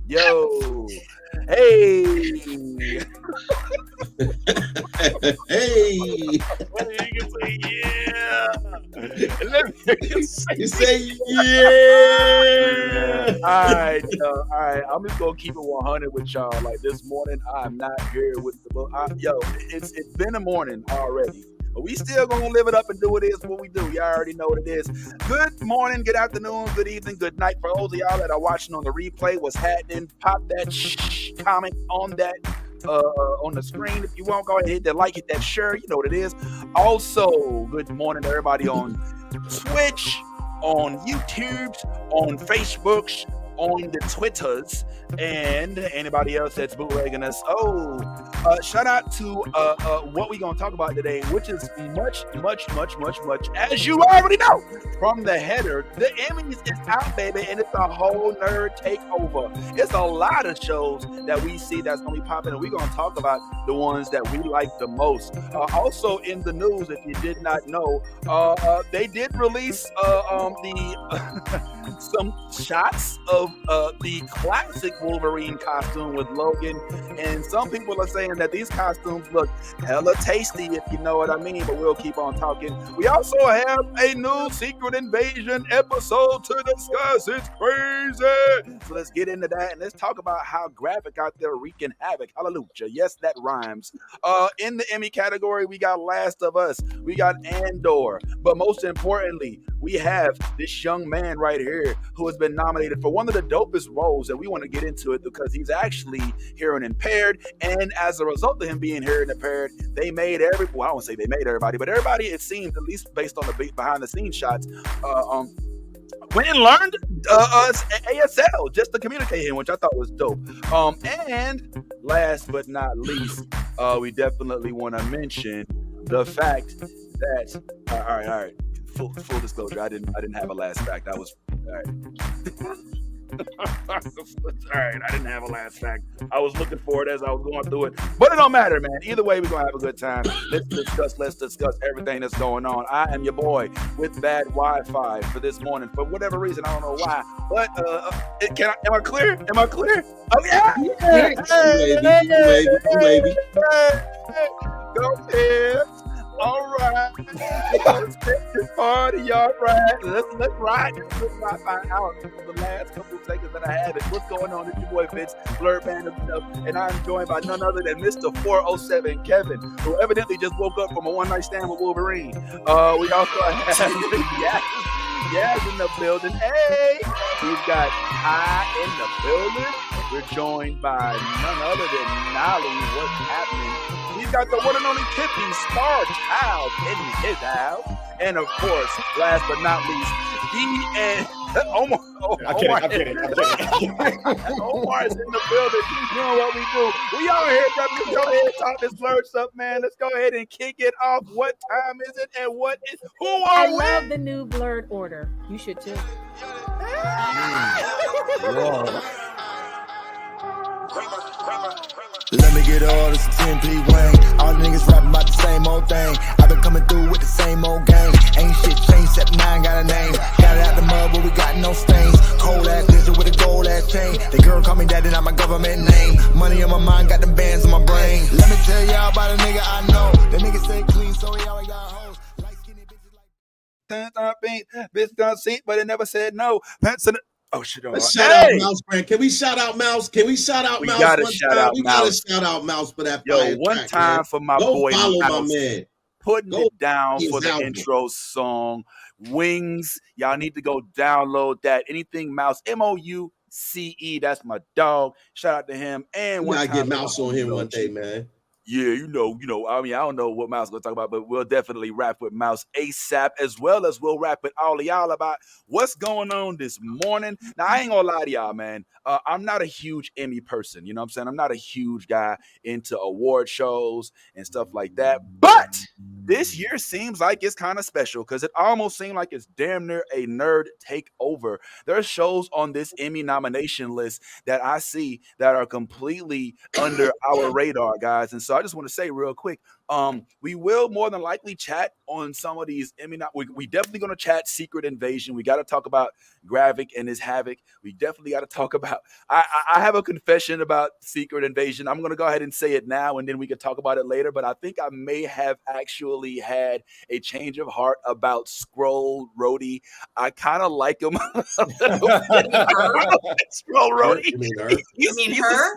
Yo, hey. Hey, Well, you can say yeah. And then you can say you say yeah. yeah. All right, all right. I'm just gonna keep it 100 with y'all. Like this morning, I'm not here with the yo. It's been a morning already. But we still gonna live it up and do what we do. Y'all already know what it is. Good morning, good afternoon, good evening, good night. For those of y'all that are watching on the replay, what's happening? Pop that comment on that on the screen. If you want, go ahead, hit that like, hit that share. You know what it is. Also, good morning to everybody on Twitch, on YouTube, on Facebook, on the Twitters, and anybody else that's bootlegging us. Oh, shout out to what we gonna talk about today, which is much, as you already know from the header. The Emmys is out, baby, and it's a whole nerd takeover. It's a lot of shows that we see that's gonna be popping, and we're gonna talk about the ones that we like the most. Also in the news, if you did not know, they did release the some shots of the classic Wolverine costume with Logan, and some people are saying that these costumes look hella tasty, if you know what I mean. But we'll keep on talking. We also have a new Secret Invasion episode to discuss. It's crazy. So let's get into that and let's talk about how graphic out there wreaking havoc. Hallelujah. Yes, that rhymes. In the Emmy category, we got Last of Us, we got Andor, but most importantly, we have this young man right here who has been nominated for one of the dopest roles, and we want to get into it because he's actually hearing impaired, and as a result of him being hearing impaired, they made well, I don't say they made everybody, but everybody, it seems, at least based on the behind the scenes shots, went and learned ASL just to communicate him, which I thought was dope. And last but not least, we definitely want to mention the fact that all right. Full disclosure, I didn't have a last fact. I was all right. All right, I didn't have a last fact. I was looking for it as I was going through it, but it don't matter, man. Either way, we're gonna have a good time. Let's discuss everything that's going on. I am your boy with bad Wi-Fi for this morning. For whatever reason, I don't know why, but am I clear? Am I clear? Oh yeah. Baby. Go ahead. All right, let's get this party. All right, let's ride this Wi-Fi out for the last couple of seconds that I have it. What's going on? It's your boy Vince, Blurred Man himself, and I'm joined by none other than Mr. 407 Kevin, who evidently just woke up from a one-night stand with Wolverine. We also have Yaz in the building. Hey, we've got High in the building. We're joined by none other than Nolly. What's happening? We've got the one and only Tippy, Star Child, in his house. And of course, last but not least, Omar. I'm kidding. Omar is in the building. Doing what we do. We all here, brother. Let's go ahead and talk this blurred stuff, man. Let's go ahead and kick it off. What time is it and what is who are I we? love the new blurred order. You should too. Let me get all this 10p Wayne. All the niggas rapping about the same old thing. I've been coming through with the same old game. Ain't shit changed except now I got a name. Got it out the mud but we got no stains. Cold ass bitch with a gold ass chain. The girl call me daddy, not my government name. Money on my mind, got them bands on my brain. Let me tell y'all about a nigga I know. The nigga stay clean so he always got hoes. Light skinny bitches like Bitch done seat, but it never said no. Pants in the oh shit! Let's shout out Mouse, friend. Can we shout out Mouse? We gotta one shout time? out We Mouse. gotta shout out Mouse for that. Yo, one track, time man. for my Go boy follow Mouse, my man. putting Go it down his for the album. intro song. Wings, y'all need to go download that. Anything Mouse, MOUCE. That's my dog. Shout out to him. And We one gotta time get for Mouse my on him homie one OG. day, man. Yeah, you know. I mean, I don't know what Mouse is gonna talk about, but we'll definitely rap with Mouse ASAP, as well as we'll rap with all of y'all about what's going on this morning. Now, I ain't gonna lie to y'all, man. I'm not a huge Emmy person. You know what I'm saying? I'm not a huge guy into award shows and stuff like that. But this year seems like it's kind of special because it almost seemed like it's damn near a nerd takeover. There are shows on this Emmy nomination list that I see that are completely under our radar, guys. And so I just want to say real quick, We will more than likely chat on some of these. I mean, we definitely going to chat Secret Invasion. We got to talk about Gravik and his Havoc. We definitely got to talk about. I have a confession about Secret Invasion. I'm going to go ahead and say it now, and then we can talk about it later. But I think I may have actually had a change of heart about Skrull Rhodey. I kind of like him a little bit. Skrull Rhodey. You mean her? You mean her?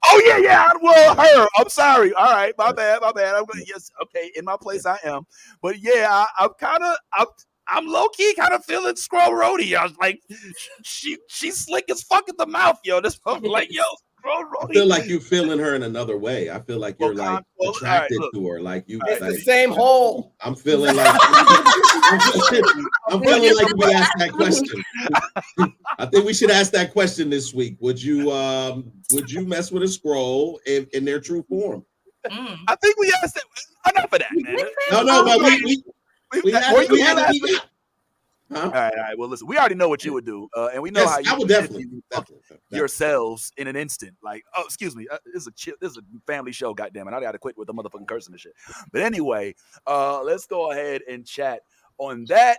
Oh yeah. Well, her. I'm sorry. All right, my bad. I'm gonna yes. Okay, in my place I am. But yeah, I'm low key kind of feeling Skrull Rhodey. I was like, she's slick as fuck at the mouth, yo. This I'm like, yo, Skrull Rhodey. I feel like you feeling her in another way. I feel like you're attracted to her. Like you. It's like, the same hole. I'm feeling like I'm feeling like we asked that question. I think we should ask that question this week. Would you mess with a Skrull in their true form? I think we asked that. Enough of that, man. No, but we had Huh? All right. Well, listen, we already know what you would do, and we know Yes, how you I would definitely yourselves in an instant. Like, oh, excuse me, this is a family show. Goddamn it, I got to quit with the motherfucking cursing and shit. But anyway, let's go ahead and chat on that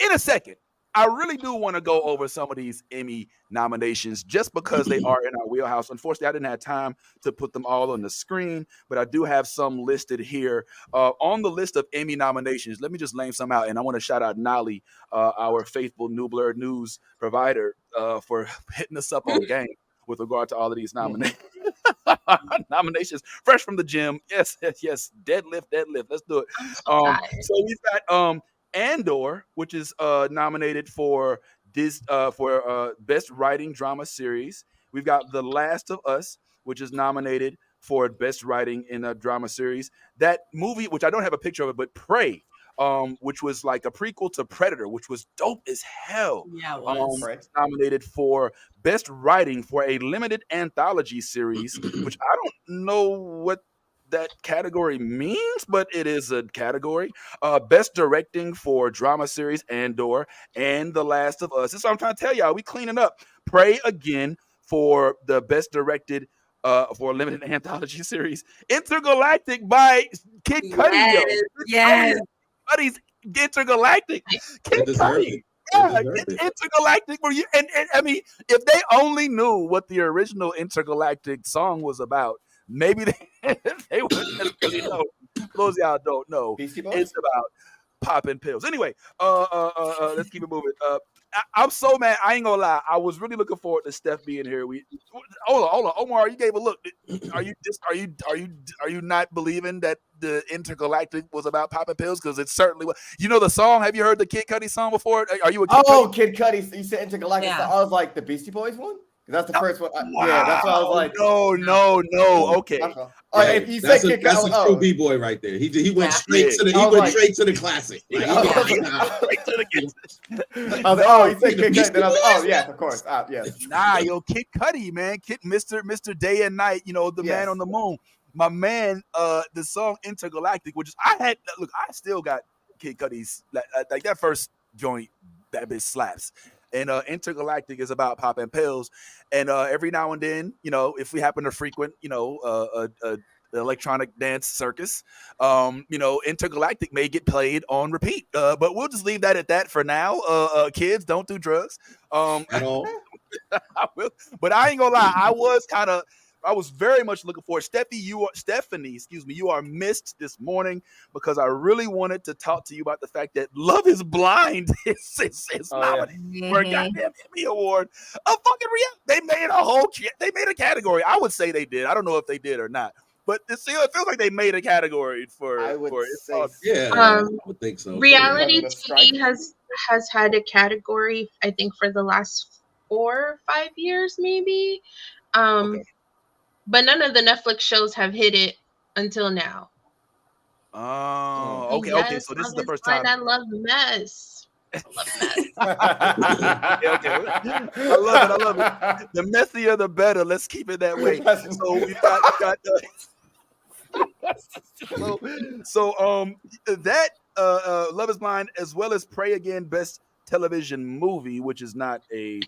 in a second. I really do want to go over some of these Emmy nominations just because they are in our wheelhouse. Unfortunately, I didn't have time to put them all on the screen, but I do have some listed here. On the list of Emmy nominations, let me just name some out. And I want to shout out Nolly, our faithful New Blurred News provider, for hitting us up on game with regard to all of these nominations. Fresh from the gym. Yes. Deadlift. Let's do it. So we've got Andor, which is nominated for Best Writing Drama Series. We've got The Last of Us, which is nominated for Best Writing in a Drama Series. That movie, which I don't have a picture of it, but Prey, which was like a prequel to Predator, which was dope as hell. Yeah, it was. Nominated for Best Writing for a limited anthology series, which I don't know what that category means, but it is a category. Best Directing for Drama Series Andor and The Last of Us. This is what I'm trying to tell y'all. We cleaning up. Pray again for the Best Directed for a limited anthology series. Intergalactic by Kid Cudi. Yes. Buddies, Intergalactic. Kid Cudi. Yeah, Intergalactic for you. And I mean, if they only knew what the original Intergalactic song was about, maybe they wouldn't necessarily know. For those of y'all don't know, it's about popping pills. Anyway, let's keep it moving. I'm so mad. I ain't gonna lie. I was really looking forward to Steph being here. Hold on, Omar. You gave a look. Are you not believing that the Intergalactic was about popping pills? Because it certainly was. You know the song. Have you heard the Kid Cudi song before? Are you a Kid Cudi? Kid Cudi. You said Intergalactic. Yeah. I was like the Beastie Boys one. That's the first one. Wow. Yeah, that's what I was like. No. Okay. If you said Kid Cudi, that's a true B-boy right there. He went straight to the classic. Like, he said Kid Cudi. Then I was like, yes, of course. Yes. Nah, yo, Kid Cudi, man. Mr. Day and Night, the man on the moon. My man, the song Intergalactic, which is I still got Kid Cudi's like that first joint, that bitch slaps. And Intergalactic is about popping pills. And every now and then, if we happen to frequent, the electronic dance circus, Intergalactic may get played on repeat. But we'll just leave that at that for now. Kids, don't do drugs. At all. But I ain't gonna lie, I was very much looking forward. Stephanie, you are missed this morning because I really wanted to talk to you about the fact that Love is Blind is nominated for a goddamn Emmy Award. A fucking they made a category. I would say they did. I don't know if they did or not. But it feels like they made a category for. I would say, I would think so. Reality TV has had a category, I think, for the last 4 or 5 years, maybe. Okay. But none of the Netflix shows have hit it until now. Oh, okay, yes, okay. So this is the first time. I love mess. Okay. I love it. The messier, the better. Let's keep it that way. So we've got that Love is Blind, as well as Pray Again, Best Television Movie, which is not a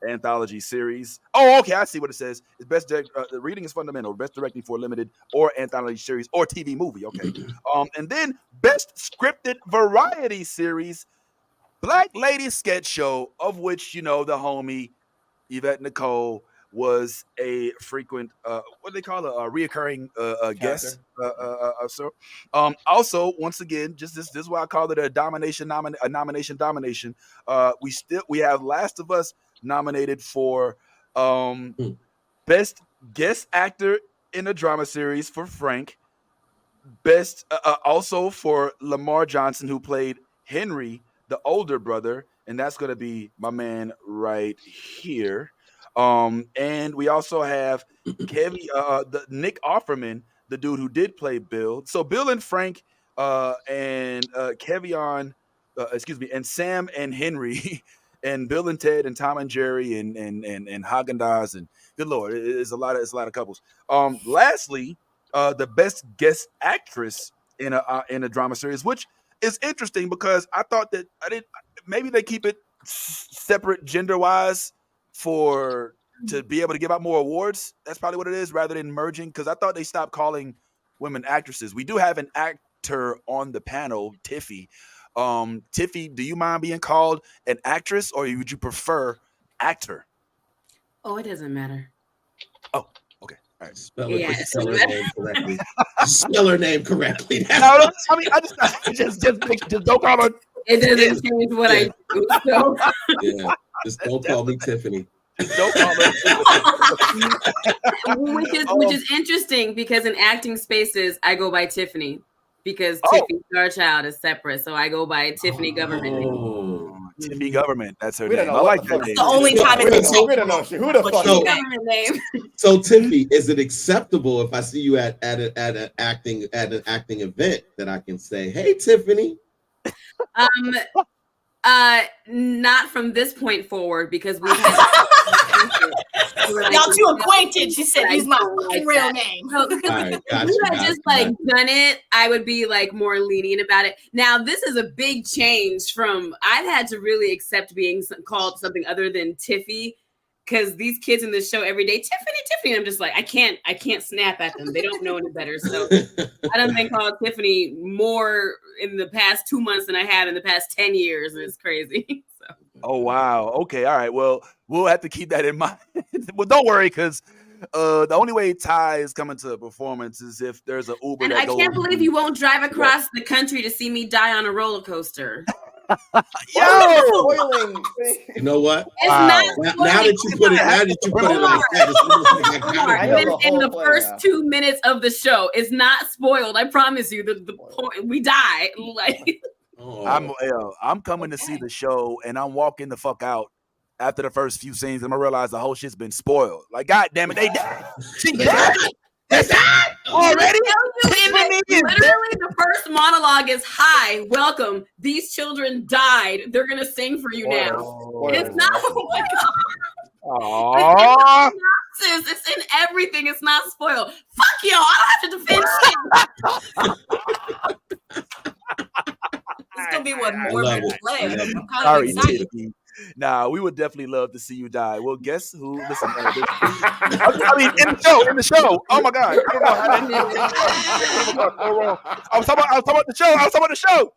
anthology series. Oh, okay, I see what it says. It's best the reading is fundamental. Best directing for a limited or anthology series or TV movie. Okay, and then best scripted variety series, Black Lady Sketch Show, of which the homie Yvette Nicole was a frequent what do they call a reoccurring guest. So, also once again, just this is why I call it a nomination. We have Last of Us nominated for best guest actor in a drama series for Frank, best also for Lamar Johnson, who played Henry, the older brother, and that's going to be my man right here. And we also have Kevin, the Nick Offerman, the dude who did play Bill. So Bill and Frank, and Kevion, excuse me, and Sam and Henry, and Bill and Ted, and Tom and Jerry, and Haagen Dazs, and good lord, it's a lot of couples. Lastly, the best guest actress in a drama series, which is interesting because I thought that maybe they keep it separate gender wise to be able to give out more awards. That's probably what it is, rather than merging. Because I thought they stopped calling women actresses. We do have an actor on the panel, Tiffy. Tiffy, do you mind being called an actress, or would you prefer actor? Oh, it doesn't matter. Oh, okay. All right. Spell her name correctly. Spell her name correctly. No, I mean, I just don't call her. It doesn't change what I do. So. Yeah, just don't call me Tiffany. Don't call her. which is interesting because in acting spaces, I go by Tiffany because Tiffany Starchild is separate, so I go by Tiffany Government name. Tiffany Government, that's her We don't name. know I what like the that fuck. name. The only time We don't know who the fuck. So- government name. So Tiffany, is it acceptable if I see you at an acting event that I can say, "Hey, Tiffany"? Not from this point forward because we've had Y'all too acquainted. She said, use my Like real that. name. So, All right, if gotcha, you had gotcha, just like gotcha. done it, I would be like more lenient about it. Now, this is a big change from I've had to really accept being called something other than Tiffy because these kids in this show every day, Tiffany. I'm just like, I can't snap at them. They don't know any better. So I done been called Tiffany more in the past 2 months than I have in the past 10 years. It's crazy. So. Oh wow. Okay. All right. Well, we'll have to keep that in mind. Well, don't worry, because the only way Ty is coming to a performance is if there's an Uber. And that I goes can't believe you won't drive across the country to see me die on a roller coaster. Spoiling. You know what? It's Wow. not Now that you put it like that, it's almost like I gotta I go. know the in the whole plan first now. 2 minutes of the show. It's not spoiled. I promise you. The point we die. Like Oh. I'm coming to see the show, and I'm walking the fuck out after the first few scenes, and I realize the whole shit's been spoiled. Like, god damn it, they died. She died. They died already. literally, the first monologue is, "Hi, welcome. These children died. They're gonna sing for you now." It's not. Oh my god. Aww. It's in everything. It's not spoiled. Fuck y'all. I don't have to defend shit. It's gonna be what I more love people it. play. I love it. I'm kind of Sorry, excited. Tiffany. Nah, we would definitely love to see you die. Well, guess who? Listen, I mean, in the show. Oh my god, I don't know how that. So wrong. I was talking about the show.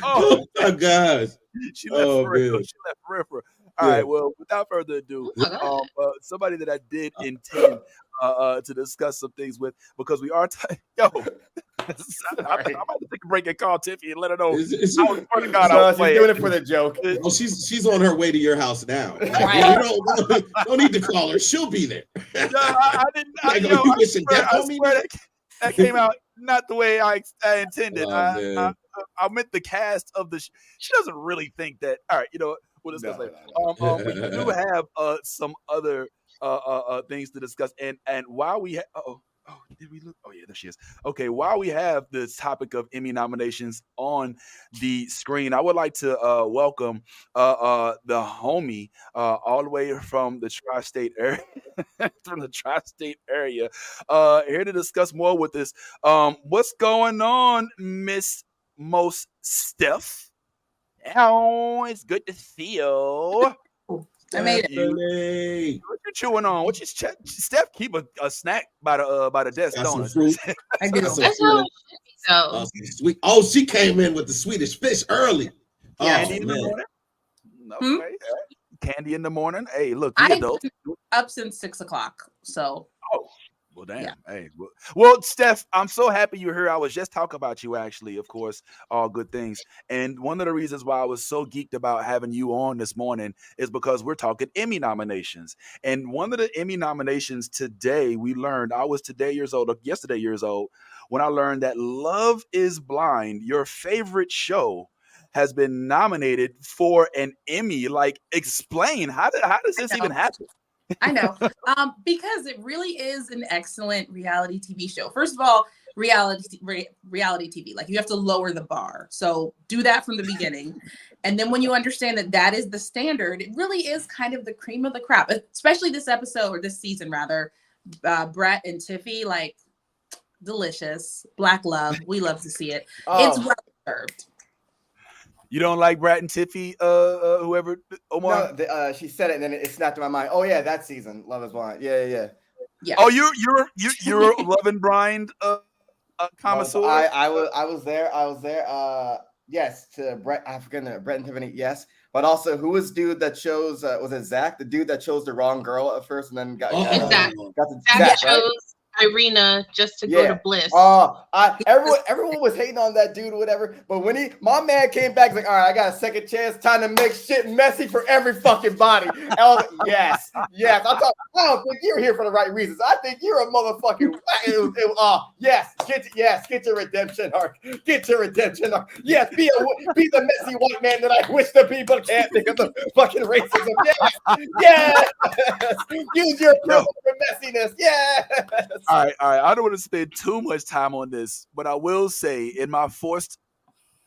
Oh my gosh. She left Oh, for real. man. She left for real. All right. Well, without further ado, somebody that I did intend to discuss some things with, because we are I'm about to take a break and call Tiffy and let her know. I was swear to God, I was She's playing. doing it for the joke. Oh, she's on her way to your house now. Like, Right. you don't need to call her. She'll be there. No, I didn't. Like, you wishing death I on me? swear that came out not the way I intended. Oh, man. I meant the cast of the. She doesn't really think that. All right, we'll discuss later. We do have some other things to discuss, and while we did we look? Oh yeah, there she is. Okay, while we have this topic of Emmy nominations on the screen, I would like to welcome the homie all the way from the tri-state area, here to discuss more with us. What's going on, Miss Most Steph? Oh, it's good to see you. I made it. Stephanie. What you chewing on? What you Steph keep a snack by the desk, Got don't some it? fruit. I do. Got some That's how fruit. it should be, though. Some sweet. Oh, she came in with the Swedish fish early. Yeah. Candy Oh in the man. morning. Hmm? Okay. Candy in the morning. Hey, look, we I've adults. been up since 6 o'clock. So Oh, well, damn. Yeah. Hey, well, Steph, I'm so happy you're here. I was just talking about you, actually. Of course, all good things. And one of the reasons why I was so geeked about having you on this morning is because we're talking Emmy nominations. And one of the Emmy nominations today, we learned. I was yesterday years old, when I learned that Love Is Blind, your favorite show, has been nominated for an Emmy. Like, explain how does this even happen? I know. Because it really is an excellent reality TV show. First of all, reality TV, like you have to lower the bar. So do that from the beginning. And then when you understand that that is the standard, it really is kind of the cream of the crop, especially this episode or this season rather. Brett and Tiffy, like delicious. Black love. We love to see it. It's well served. You don't like Brett and Tiffy, whoever, Omar? No, she said it, and then it snapped in my mind. Oh yeah, that season, Love Is Blind. Yeah. Yeah. Oh, you're a Love and Blind connoisseur. I was there. Yes, to Brett. I forget Brett and Tiffany. Yes, but also who was dude that chose? Was it Zach? The dude that chose the wrong girl at first, and then got Zach. got to Zach Zach, right? chose Irina just to go to Bliss. Everyone was hating on that dude or whatever. But when my man came back, he's like, all right, I got a second chance. Time to make shit messy for every fucking body. And I was like, yes. I don't think you're here for the right reasons. I think you're a motherfucking. Yes. Get your redemption arc. Get your redemption arc. Yes. Be the messy white man that I wish the people can't think of the fucking racism. Yes. Use your privilege for messiness. Yes. All right. I don't want to spend too much time on this, but I will say in my forced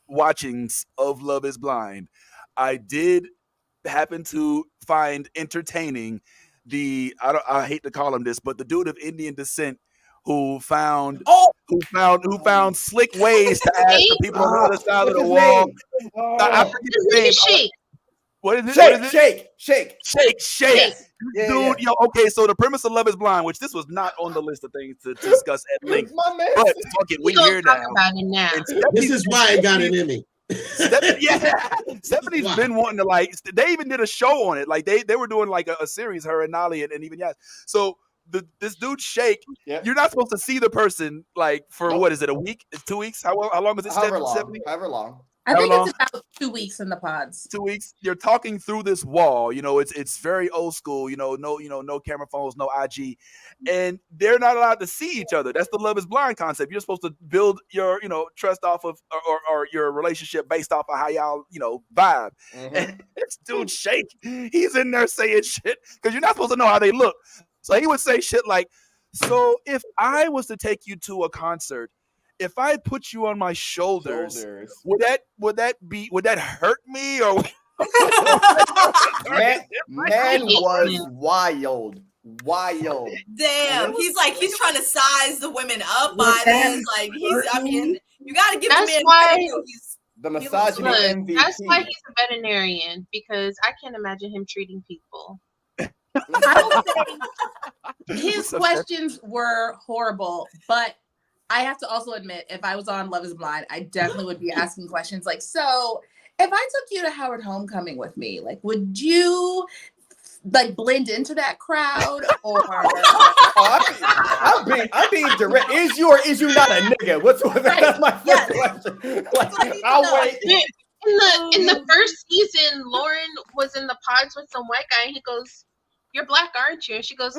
watchings of Love Is Blind, I did happen to find entertaining I hate to call him this, but the dude of Indian descent who found slick ways to ask the people on the other side of the wall. I forget his name. Shake. What is it? Shake. Yeah. Yo, okay, so the premise of Love Is Blind, which this was not on the list of things to discuss at length, My man. but fuck it, we here now. About it now. And This is why it got an Emmy. Stephanie's been wanting to they even did a show on it. Like they were doing like a series, her and Nolly and even Yas. So this dude Shake, you're not supposed to see the person like for what is it, a week? It's 2 weeks? How long is it? However Stephanie? long. I think it's about 2 weeks in the pods. 2 weeks. You're talking through this wall. It's very old school. No camera phones, no IG, and they're not allowed to see each other. That's the Love Is Blind concept. You're supposed to build your trust off of or your relationship based off of how y'all vibe. Mm-hmm. And this dude Shake, he's in there saying shit because you're not supposed to know how they look. So he would say shit like, "So if I was to take you to a concert, if I put you on my shoulders, would that hurt me or?" man was wild. Damn, he's trying to size the women up by this. Like you got to give the man credit. The misogyny MVP. That's why he's a veterinarian, because I can't imagine him treating people. I will say his questions were horrible, but I have to also admit, if I was on Love Is Blind, I definitely would be asking questions like, so if I took you to Howard Homecoming with me, like, would you like blend into that crowd or? I'm being direct. Is you or is you not a nigga? That's my first question. I'll wait. In the first season, Lauren was in the pods with some white guy, and he goes, "You're black, aren't you?" And she goes,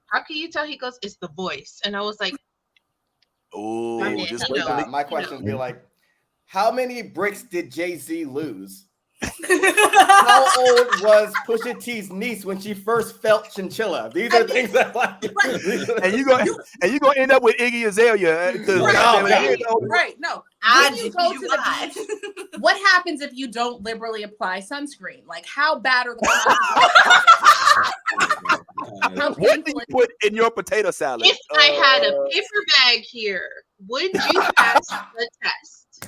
"How can you tell?" He goes, "It's the voice." And I was like, "Oh, my question would be like, how many bricks did Jay-Z lose? How old was Pusha T's niece when she first felt chinchilla? These are things that and you're gonna end up with Iggy Azalea. Right. No. What happens if you don't liberally apply sunscreen? Like, how bad are the What do you put in your potato salad? If I had a paper bag here, would you pass the test?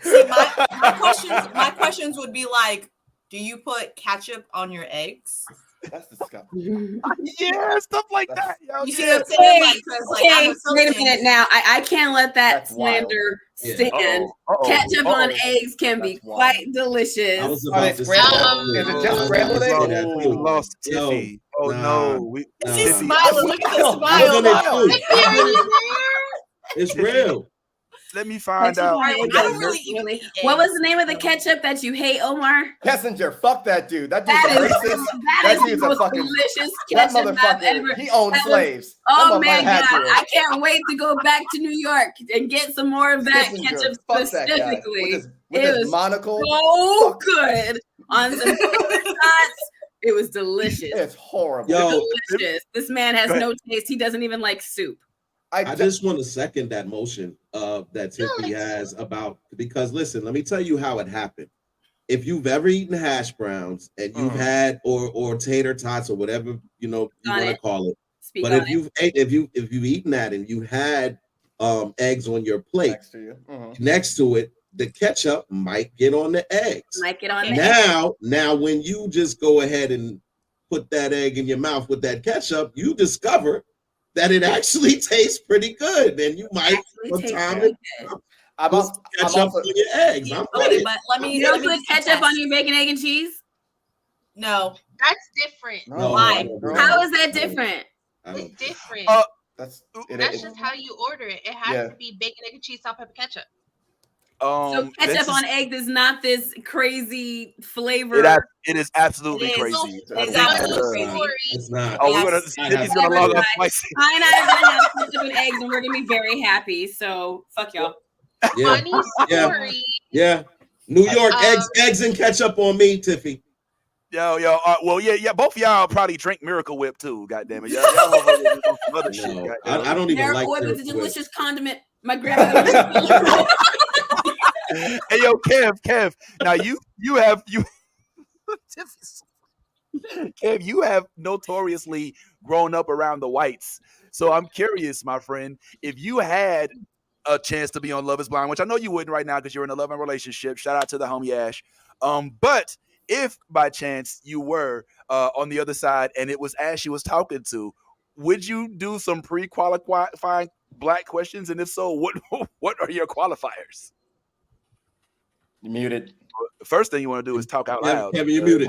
See, my questions would be like, do you put ketchup on your eggs? That's disgusting. Yeah, stuff like that. Yo, You see yeah. what I'm saying? Like, 'cause, like, I Okay, know some wait a things- minute now. I can't let that That's wild. slander Yeah. stand. Ketchup on eggs can be That's wild. quite delicious. I was Are they about to say scrambled? that. Is it I just was scrambled about to eggs? say that Oh, too. we lost Yo, Tiffy. Oh nah, no, we nah. She's Tiffy. smiling. Look at the Yo, smile. I'm gonna Wow. shoot. Are you there? It's real. Let me find Ketchup out. on I eggs don't is really even eat What was eggs. the name of the ketchup that you hate, Omar? Kessinger, fuck that dude. That dude's That a is racist. that That is the dude's a most fucking- delicious That ketchup I've ever. motherfucker, he owned that was- slaves. Oh That man, motherfucker had God, to. I can't wait to go back to New York and get some more of that Kissinger, ketchup fuck that guy. specifically. With It his was monocle. So Fuck. good on some shots. It was delicious. It's horrible. Yo, Delicious. This man has Go ahead. no taste. He doesn't even like soup. I just want to second that motion that Tiffy has about, because listen, let me tell you how it happened. If you've ever eaten hash browns and you've had or tater tots or whatever you want to call it, Speak but on if you've eaten that and you had eggs on your plate next to you. next to it, the ketchup might get on the eggs. Might get on the eggs. Now when you just go ahead and put that egg in your mouth with that ketchup, you discover that it actually tastes pretty good, and you might put ketchup on your eggs. I'm Okay, ready. but let me. You don't let me put ketchup on your bacon, egg, and cheese? No, That's different. No, Why? I don't do How that. is that different? It's different. That's That's just how you order it. It has Yeah. to be bacon, egg, and cheese, salt, pepper, ketchup. So ketchup on eggs is not this crazy flavor. It is absolutely It is. crazy. Exactly. It's not. Oh, we're gonna. Tiffy's gonna log off spicy. Pine Island has ketchup and eggs, and we're gonna be very happy. So fuck y'all. Yeah. Funny Yeah. story. Yeah. New York eggs and ketchup on me, Tiffy. Yo, well, yeah, both of y'all probably drink Miracle Whip too. God damn it, y'all motherfuckers do some other shit. No, goddamn. I don't even Miracle like Whip is a Miracle Whip. delicious condiment. My grandmother. Hey, yo, Kev. Now you have Kev, you have notoriously grown up around the whites. So I'm curious, my friend, if you had a chance to be on Love Is Blind, which I know you wouldn't right now because you're in a loving relationship. Shout out to the homie Ash. But if by chance you were on the other side and it was Ash you was talking to, would you do some pre-qualifying black questions? And if so, what are your qualifiers? You muted. The first thing you want to do is talk out loud. Kevin, you're muted.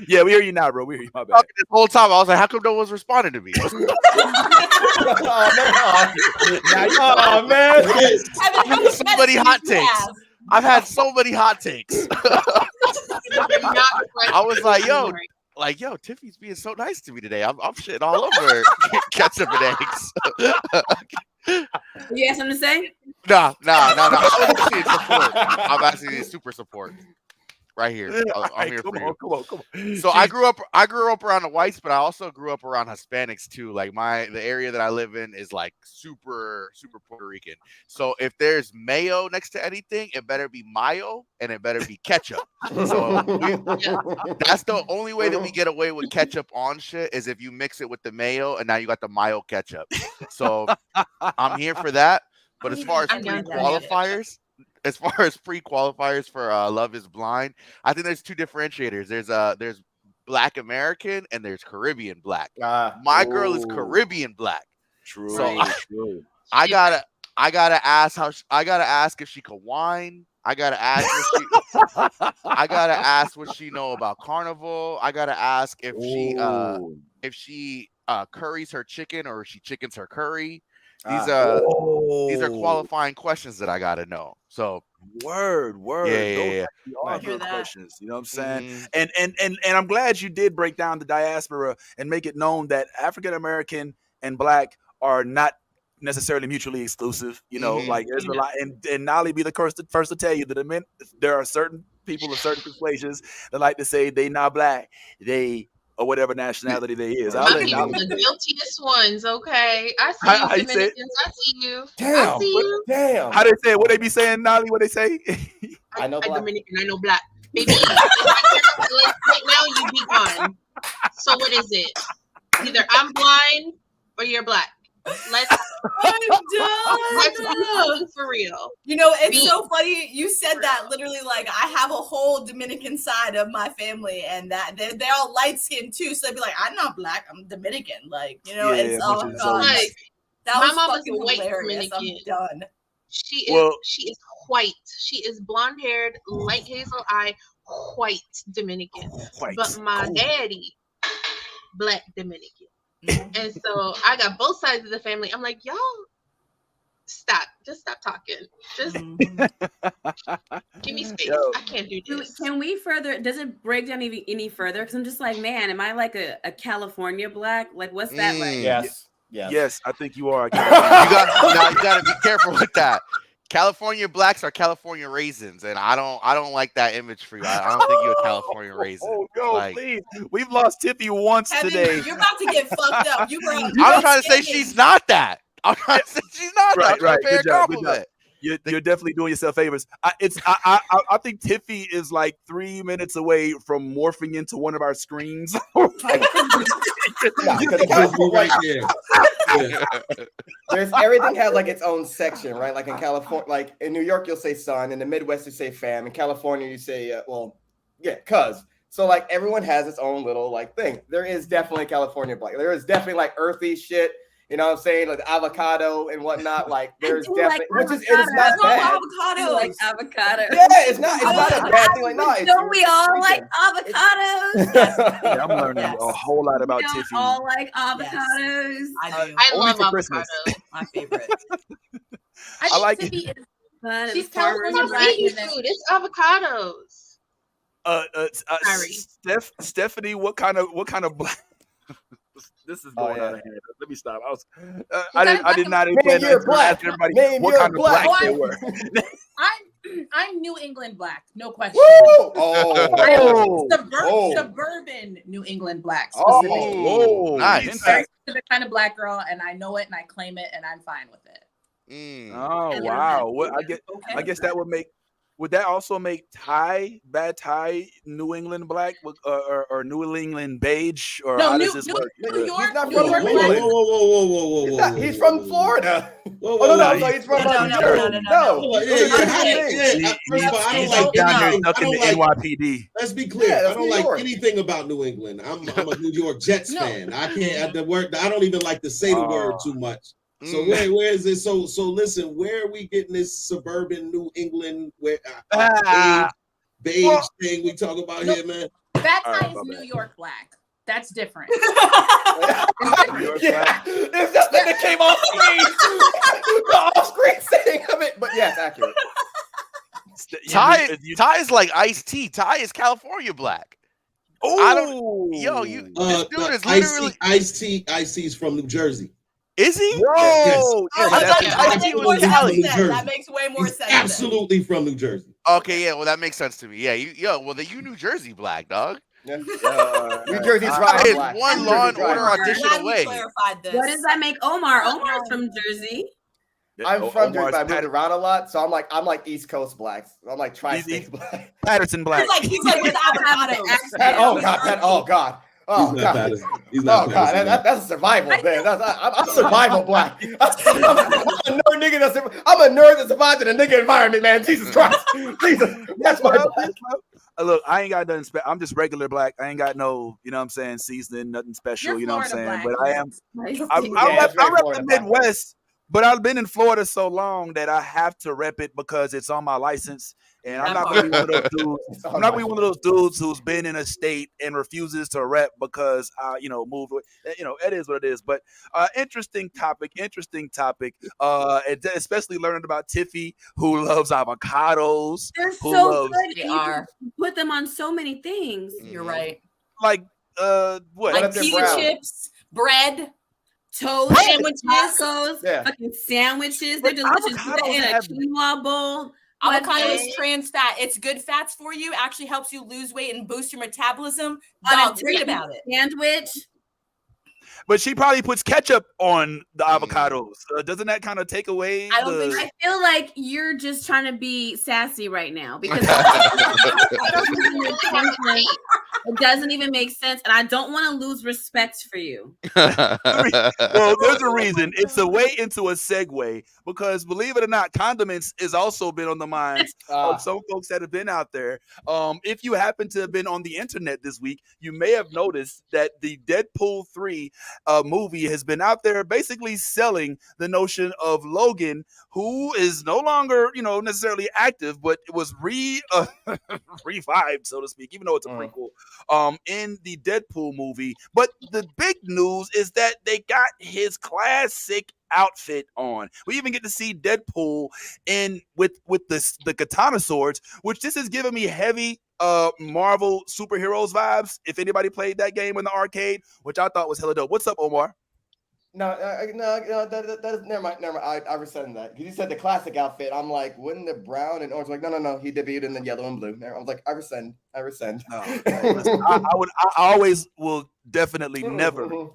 Yeah, we hear you now, bro. We hear you. My bad. This whole time, I was like, how come no one's responding to me? Oh man. So many hot takes. I've had so many hot takes. I was like, yo, Tiffy's being so nice to me today. I'm shitting all over ketchup and eggs. You have something to say? No. I'm actually in support. I'm actually in super support. Right here. I'm here for you. Come on. So I grew up around the whites, but I also grew up around Hispanics too. Like the area that I live in is like super Puerto Rican. So if there's mayo next to anything, it better be mayo and it better be ketchup. So that's the only way that we get away with ketchup on shit is if you mix it with the mayo and now you got the mayo ketchup. So I'm here for that. But as far as pre-qualifiers for Love Is Blind, I think there's two differentiators. There's Black American and there's Caribbean Black. My girl is Caribbean Black. True. So I gotta ask if she could whine. I gotta ask what she know about Carnival. I gotta ask if she curries her chicken or if she chickens her curry. These are qualifying questions that I gotta know. So word. Yeah. All good questions. You know what I'm saying? And I'm glad you did break down the diaspora and make it known that African American and Black are not necessarily mutually exclusive. You know, like there's a lot. And Nolly be the first to tell you that there are certain people of certain persuasions that like to say they not Black, they or whatever nationality they is. My people are the guiltiest ones, okay? I see you, Dominicans. I see you. Damn. I see you. Damn. How they say it? What they be saying, Nolly? What they say? I know Black. Dominican, I know Black. Baby, right now you be gone. So what is it? Either I'm blind or you're Black. Let's I'm be for real. You know, it's Be- so funny. You said that literally. Like, I have a whole Dominican side of my family, and that they're all light skinned too. So they'd be like, "I'm not black. I'm Dominican." Like, you know, Yeah, it's which oh is god, always- Like, that my was mom is fucking white hilarious. Dominican. I'm done. She Well- is white. She is blonde haired, light hazel eye, white Dominican. White. But my Cool. daddy, black Dominican. And so I got both sides of the family. I'm like, y'all stop. Just stop talking. Just give me space. Yo. I can't do this. Can we further? Does it break down any further? Because I'm just like, man, am I like a California black? Like, what's that like? Yes. Yes. Yes, I think you are. You got to be careful with that. California blacks are California raisins, and I don't like that image for you. I don't think you're a California raisin. Oh no, Like- please! We've lost Tiffy once Kevin, today. you're about to get fucked up. You were. I'm trying to say she's not that. I'm trying to say she's not that. I'm trying to pay her Good job, good job. compliment. You're definitely doing yourself favors. I think Tiffy is like 3 minutes away from morphing into one of our screens. Right there. Yeah. There's everything has like its own section, right? Like in California, like in New York, you'll say son. In the Midwest, you say fam. In California, you say cuz. So like everyone has its own little like thing. There is definitely California black. There is definitely like earthy shit. You know what I'm saying? Like avocado and whatnot. Like there's definitely, which is it's not bad. I like avocado. Yeah, it's not a bad thing. Like no, it's Don't we all like avocados? Yeah, I'm learning a whole lot about Don't Tiffy. all like avocados. I do. I Only love for avocado. Christmas. My favorite. I like think Tiffy is Fun She's and farmers California It's black, not baby and then- food. It's avocados. Sorry. Stephanie, what kind of black? This is going out of hand. Let me stop. I did not intend you're to black. ask everybody Name what you're kind of black. black they were. I'm New England black, no question. Woo! Oh, Suburban New England black. Oh. Specifically. Oh, Nice. I'm the kind of black girl, and I know it, and I claim it, and I'm fine with it. Oh wow! What I guess that would that also make bad Thai New England black or New England beige, or No, how New does this work? New York. He's not New from York New black. Whoa. he's from Florida. Whoa, Oh no, no, he's from no, New Jersey. no. Yeah. First of all, I don't like down there anything. stuck I in don't the like. NYPD. Let's be clear. Yeah, I that's don't New like York. anything about New England. I'm a New York Jets No. fan. I can't. The word. I don't even like to say the word too much. So Mm. where is it? So listen. Where are we getting this suburban New England beige thing we talk about here, man? That All right, guy is my New bad. York black. That's different. New York Yeah, black. it's just that came off screen. The off-screen saying of it, but yes, accurate. Ty is like iced tea. Ty is California black. I don't. Yo, this dude is literally. Ice T's from New Jersey. Is he? Whoa! Oh, Yes, that makes more Cali. sense. That makes way more He's sense. absolutely from New Jersey. Okay, yeah. Well, that makes sense to me. Yeah, you New Jersey black dog. Yeah. New Jersey's That right. is Black. one New Law Jersey's and Order right. audition Glad you away. clarified this. What does that make Omar? Omar's from Jersey. I'm from Jersey, Omar's but I moved around a lot, so I'm like East Coast blacks. I'm like tri-state black. Patterson black. He's like with avocados. Oh God. Oh He's not God. Patterson. He's not Oh God, Patterson. that's a survival, man. I'm survival black. I'm a nerd that survived in a nigga environment, man. Jesus Christ. Jesus, that's my black. Look, I ain't got nothing special. I'm just regular black. I ain't got no, you know what I'm saying, seasoning, nothing special, You're you know what I'm saying? Florida But I am, I Yeah, rep it's very the Florida black. Midwest, but I've been in Florida so long that I have to rep it because it's on my license. And I'm not gonna be one of those dudes. I'm not gonna be one of those dudes who's been in a state and refuses to rep because I, moved. It is what it is. But interesting topic. Especially learning about Tiffy, who loves avocados. They're who so loves, good. They You are. can put them on so many things. You're right. like What Like if they're pita brown? chips, bread, Toast, sandwiches. tacos, Yeah. fucking sandwiches. But They're delicious. Put avocados it in a have- quinoa bowl. Avocado One is day. trans fat. It's good fats for you. Actually helps you lose weight and boost your metabolism. On a Dog, read about it. Sandwich. but she probably puts ketchup on the avocados. Doesn't that kind of take away? I don't think I feel like you're just trying to be sassy right now because It doesn't even make sense, and I don't want to lose respect for you. Well, there's a reason. It's a way into a segue because, believe it or not, condiments has also been on the minds of some folks that have been out there. If you happen to have been on the internet this week, you may have noticed that the Deadpool 3 movie has been out there basically selling the notion of Logan, who is no longer, necessarily active, but it was revived, so to speak, even though it's a prequel, in the Deadpool movie. But the big news is that they got his classic outfit on. We even get to see Deadpool in with the katana swords, which this is giving me heavy Marvel superheroes vibes. If anybody played that game in the arcade, which I thought was hella dope. What's up, Omar? No, that is never mind. I rescinded that because you said the classic outfit. I'm like, wouldn't the brown and orange? Like, no. He debuted in the yellow and blue. I was like, I rescind. No, listen, I always will definitely never will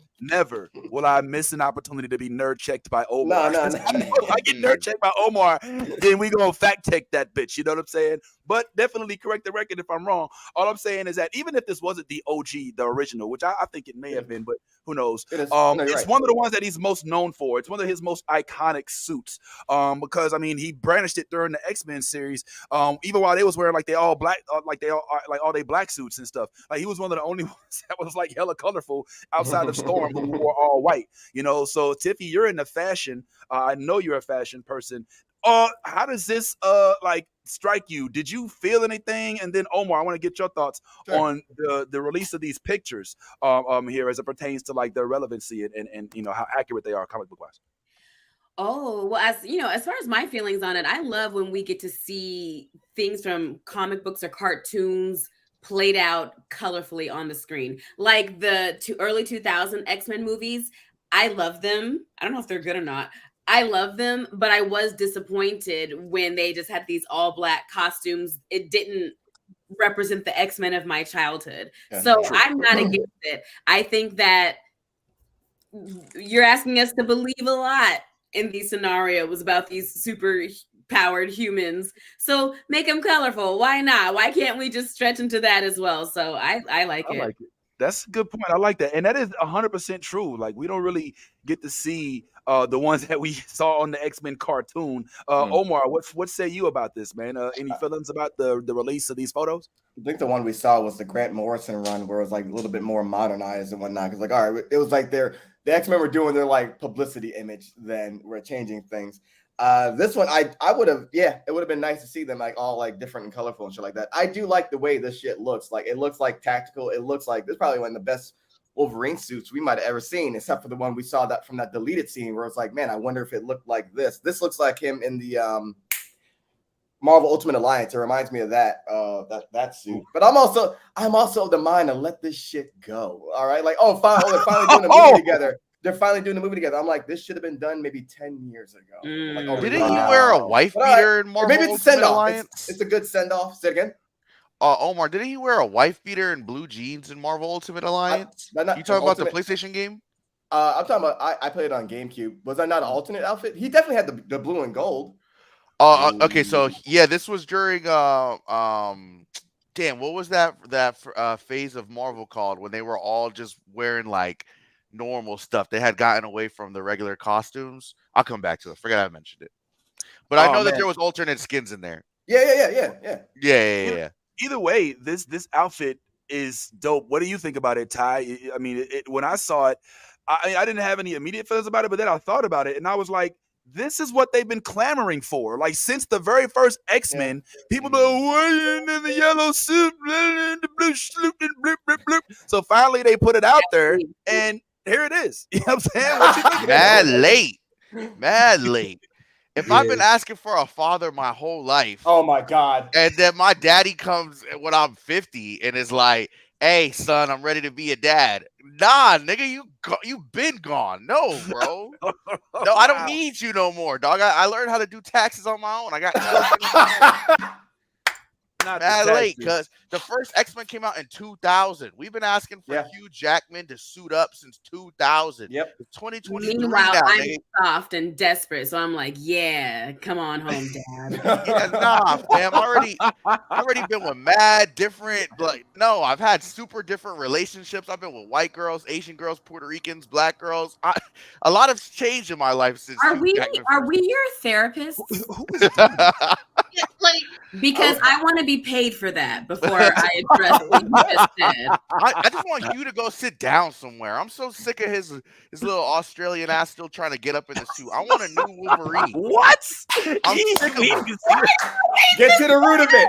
I miss an opportunity to be nerd checked by Omar. No. If I get nerd checked by Omar, then we gonna fact check that bitch. You know what I'm saying? But definitely correct the record if I'm wrong. All I'm saying is that even if this wasn't the OG, the original, which I think it may have been, but who knows? It is. It's right. one of the ones that he's most known for. It's one of his most iconic suits. Because I mean, he brandished it during the X-Men series. Even while they was wearing like they all black, all they black suits and stuff. Like he was one of the only ones that was like hella colorful outside of Storm, who wore all white. So Tiffy, you're into fashion. I know you're a fashion person. How does this strike you? Did you feel anything? And then Omar, I want to get your thoughts on the release of these pictures here as it pertains to like their relevancy and how accurate they are comic book wise. Oh, well, as far as my feelings on it, I love when we get to see things from comic books or cartoons played out colorfully on the screen. Like the early 2000 X-Men movies, I love them. I don't know if they're good or not. I love them, but I was disappointed when they just had these all black costumes. It didn't represent the X-Men of my childhood. So I'm not against it. I think that you're asking us to believe a lot in these scenarios about these super powered humans. So make them colorful. Why not? Why can't we just stretch into that as well? So I like it. I like it. That's a good point. I like that. And that is 100% true. Like we don't really get to see the ones that we saw on the X-Men cartoon. Omar, what say you about this, man? Any feelings about the release of these photos? I think the one we saw was the Grant Morrison run where it was like a little bit more modernized and whatnot. Because like, all right, it was like the X-Men were doing their like publicity image, then we're changing things. This one, I would have, it would have been nice to see them like all like different and colorful and shit like that. I do like the way this shit looks. Like it looks like tactical. It looks like this is probably one of the best Wolverine suits we might have ever seen, except for the one we saw that from that deleted scene where it's like, man, I wonder if it looked like this. This looks like him in the Marvel Ultimate Alliance. It reminds me of that suit. But I'm also of the mind to let this shit go. All right, like they're finally doing a movie together. They're finally doing the movie together. I'm like, this should have been done maybe 10 years ago. Like, didn't he wear a wife beater in Marvel maybe it's a Ultimate Alliance? It's a good send off. Say it again. Omar, didn't he wear a wife beater and blue jeans in Marvel Ultimate Alliance? You talking about the PlayStation game? I'm talking about I played it on GameCube. Was that not an alternate outfit? He definitely had the blue and gold. Okay, so yeah, this was during what was that phase of Marvel called when they were all just wearing like normal stuff? They had gotten away from the regular costumes. I'll come back to it. Forget I mentioned it. But I know that there was alternate skins in there. Yeah. Either way, this outfit is dope. What do you think about it, Ty? I mean, when I saw it, I didn't have any immediate feelings about it, but then I thought about it and I was like, this is what they've been clamoring for. Like since the very first X-Men, people go in the yellow suit, the blue sloop, and bloop, bloop, bloop. So finally they put it out there and here it is. You know what I'm saying? What you think? Mad late. If I've been asking for a father my whole life, oh my God, and then my daddy comes when I'm 50 and is like, "Hey, son, I'm ready to be a dad." Nah, nigga, you been gone. No, bro. No, I don't need you no more, dog. I learned how to do taxes on my own. I got not mad the late taxi. because the first X-Men came out in 2000. We've been asking for Hugh Jackman to suit up since 2000. Yep. It's 2023 Meanwhile, now. I'm soft and desperate, so I'm like, yeah, come on home, Dad. Yeah, nah, fam. I already been with mad different. Like, no, I've had super different relationships. I've been with white girls, Asian girls, Puerto Ricans, black girls. A lot has changed in my life since. Are Hugh we Jackman your therapists? Who is Yeah, like Because I want to be paid for that before I address what you just said. I just want you to go sit down somewhere. I'm so sick of his little Australian ass still trying to get up in the suit. I want a new Wolverine. What? I'm sick of him. Get to the root of it.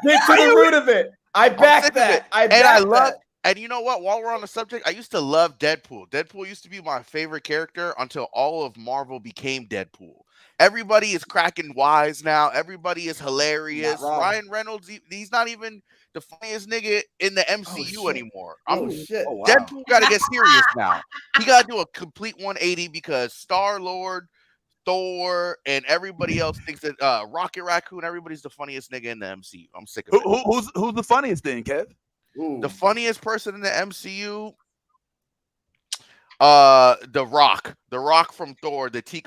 Get to the root of it. I back that. And you know what? While we're on the subject, I used to love Deadpool. Deadpool used to be my favorite character until all of Marvel became Deadpool. Everybody is cracking wise now. Everybody is hilarious. Ryan Reynolds, he's not even the funniest nigga in the MCU anymore. Shit. Oh, wow. Deadpool got to get serious now. He got to do a complete 180 because Star-Lord, Thor, and everybody else thinks that Rocket Raccoon, everybody's the funniest nigga in the MCU. I'm sick of it. Who's the funniest then, Kev? Ooh. The funniest person in the MCU, The Rock from Thor, the Tiki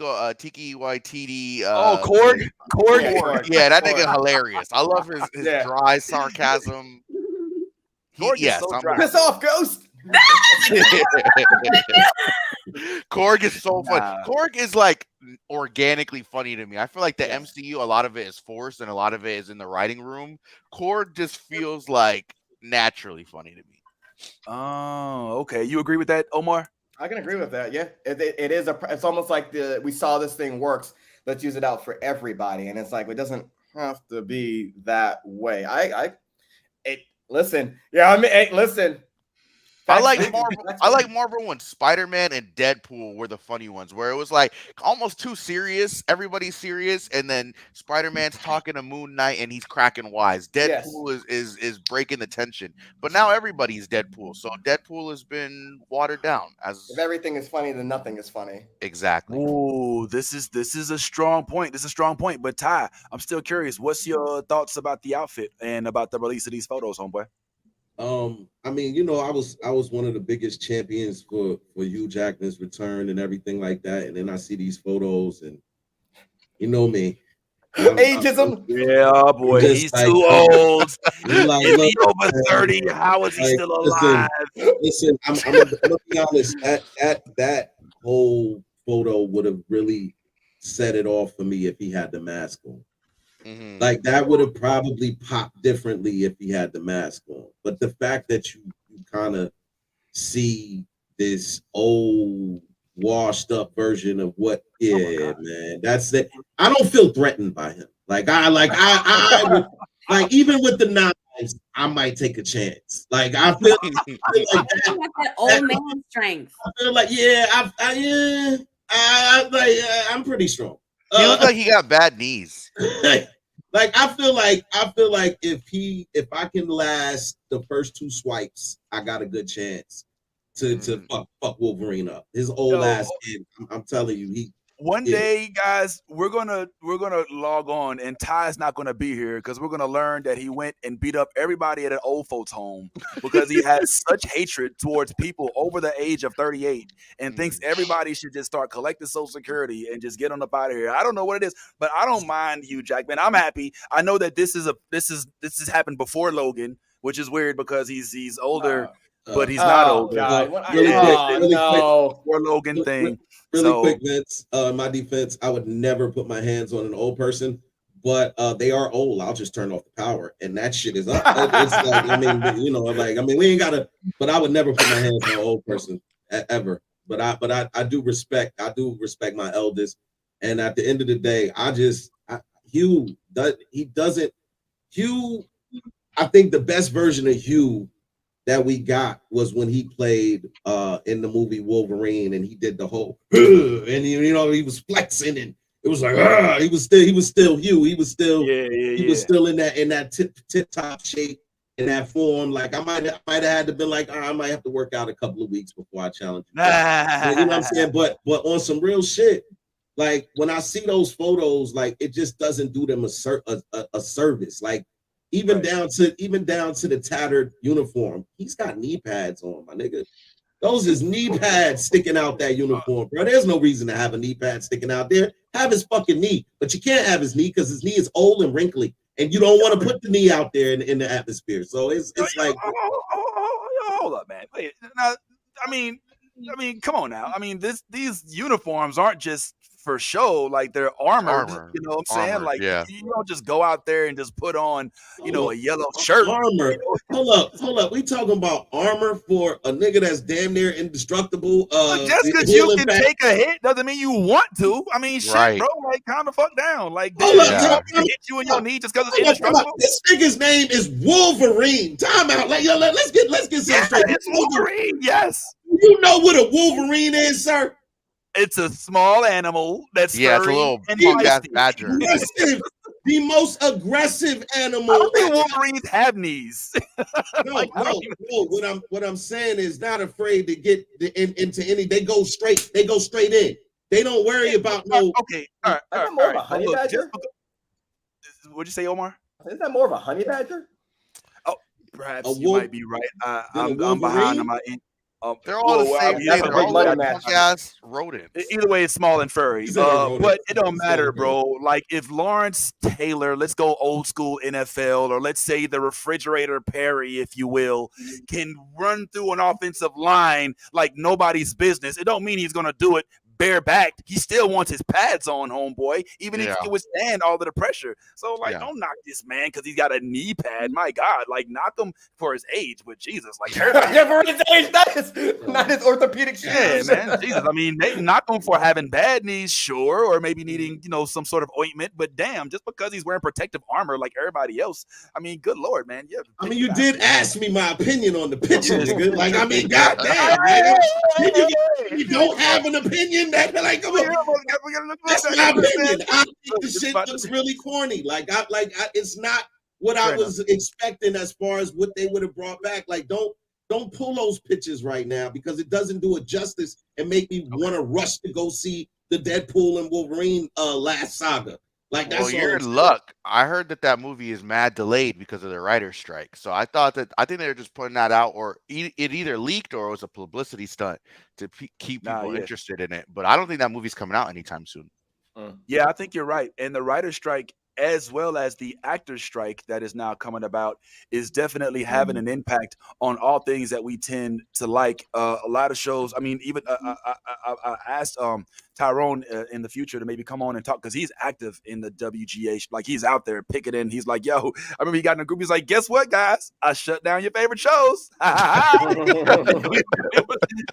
Waititi. Korg. Yeah, that nigga hilarious. I love his dry sarcasm. Korg so dry. Piss off, Ghost. Korg is so funny. Korg is like organically funny to me. I feel like the MCU, a lot of it is forced and a lot of it is in the writing room. Korg just feels like naturally funny to me. Oh, okay. You agree with that, Omar? I can agree with that. Yeah, it is it's almost like we saw this thing works. Let's use it out for everybody, and it's like it doesn't have to be that way. Listen. Yeah, I mean, listen. I like Marvel when Spider-Man and Deadpool were the funny ones, where it was like almost too serious. Everybody's serious, and then Spider-Man's talking to Moon Knight and he's cracking wise. Deadpool is breaking the tension, but now everybody's Deadpool, so Deadpool has been watered down. As if everything is funny, then nothing is funny. Exactly. Ooh, this is a strong point. This is a strong point. But Ty, I'm still curious. What's your thoughts about the outfit and about the release of these photos, homeboy? I mean, you know, I was one of the biggest champions for Hugh Jackman's return and everything like that. And then I see these photos and you know me. Ageism. Yeah, boy, he's like, too old. Like, if he's over 30, how is he still alive? Listen, I'm gonna be honest. That whole photo would have really set it off for me if he had the mask on. Mm-hmm. Like that would have probably popped differently if he had the mask on. But the fact that you kind of see this old washed up version of what, man, that's it. I don't feel threatened by him. I would, like even with the knives, I might take a chance. Like I feel like that old man strength. I feel like I'm pretty strong. He looks like he got bad knees. Like I feel like if I can last the first two swipes, I got a good chance to fuck Wolverine up. His old ass kid. I'm telling you, one day, guys, we're gonna log on, and Ty's not gonna be here because we're gonna learn that he went and beat up everybody at an old folks' home because he has such hatred towards people over the age of 38 and thinks everybody should just start collecting Social Security and just get on up out of here. I don't know what it is, but I don't mind Hugh Jackman. I'm happy. I know that this has happened before Logan, which is weird because he's older. But he's not old. Really quick, Logan thing. Really quick, Vince. My defense, I would never put my hands on an old person, but they are old. I'll just turn off the power, and that shit is up. It's like, I mean, we ain't gotta. But I would never put my hands on an old person ever. But I do respect my elders, and at the end of the day, Hugh. I think the best version of Hugh that we got was when he played in the movie Wolverine, and he did the whole and he was flexing, and it was like he was still Hugh. He was still was still in that tip top shape, in that form. Like I might have had to be like, I might have to work out a couple of weeks before I challenge you. You know what I'm saying? But on some real shit, like when I see those photos, like it just doesn't do them a service. Like even down to the tattered uniform. He's got knee pads on, my nigga. Those is knee pads sticking out that uniform, bro. There's no reason to have a knee pad sticking out there. Have his fucking knee, but you can't have his knee because his knee is old and wrinkly, and you don't want to put the knee out there in the atmosphere. So it's like, hold up, man. Wait, now, I mean, come on now. I mean, these uniforms aren't just for show, like they're armored. You know what I'm saying? Like you don't just go out there and just put on, a yellow shirt. Armor. Hold up. We talking about armor for a nigga that's damn near indestructible. Just because you can take a hit doesn't mean you want to. I mean, shit, bro. Like, calm the fuck down. Like, hit you in your knee just because it's indestructible. This nigga's name is Wolverine. Time out. Like, yo, let's get some straight. It's Wolverine. Yes. You know what a Wolverine is, sir? It's a small animal that's it's a little punk-ass badger. The most aggressive animal. I don't think Wolverines have knees. No. What I'm saying is not afraid to get into any. They go straight in. They don't worry about no. Okay, all right. More of a honey badger? What'd you say, Omar? Isn't that more of a honey badger? Oh, perhaps you might be right. I'm behind on my. They're all the same thing. They're all like punk-ass rodents. Either way, it's small and furry. But it don't matter, bro. Like if Lawrence Taylor, let's go old school NFL, or let's say the refrigerator Perry, if you will, can run through an offensive line like nobody's business. It don't mean he's gonna do it barebacked. He still wants his pads on, homeboy, even if he can withstand all of the pressure. So, like, don't knock this man because he's got a knee pad. My God, like, knock him for his age, but Jesus, like, for his age, not his orthopedic shit. Yeah, man, Jesus. I mean, they knock him for having bad knees, sure, or maybe needing, some sort of ointment. But damn, just because he's wearing protective armor like everybody else, I mean, good Lord, man. Yeah. I mean, you did ask me my opinion on the picture, nigga. Like, I mean, goddamn, man. You don't have an opinion. That's my opinion. I think the shit looks really corny. It's not what I was expecting as far as what they would have brought back. Like, don't pull those pictures right now because it doesn't do it justice and make me want to rush to go see the Deadpool and Wolverine last saga. Like, that's you're in luck. I heard that movie is mad delayed because of the writer's strike. So I think they were just putting that out, or it either leaked or it was a publicity stunt to keep people interested in it. But I don't think that movie's coming out anytime soon. Yeah, I think you're right. And the writer's strike, as well as the actor's strike that is now coming about, is definitely having an impact on all things that we tend to like. A lot of shows. I mean, even I asked Tyrone in the future to maybe come on and talk because he's active in the WGA. Like, he's out there picketing. He's like, yo, I remember he got in a group. He's like, guess what, guys? I shut down your favorite shows.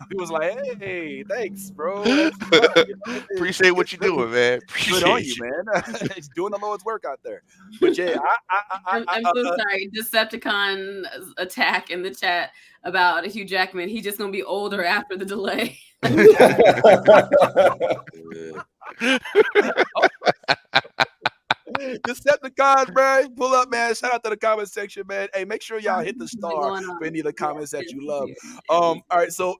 He was like, hey, thanks, bro. Appreciate what you're doing, man. Good on you, man. He's doing the Lord's work out there. But yeah, I'm so sorry. Decepticon attack in the chat about Hugh Jackman. He's just gonna be older after the delay. Decepticons, bro. Pull up, man. Shout out to the comment section, man. Hey, make sure y'all hit the star for any of the comments that you love. All right, so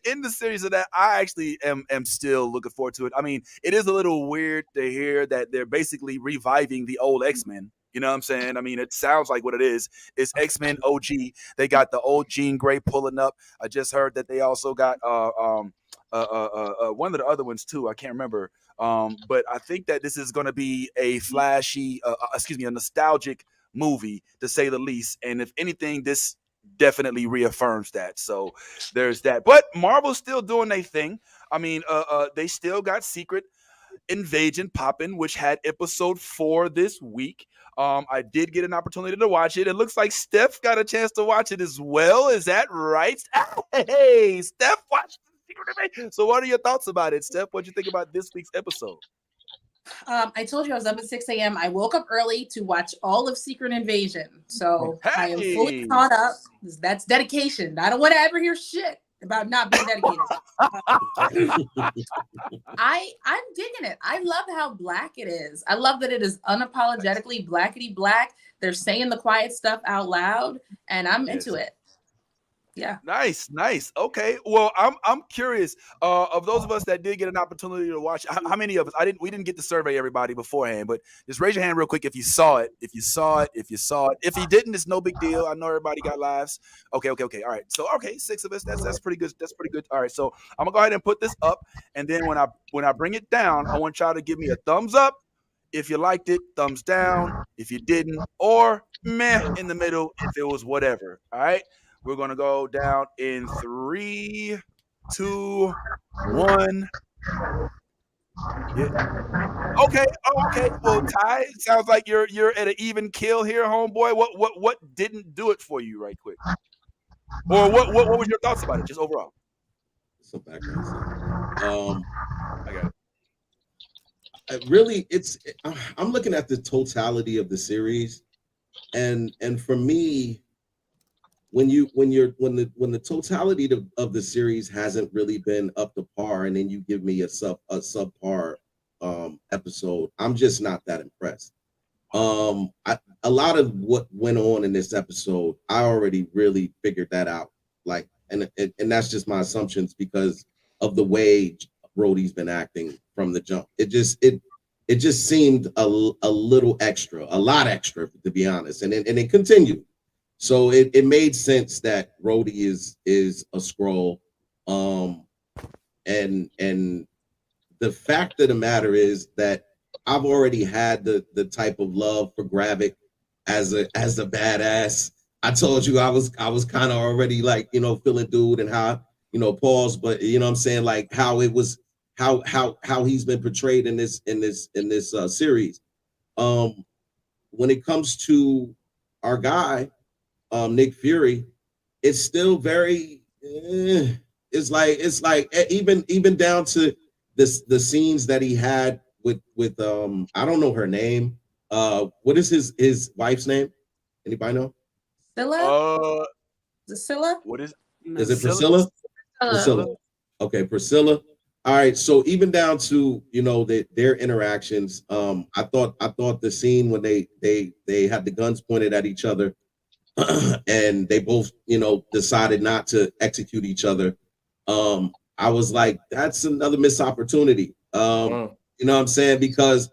in the series of that, I actually am still looking forward to it. I mean, it is a little weird to hear that they're basically reviving the old X-Men. You know what I'm saying? I mean, it sounds like what it is. It's X-Men OG. They got the old Jean Grey pulling up. I just heard that they also got one of the other ones too. I can't remember. But I think that this is going to be a flashy, a nostalgic movie to say the least. And if anything, this definitely reaffirms that. So there's that. But Marvel's still doing their thing. I mean, they still got Secret Invasion popping, which had episode 4 this week. I did get an opportunity to watch it. It looks like Steph got a chance to watch it as well. Is that right? Hey, Steph watched Secret Invasion. So what are your thoughts about it, Steph? What'd you think about this week's episode? I told you I was up at 6 a.m. I woke up early to watch all of Secret Invasion. So I am fully caught up. That's dedication. I don't want to ever hear shit about not being dedicated. I'm digging it. I love how black it is. I love that it is unapologetically blackety black. They're saying the quiet stuff out loud, and I'm into it. Yeah. Nice. Okay. Well, I'm curious. Of those of us that did get an opportunity to watch, how many of us? We didn't get to survey everybody beforehand, but just raise your hand real quick if you saw it. If you saw it. If you didn't, it's no big deal. I know everybody got lives. Okay. All right. So 6 of us. That's pretty good. That's pretty good. All right. So I'm gonna go ahead and put this up, and then when I bring it down, I want y'all to give me a thumbs up if you liked it, thumbs down if you didn't, or meh in the middle if it was whatever. All right. We're gonna go down in 3, 2, 1. Yeah. Okay. Oh, okay. Well, Ty, it sounds like you're at an even kill here, homeboy. What didn't do it for you, right quick? Or what was your thoughts about it, just overall? Some background stuff. I got it. Really, I'm looking at the totality of the series, and for me, when the totality of the series hasn't really been up to par, and then you give me a subpar episode, I'm just not that impressed. A lot of what went on in this episode, I already really figured that out. Like, and that's just my assumptions because of the way Brody's been acting from the jump. It just seemed a lot extra, to be honest, and it continued. So it made sense that Rhodey is a Skrull, and the fact of the matter is that I've already had the type of love for Gravik as a badass. I told you I was kind of already like, feeling dude and how, pause, but you know what I'm saying, like how it was how he's been portrayed in this series. When it comes to our guy, Nick Fury, it's still very it's like even down to the scenes that he had with I don't know her name. What is his wife's name? Anybody know? Scylla? Is it Scylla? What is it Priscilla? Priscilla. Okay, Priscilla. All right, so even down to their interactions, I thought the scene when they had the guns pointed at each other, and they both decided not to execute each other. I was like, that's another missed opportunity. You know what I'm saying? Because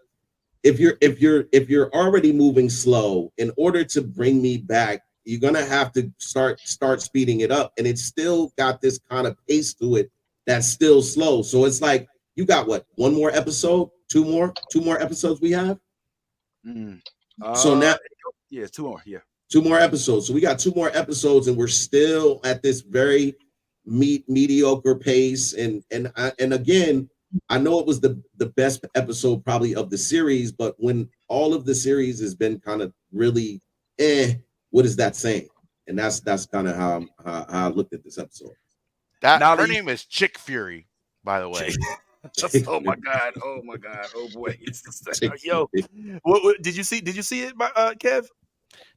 if you're already moving slow, in order to bring me back, you're gonna have to start speeding it up, and it's still got this kind of pace to it that's still slow. So it's like, you got what, one more episode, two more episodes we have. So now, yeah, two more episodes. So we got 2 more episodes, and we're still at this very mediocre pace. And again, I know it was the best episode probably of the series, but when all of the series has been kind of really, what is that saying? And that's kind of how I looked at this episode. Her name is Chick Fury, by the way. Oh my god! Oh boy! Yo, what did you see? Did you see it, Kev?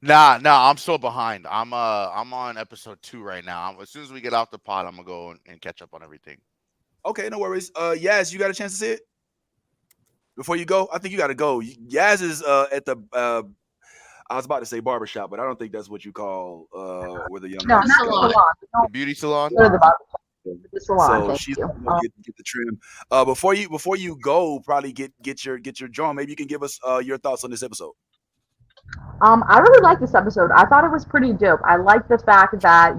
Nah, I'm so behind. I'm on episode 2 right now. As soon as we get off the pod, I'm gonna go and catch up on everything. Okay, no worries. Yaz, you got a chance to see it before you go? I think you got to go. Yaz is at the. I was about to say barbershop, but I don't think that's what you call where the young not salon. The beauty salon. The salon. So she's gonna get the trim. Before you go, probably get your John. Maybe you can give us your thoughts on this episode. I really liked this episode. I thought it was pretty dope. I like the fact that,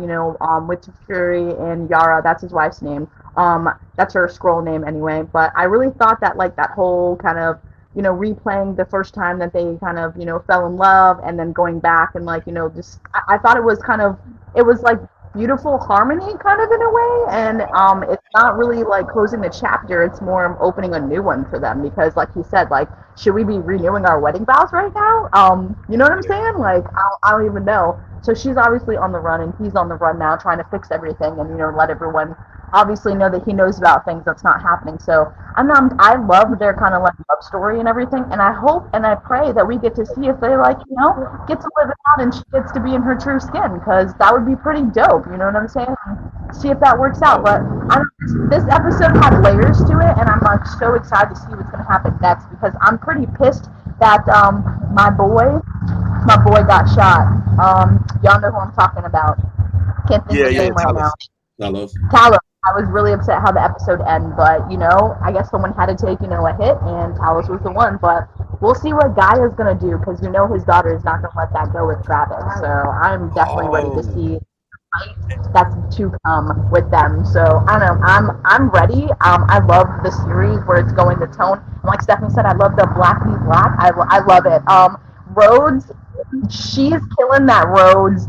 with Fury and Yara, that's his wife's name. That's her Skrull name anyway. But I really thought that, like, that whole kind of, replaying the first time that they kind of, fell in love, and then going back and, like, just, I thought it was like beautiful harmony kind of in a way, and it's not really like closing the chapter, it's more opening a new one for them, because like he said, like, should we be renewing our wedding vows right now? You know what I'm saying? Like, I don't even know. So she's obviously on the run, and he's on the run now, trying to fix everything and let everyone obviously know that he knows about things that's not happening. So I love their kind of like love story and everything, and I hope and I pray that we get to see if they get to live it out and she gets to be in her true skin, because that would be pretty dope. You know what I'm saying? See if that works out. But this episode had layers to it, and I'm like so excited to see what's gonna happen next, because I'm pretty pissed that my boy got shot. Y'all know who I'm talking about. Can't think of his name right now. Talos. I was really upset how the episode ended, but I guess someone had to take a hit, and Talos was the one. But we'll see what Gaia's gonna do, because his daughter is not gonna let that go with Travis. So I'm definitely ready to see that's to come with them. So I don't know. I'm ready. I love the series where it's going, the tone. And like Stephanie said, I love the black v black. I love it. Rhodes, she's killing that Rhodes,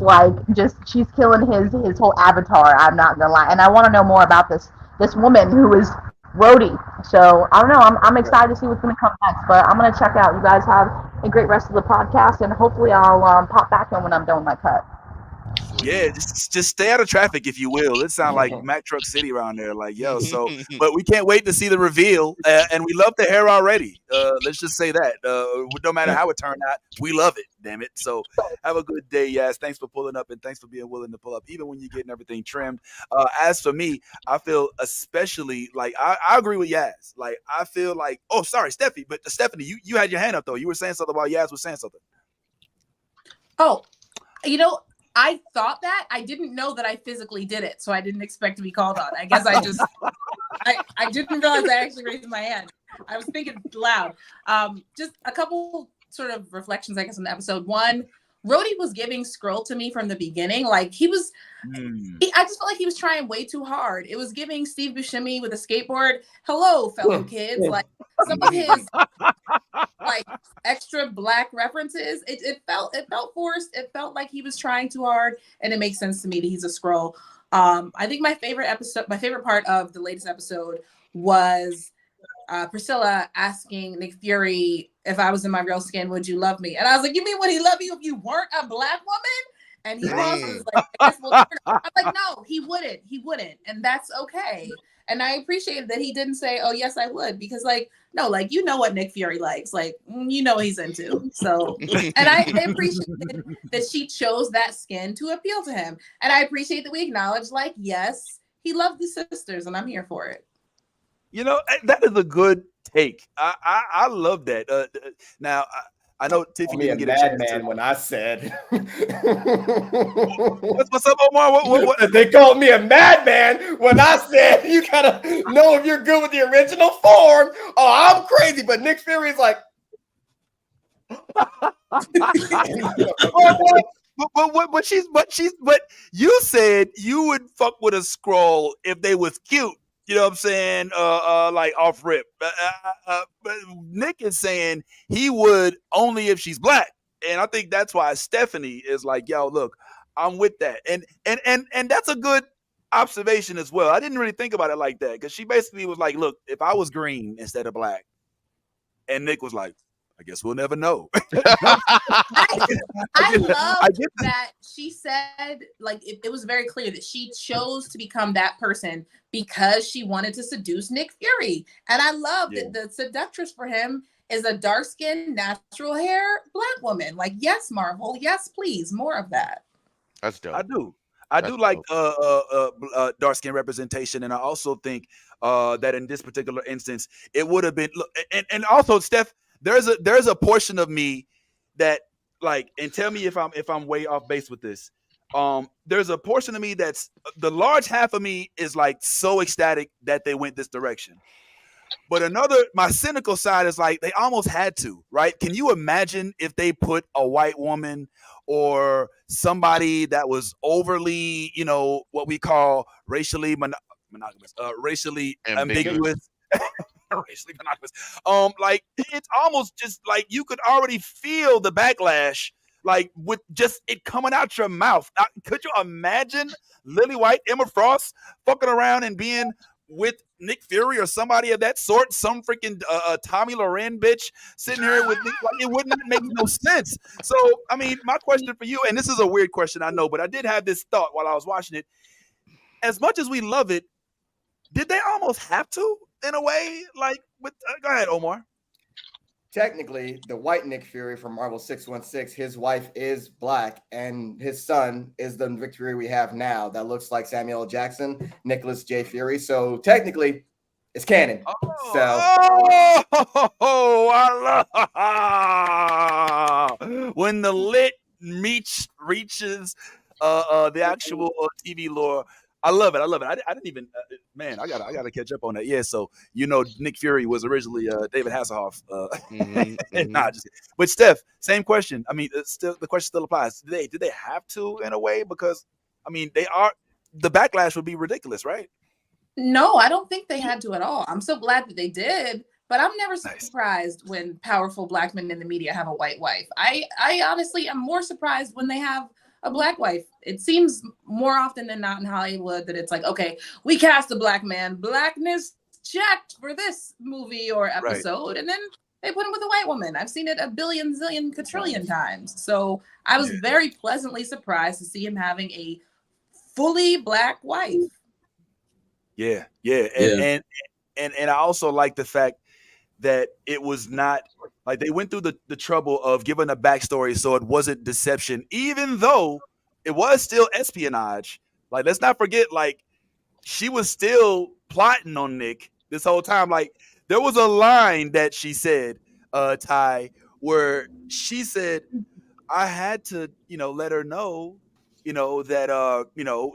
she's killing his whole avatar. I'm not gonna lie, and I want to know more about this woman who is Rhodey. So I don't know. I'm excited to see what's gonna come next. But I'm gonna check out. You guys have a great rest of the podcast, and hopefully I'll pop back in when I'm done with my cut. Yeah, just stay out of traffic, if you will. It sounds like Mack Truck City around there. Like, yo, but we can't wait to see the reveal, and we love the hair already. Let's just say that. No matter how it turned out, we love it. Damn it. So have a good day, Yas. Thanks for pulling up, and thanks for being willing to pull up, even when you're getting everything trimmed. As for me, I feel especially like I agree with Yas. Like, I feel like, oh, sorry, Stephanie, but Stephanie, you had your hand up though. You were saying something while Yas was saying something. Oh, I thought that. I didn't know that I physically did it, so I didn't expect to be called on. I guess I just, I didn't realize I actually raised my hand. I was thinking loud. Just a couple sort of reflections, I guess, on the episode. One, Rhodey was giving Skrull to me from the beginning. Like, I just felt like he was trying way too hard. It was giving Steve Buscemi with a skateboard. Hello, fellow kids. Like, some of his extra black references, it felt forced. It felt like he was trying too hard, and it makes sense to me that he's a Skrull. I think my favorite part of the latest episode was Priscilla asking Nick Fury, if I was in my real skin, would you love me? And I was like, you mean would he love you if you weren't a black woman? And he was like, I'm like, no, he wouldn't. And that's okay. And I appreciated that he didn't say, oh, yes, I would. Because no, what Nick Fury likes. What he's into. So, and I appreciate that she chose that skin to appeal to him. And I appreciate that we acknowledge, yes, he loved the sisters, and I'm here for it. That is a good take. I love that. Now, I know Tiffy didn't get a chance to. When I said, what's up, Omar? What? They called me a madman when I said you gotta know if you're good with the original form. Oh, I'm crazy, but Nick Fury's like. But you said you would fuck with a Skrull if they was cute. You know what I'm saying? Like off rip. But Nick is saying he would only if she's black. And I think that's why Stephanie is like, yo, look, I'm with that. And that's a good observation as well. I didn't really think about it like that, because she basically was like, look, if I was green instead of black. And Nick was like, I guess we'll never know. I love that she said, it was very clear that she chose to become that person because she wanted to seduce Nick Fury. And I love that the seductress for him is a dark-skinned, natural hair black woman. Yes, Marvel. Yes, please. More of that. That's dope. I do like dark skin representation, and I also think that in this particular instance, it would have been. And also, Steph, there's a portion of me that and tell me if I'm way off base with this. There's a portion of me that's the large half of me is so ecstatic that they went this direction. But my cynical side is they almost had to, right? Can you imagine if they put a white woman or somebody that was overly, what we call racially monogamous, racially ambiguous, racially monogamous. It's almost just you could already feel the backlash, with just it coming out your mouth. Now, could you imagine Lily White, Emma Frost fucking around and being with Nick Fury or somebody of that sort, some freaking Tommy Loren bitch sitting here with Nick? It would not make no sense. So, I mean, my question for you, and this is a weird question, I know, but I did have this thought while I was watching it. As much as we love it, did they almost have to, in a way? Go ahead, Omar. Technically, the white Nick Fury from Marvel 616, his wife is black, and his son is the Nick Fury we have now that looks like Samuel L. Jackson, Nicholas J. Fury. So technically, it's canon. I love when the lit reaches the actual TV lore. I love it. I love it. I didn't even, man. I gotta catch up on that. Yeah. So Nick Fury was originally David Hasselhoff. Nah, just. But Steph, same question. I mean, still the question still applies. Did they have to in a way? Because I mean, the backlash would be ridiculous, right? No, I don't think they had to at all. I'm so glad that they did. But I'm never surprised when powerful Black men in the media have a white wife. I honestly am more surprised when they have a Black wife. It seems more often than not in Hollywood that it's like, okay, we cast a Black man, Blackness checked for this movie or episode, and then they put him with a white woman. I've seen it a billion, zillion, quadrillion times. So I was very pleasantly surprised to see him having a fully Black wife. Yeah. And I also like the fact that it was not like they went through the trouble of giving a backstory so it wasn't deception, even though it was still espionage. Like, let's not forget, like, she was still plotting on Nick this whole time. Like, there was a line that she said, Ty, where she said, I had to, let her know, that,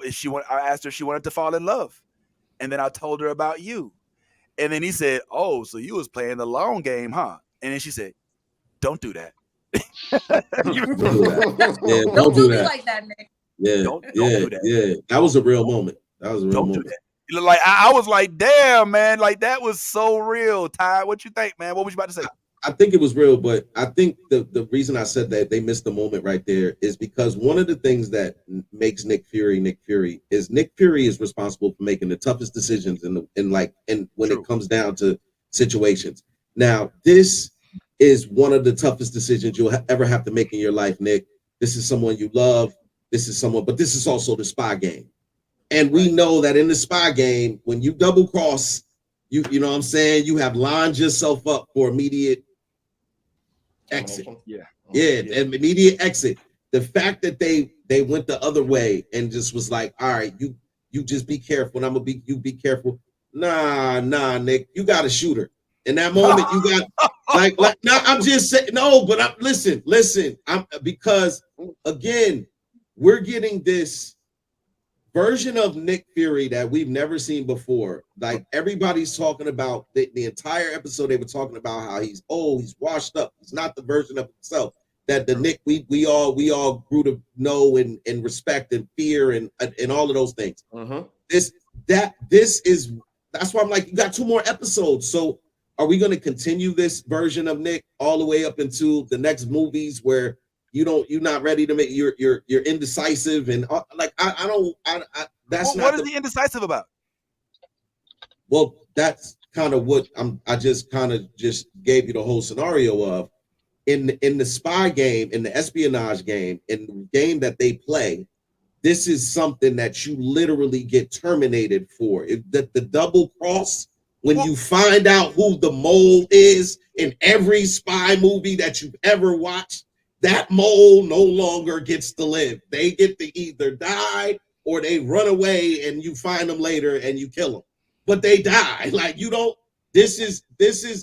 if I asked her if she wanted to fall in love. And then I told her about you. And then he said, oh, so you was playing the long game, huh? And then she said, don't do that. Don't do that. Don't do that. Like that, Nick. Yeah, don't do that. Yeah, that was a real moment. That was a real moment. Like, I was like, damn, man, like that was so real. Ty, what you think, man? What was you about to say? I think it was real, but I think the reason I said that they missed the moment right there is because one of the things that makes Nick Fury is Nick Fury is responsible for making the toughest decisions when it comes down to situations. Now, this is one of the toughest decisions you'll ever have to make in your life, Nick. This is someone you love. But this is also the spy game. And we know that in the spy game, when you double cross, you know what I'm saying, you have lined yourself up for immediate exit. Immediate exit. The fact that they went the other way and just was like, all right, you just be careful, and you be careful. Nah, Nick, you got a shooter. In that moment, you got I'm just saying listen. Because again, we're getting this version of Nick Fury that we've never seen before. Like, everybody's talking about the entire episode. They were talking about how he's washed up. He's not the version of himself that the Nick we all grew to know and respect and fear and all of those things. That's why I'm like, you got 2 more episodes. So are we going to continue this version of Nick all the way up into the next movies where you're not ready to make you're indecisive and that's what is the indecisive about? Well, that's kind of what I just gave you the whole scenario of in the spy game, in the espionage game, in the game that they play. This is something that you literally get terminated for. The double cross, when you find out who the mole is in every spy movie that you've ever watched, that mole no longer gets to live. They get to either die or they run away and you find them later and you kill them. But they die. Like, you don't. This is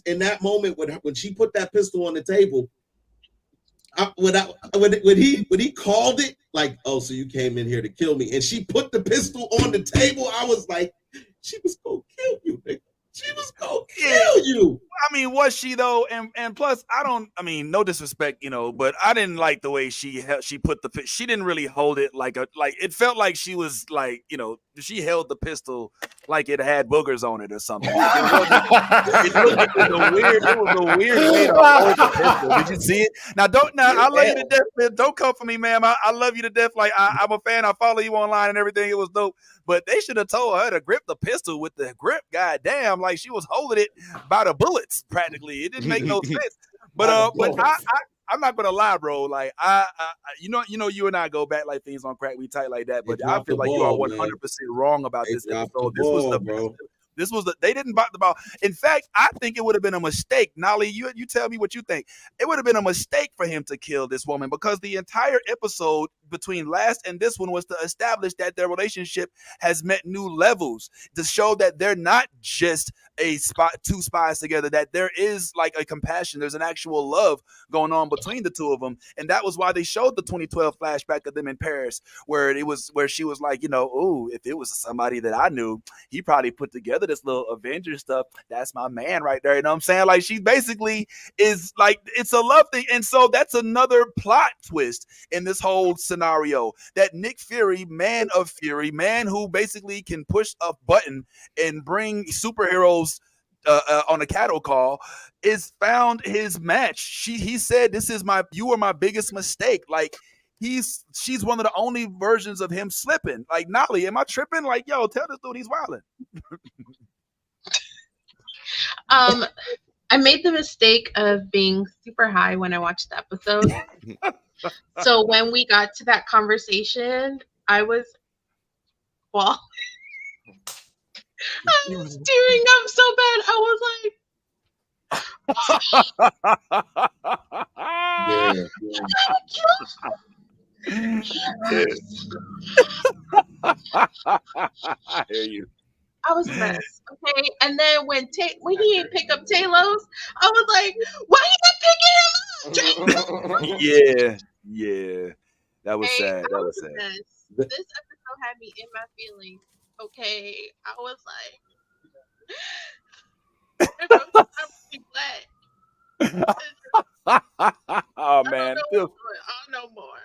in that moment when she put that pistol on the table. When he called it, like, oh, so you came in here to kill me, and she put the pistol on the table, I was like, she was gonna kill you, nigga. She was gonna kill you. I mean, was she though? And plus, no disrespect, but I didn't like the way she put she didn't really hold it like it felt like she was like, she held the pistol like it had boogers on it or something. Like, it was a weird way to hold the pistol. Did you see it? I love you to death, man. Don't come for me, ma'am. I love you to death. Like, I'm a fan. I follow you online and everything. It was dope. But they should have told her to grip the pistol with the grip. Goddamn, like she was holding it by the bullets practically. It didn't make no sense. But I'm not gonna lie, bro. Like you and I go back like things on crack. We tight like that. But I feel like you are 100% wrong about this episode. This was the best. They didn't bite the ball. In fact, I think it would have been a mistake. Nolly, you tell me what you think. It would have been a mistake for him to kill this woman because the entire episode between last and this one was to establish that their relationship has met new levels, to show that they're not just two spies together, that there is like a compassion, there's an actual love going on between the two of them. And that was why they showed the 2012 flashback of them in Paris, where she was like, oh, if it was somebody that I knew, he probably put together this little Avengers stuff. That's my man right there. You know what I'm saying? Like, she basically is like, it's a love thing. And so that's another plot twist in this whole scenario, that Nick Fury, man of Fury, man who basically can push a button and bring superheroes on a cattle call, is found his match. He said, you were my biggest mistake. Like, she's one of the only versions of him slipping. Like, Nolly, am I tripping? Like, yo, tell this dude he's wilding. I made the mistake of being super high when I watched the episode. So when we got to that conversation, I was tearing up so bad. I was like, I hear you. I was a mess. Okay, and then when he didn't pick up Talos, I was like, why you not picking him up? Yeah. That was sad. That was sad. This episode had me in my feelings. Okay, I was like, I'm really glad. Oh man, I don't know more.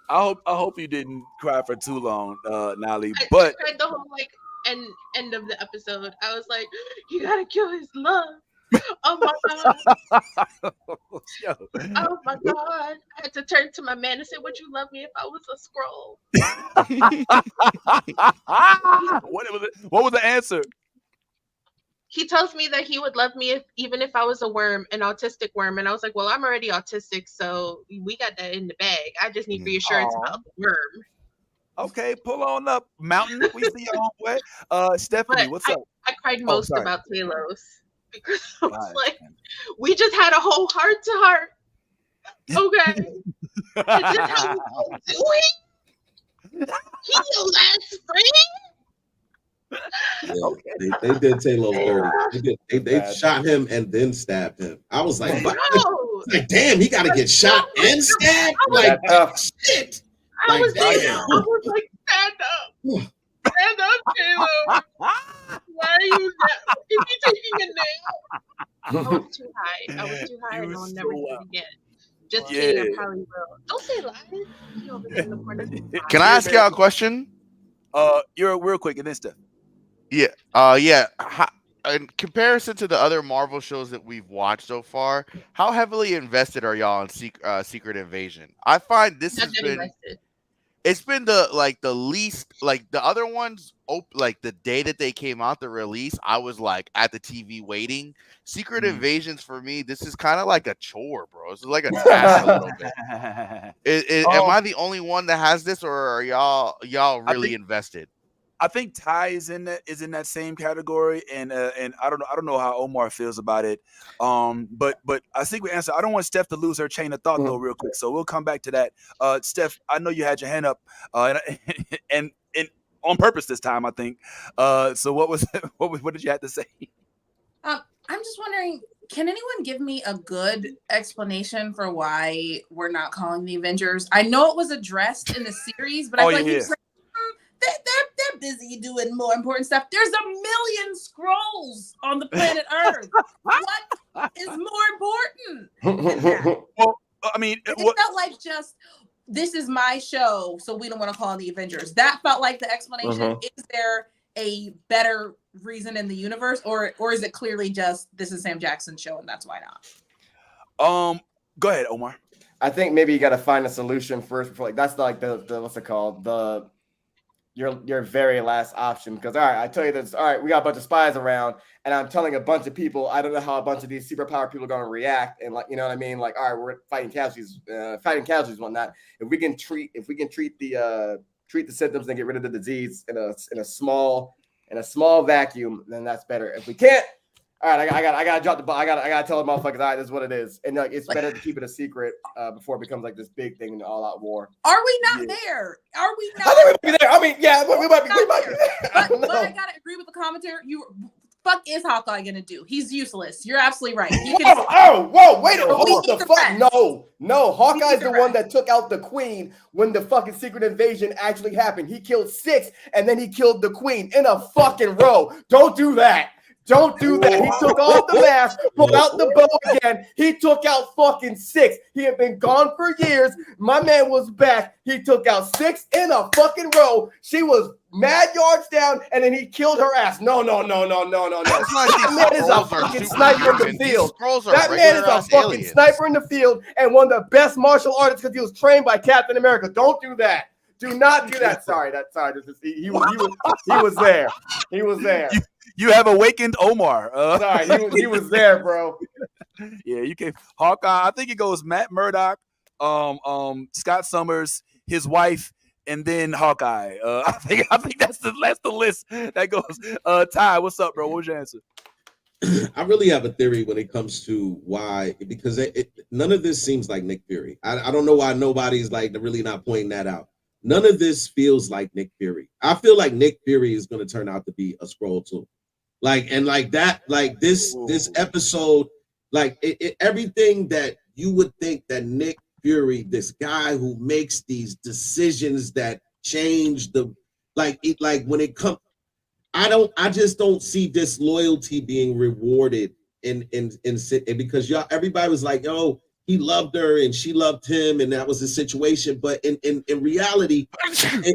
I hope you didn't cry for too long, Nolly. But I cried the whole end of the episode. I was like, you gotta kill his love. Oh my god. Oh my god. I had to turn to my man and say, would you love me if I was a scroll? What was the answer? He tells me that he would love me even if I was a worm, an autistic worm. And I was like, well, I'm already autistic, so we got that in the bag. I just need reassurance about the worm. Okay, pull on up, Mountain. We see you on way. Stephanie, what's up? I cried most about Talos because I was like, we just had a whole heart to heart. Okay. Is this how we doing? He knew last spring. Yeah, they did Talos dirty. They shot him and then stabbed him. I was like, like, damn, he got to get shot and stabbed. Like, shit. I was like, stand up, Taylor. Why are you? Is he taking a nap? I was too high, and I'll never do it again. Just kidding, I probably will. Don't say lies. Can I ask y'all a question? You're real quick, and then stuff. Yeah. In comparison to the other Marvel shows that we've watched so far, how heavily invested are y'all in Secret Invasion? I find this has been invested. It's been the least, like the other ones, like the day that they came out, the release, I was like at the TV waiting. Secret Invasions for me, this is kind of like a chore, bro. It's like a task a little bit. Am I the only one that has this, or are y'all really invested? I think Ty is in that same category, and I don't know how Omar feels about it. But I think we answered. I don't want Steph to lose her chain of thought though, real quick. So we'll come back to that. Steph, I know you had your hand up, and on purpose this time, I think. So what did you have to say? I'm just wondering, can anyone give me a good explanation for why we're not calling the Avengers? I know it was addressed in the series, but I feel like he was like, they're busy doing more important stuff. There's a million scrolls on the planet Earth. What is more important than that? Well, I mean, it felt like just, this is my show, so we don't want to call the Avengers. That felt like the explanation. Is there a better reason in the universe, or is it clearly just, this is Sam Jackson's show and that's why not? Go ahead, Omar. I think maybe you got to find a solution first before, like, that's like the what's it called, your very last option. Because all right, I tell you this, all right, we got a bunch of spies around, and I'm telling a bunch of people, I don't know how a bunch of these superpower people are going to react, and like, you know what I mean, like, all right, we're fighting casualties and whatnot. If we can treat the symptoms and get rid of the disease in a small in a small vacuum, then that's better. If we can't, all right, I gotta drop the ball. I gotta tell the motherfuckers, all right, this is what it is, and like it's better to keep it a secret before it becomes like this big thing in the all-out war. Are we not there? Are we not? I think we might be there. I mean, yeah, we might be there. But I gotta agree with the commentator. Fuck is Hawkeye gonna do? He's useless. You're absolutely right. He can whoa, wait a hold the fuck. rest. No. Hawkeye's the one that took out the queen when the fucking secret invasion actually happened. He killed 6 and then he killed the queen in a fucking row. Don't do that. Don't do that. He took off the mask, pulled out the bow again. He took out fucking 6. He had been gone for years. My man was back. He took out 6 in a fucking row. She was mad yards down, and then he killed her ass. No. That man is a fucking sniper in the field. That man is a fucking sniper in the field and one of the best martial artists because he was trained by Captain America. Don't do that. Do not do that. Sorry. He was there. He was there. You have awakened Omar. Sorry, he was there, bro. Yeah, you can Hawkeye. I think it goes Matt Murdock, Scott Summers, his wife, and then Hawkeye. I think that's the list that goes. Ty, what's up, bro? What was your answer? I really have a theory when it comes to why, because none of this seems like Nick Fury. I don't know why nobody's like really not pointing that out. None of this feels like Nick Fury. I feel like Nick Fury is going to turn out to be a Skrull too. This episode, everything that you would think that Nick Fury, this guy who makes these decisions that change when it comes, I just don't see this loyalty being rewarded in because everybody was like, yo, he loved her and she loved him and that was the situation. But in reality,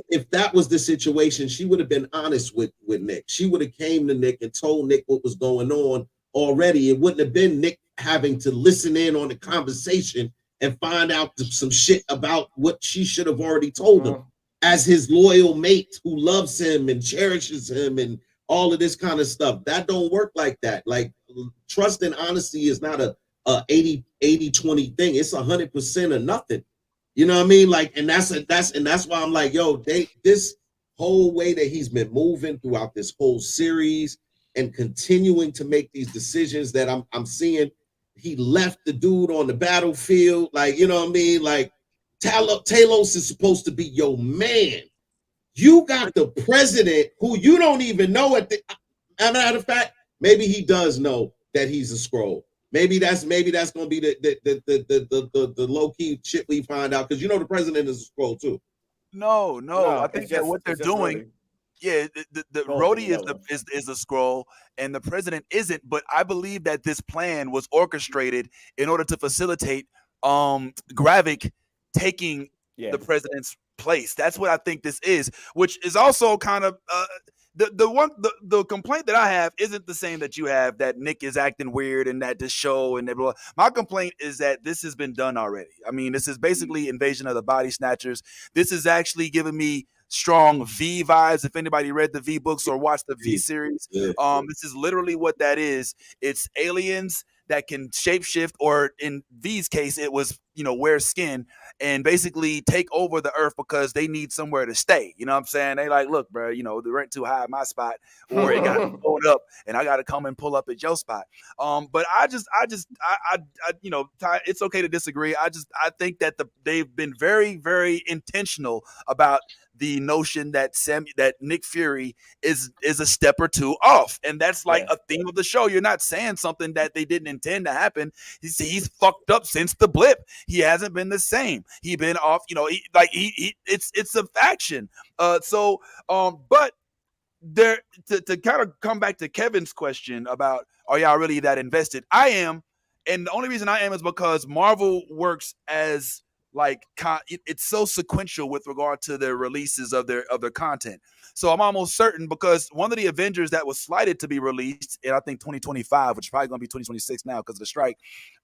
if that was the situation, she would have been honest with Nick. She would have came to Nick and told Nick what was going on already. It wouldn't have been Nick having to listen in on the conversation and find out some shit about what she should have already told him as his loyal mate who loves him and cherishes him and all of this kind of stuff. That don't work like that. Like trust and honesty is not a 80-20 thing. It's 100% or nothing. You know what I mean? Like, and that's why I'm like, yo, this whole way that he's been moving throughout this whole series and continuing to make these decisions that I'm seeing. He left the dude on the battlefield, like, you know what I mean? Like, Talos is supposed to be your man. You got the president who you don't even know as a matter of fact, maybe he does know that he's a Skrull. Maybe that's gonna be the low key shit we find out because the president is a Skrull too. No. I think that what they're doing, the Rhodey is a Skrull and the president isn't. But I believe that this plan was orchestrated in order to facilitate Gravik taking the president's place. That's what I think this is, which is also kind of the complaint that I have isn't the same that you have, that Nick is acting weird and that this show and blah. My complaint is that this has been done already. I mean, this is basically Invasion of the Body Snatchers. This is actually giving me strong V vibes. If anybody read the V books or watched the V series, this is literally what that is. It's aliens that can shapeshift, or in V's case, it was, wear skin and basically take over the earth because they need somewhere to stay. You know what I'm saying? They like, look, bro, the rent too high at my spot, or it got blown up and I got to come and pull up at your spot. But I it's okay to disagree. I think that they've been very, very intentional about the notion that Nick Fury is a step or two off, and that's like a theme of the show. You're not saying something that they didn't intend to happen. He's fucked up since the blip. He hasn't been the same. He been off. It's a faction. But there to kind of come back to Kevin's question about are y'all really that invested? I am, and the only reason I am is because Marvel works as it's so sequential with regard to their releases of their content. So I'm almost certain, because one of the Avengers that was slated to be released in, I think, 2025, which is probably going to be 2026 now because of the strike,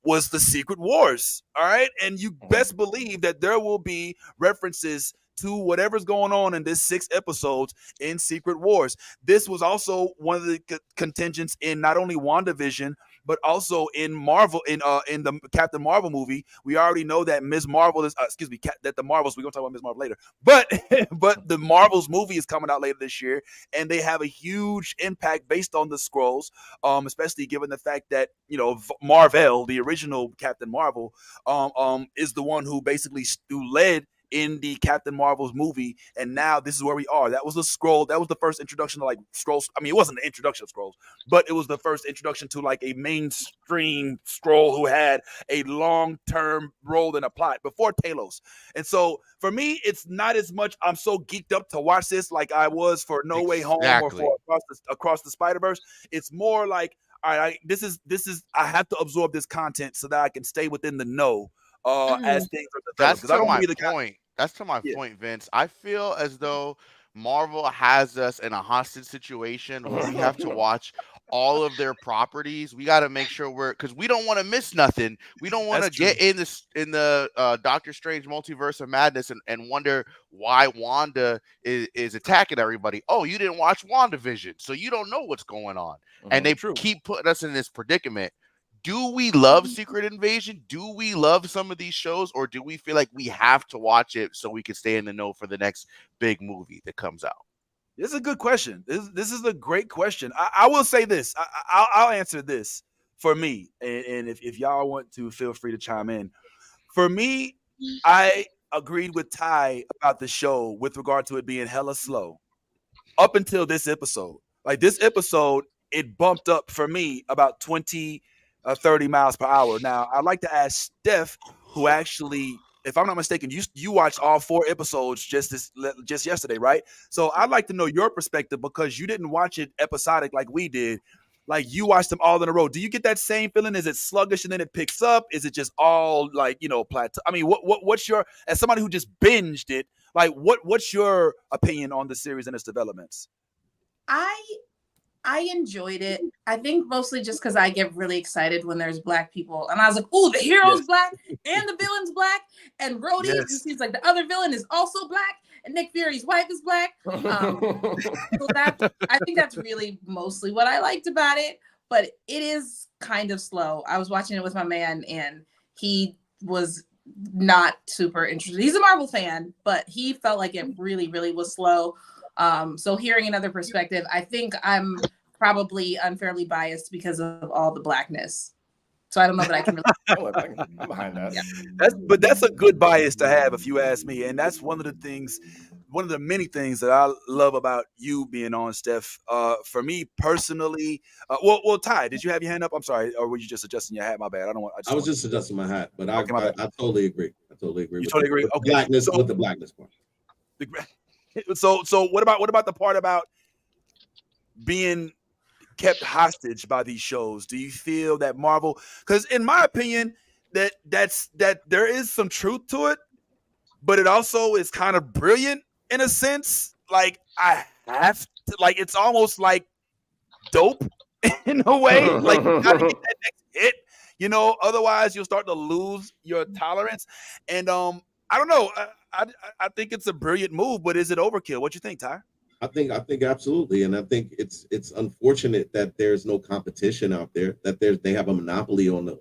was the Secret Wars. All right. And you best believe that there will be references to whatever's going on in this 6 episodes in Secret Wars. This was also one of the contingents in not only WandaVision, but also in Marvel, in the Captain Marvel movie, we already know that Ms. Marvel is that the Marvels, we're gonna talk about Ms. Marvel later, but but the Marvels movie is coming out later this year, and they have a huge impact based on the Skrulls, especially given the fact that Marvel, the original Captain Marvel, is the one who basically who led in the Captain Marvel's movie, and now this is where we are. That was the Skrull. That was the first introduction to like Skrulls. I mean, it wasn't the introduction of Skrulls, but it was the first introduction to like a mainstream Skrull who had a long-term role in a plot before Talos. And so for me, it's not as much I'm so geeked up to watch this like I was for No Way Home or for Across the Spider-Verse. It's more like, all right, this is I have to absorb this content so that I can stay within the know as things are developed. That's to my point. That's to my point, Vince. I feel as though Marvel has us in a hostage situation where we have to watch all of their properties. We got to make sure because we don't want to miss nothing. We don't want to get in the Doctor Strange Multiverse of Madness and wonder why Wanda is attacking everybody. Oh, you didn't watch WandaVision, so you don't know what's going on. And they keep putting us in this predicament. Do we love Secret Invasion? Do we love some of these shows, or do we feel like we have to watch it so we can stay in the know for the next big movie that comes out? This is a good question. This is a great question. I will say this. I'll answer this for me, and if y'all want to, feel free to chime in. For me, I agreed with Ty about the show with regard to it being hella slow up until this episode. Like this episode, it bumped up for me about 20 30 miles per hour. Now, I'd like to ask Steph, who actually, if I'm not mistaken, you watched all 4 episodes just yesterday, right? So I'd like to know your perspective because you didn't watch it episodic like we did. Like you watched them all in a row. Do you get that same feeling? Is it sluggish and then it picks up? Is it just all like, plateau? I mean, what's your, as somebody who just binged it, like what's your opinion on the series and its developments? I enjoyed it. I think mostly just because I get really excited when there's Black people. And I was like, ooh, the hero's Black and the villain's Black. And Rhodey, who seems like the other villain, is also Black. And Nick Fury's wife is Black. So I think that's really mostly what I liked about it. But it is kind of slow. I was watching it with my man, and he was not super interested. He's a Marvel fan, but he felt like it really, really was slow. So hearing another perspective, I think I'm probably unfairly biased because of all the Blackness. So I don't know that I can really. I'm behind that. Yeah. That's a good bias to have, if you ask me. And that's one of the many things that I love about you being on, Steph. For me personally, well, Ty, did you have your hand up? I'm sorry, or were you just adjusting your hat? My bad. I was just adjusting my hat, but I totally agree. I totally agree. You totally agree. With Okay. Blackness, with the Blackness part. So what about the part about being kept hostage by these shows? Do you feel that Marvel, because in my opinion that there is some truth to it, but it also is kind of brilliant in a sense. Like I have to, like, it's almost like dope in a way. Like you gotta get that next hit, otherwise you'll start to lose your tolerance. And I don't know. I think it's a brilliant move, but is it overkill? What you think, Ty? I think absolutely, and I think it's unfortunate that there's no competition out there. That they have a monopoly on the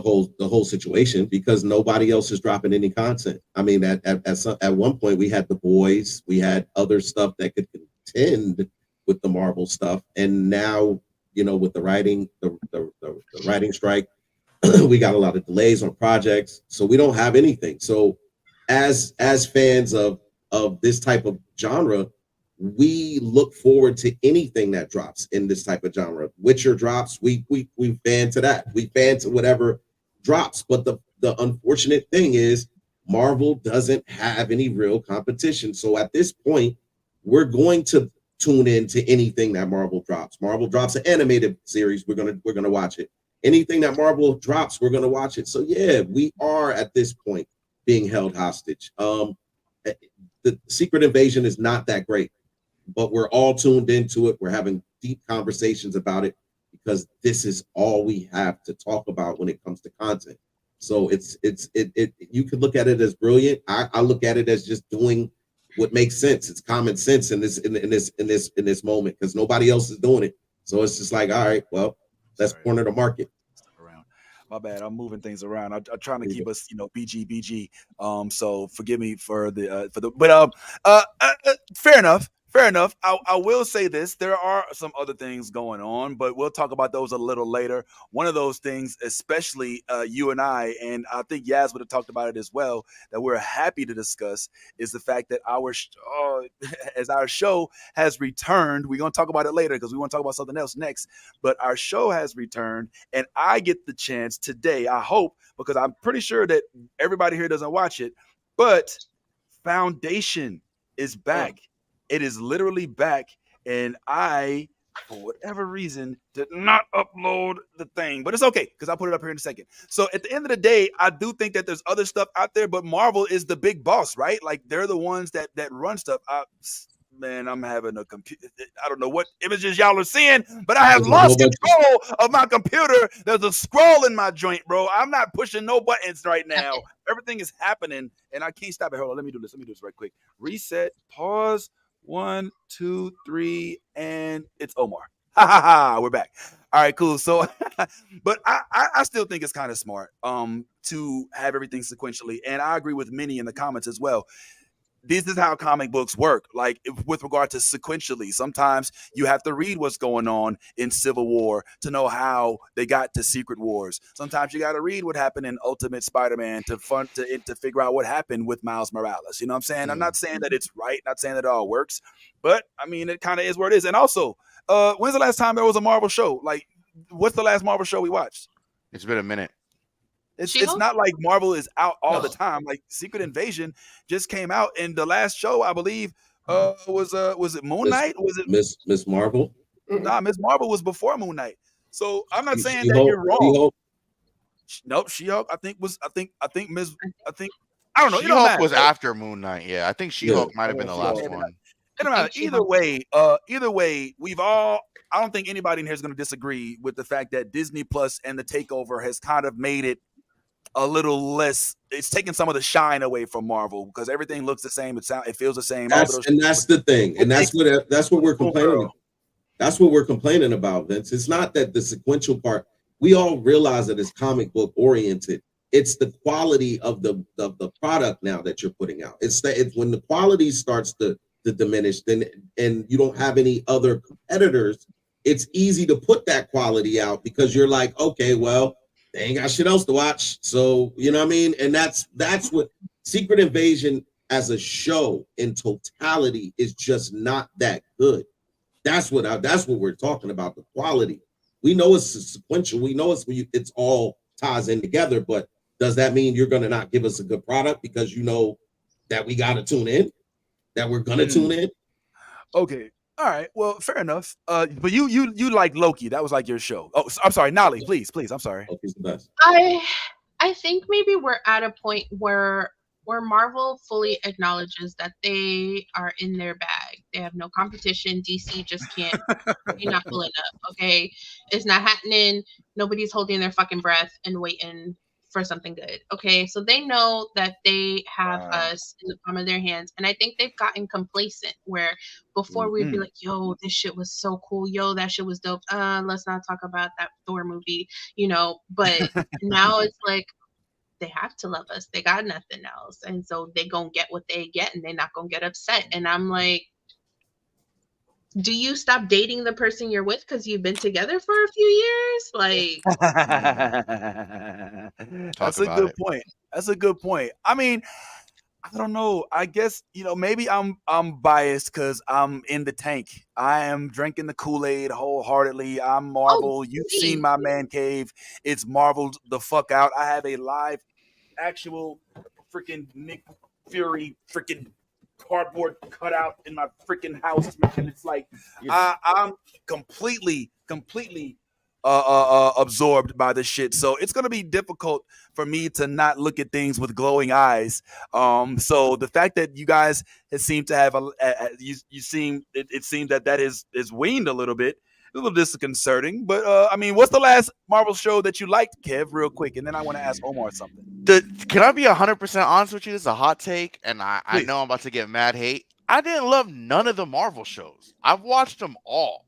whole situation because nobody else is dropping any content. I mean, at one point we had The Boys, we had other stuff that could contend with the Marvel stuff, and now with the writing strike. We got a lot of delays on projects, so we don't have anything. So as fans of this type of genre, we look forward to anything that drops in this type of genre. Witcher drops, we fan to that. We fan to whatever drops. But the unfortunate thing is Marvel doesn't have any real competition. So at this point, we're going to tune in to anything that Marvel drops. Marvel drops an animated series, we're gonna watch it. Anything that Marvel drops, we're going to watch it. So yeah, we are at this point being held hostage. The Secret Invasion is not that great, but we're all tuned into it. We're having deep conversations about it because this is all we have to talk about when it comes to content. So it's you could look at it as brilliant. I look at it as just doing what makes sense. It's common sense in this moment because nobody else is doing it. So it's just like, all right, well, let's corner the market. Around. My bad. I'm moving things around. I'm trying to keep us, BG. So forgive me for the. But fair enough. Fair enough. I will say this: there are some other things going on, but we'll talk about those a little later. One of those things, especially you and I think Yaz would have talked about it as well, that we're happy to discuss, is the fact that as our show has returned, we're going to talk about it later because we want to talk about something else next. But our show has returned, and I get the chance today, I hope, because I'm pretty sure that everybody here doesn't watch it, but Foundation is back. It is literally back, and I, for whatever reason, did not upload the thing, but it's okay because I'll put it up here in a second. So at the end of the day, I do think that there's other stuff out there, but Marvel is the big boss, right? Like they're the ones that run stuff. Man, I'm having a computer. I don't know what images y'all are seeing, but I have lost control of my computer. There's a scroll in my joint, bro. I'm not pushing no buttons right now. Everything is happening, and I can't stop it. Hold on, let me do this right quick. Reset, pause. 1, 2, 3, and it's Omar. Ha ha ha! We're back. All right, cool. So, but I still think it's kind of smart to have everything sequentially, and I agree with many in the comments as well. This is how comic books work. Like with regard to sequentially, sometimes you have to read what's going on in Civil War to know how they got to Secret Wars. Sometimes you got to read what happened in Ultimate Spider-Man to figure out what happened with Miles Morales. You know what I'm saying? I'm not saying that it's right, not saying that it all works, but I mean, it kind of is where it is. And also, when's the last time there was a Marvel show? Like, what's the last Marvel show we watched? It's been a minute. It's not like Marvel is out all the time. Like Secret Invasion just came out, and the last show I believe was it Moon Knight? Was it Miss Marvel? Nah, Miss Marvel was before Moon Knight. So I'm not saying that you're wrong. Nope, She-Hulk. I think I don't know. She-Hulk was after Moon Knight. Yeah, I think She-Hulk might have been the last one. It don't matter. Either way, I don't think anybody in here is going to disagree with the fact that Disney Plus and the takeover has kind of made it a little less. It's taking some of the shine away from Marvel because everything looks the same. It feels the same. That's the thing, and that's what we're complaining about. That's what we're complaining about, Vince. It's not that the sequential part. We all realize that it's comic book oriented. It's the quality of the product now that you're putting out. It's when the quality starts to diminish, then and you don't have any other competitors. It's easy to put that quality out because you're like, okay, well, they ain't got shit else to watch. So, you know what I mean? And that's what Secret Invasion as a show in totality is just not that good. That's what we're talking about, the quality. We know it's sequential. We know it's all ties in together, but does that mean you're going to not give us a good product because you know that we got to tune in, that we're going to tune in? Okay. All right. Well, fair enough. But you like Loki. That was like your show. Oh, I'm sorry. Nolly, please. I'm sorry. Loki's the best. I think maybe we're at a point where Marvel fully acknowledges that they are in their bag. They have no competition. DC just can't. They're not pulling up. Okay, it's not happening. Nobody's holding their fucking breath and waiting for something good. Okay, so they know that they have us in the palm of their hands, and I think they've gotten complacent. Where before we'd be like, "Yo, this shit was so cool. Yo, that shit was dope. Let's not talk about that Thor movie." But now it's like, they have to love us. They got nothing else. And so they gonna get what they get and they're not gonna get upset. And I'm like, do you stop dating the person you're with because you've been together for a few years? Like, that's a good point. That's a good point. I mean, I don't know. I guess, maybe I'm biased because I'm in the tank. I am drinking the Kool-Aid wholeheartedly. I'm Marvel. You've seen my man cave. It's Marveled the fuck out. I have a live, actual freaking Nick Fury freaking cardboard cutout in my freaking house, and it's like I'm completely absorbed by this shit. So it's gonna be difficult for me to not look at things with glowing eyes. So the fact that you guys seem to have it seemed that is weaned a little bit. A little disconcerting, but I mean, what's the last Marvel show that you liked, Kev, real quick? And then I want to ask Omar something. Can I be 100% honest with you? This is a hot take, and I know I'm about to get mad hate. I didn't love none of the Marvel shows. I've watched them all.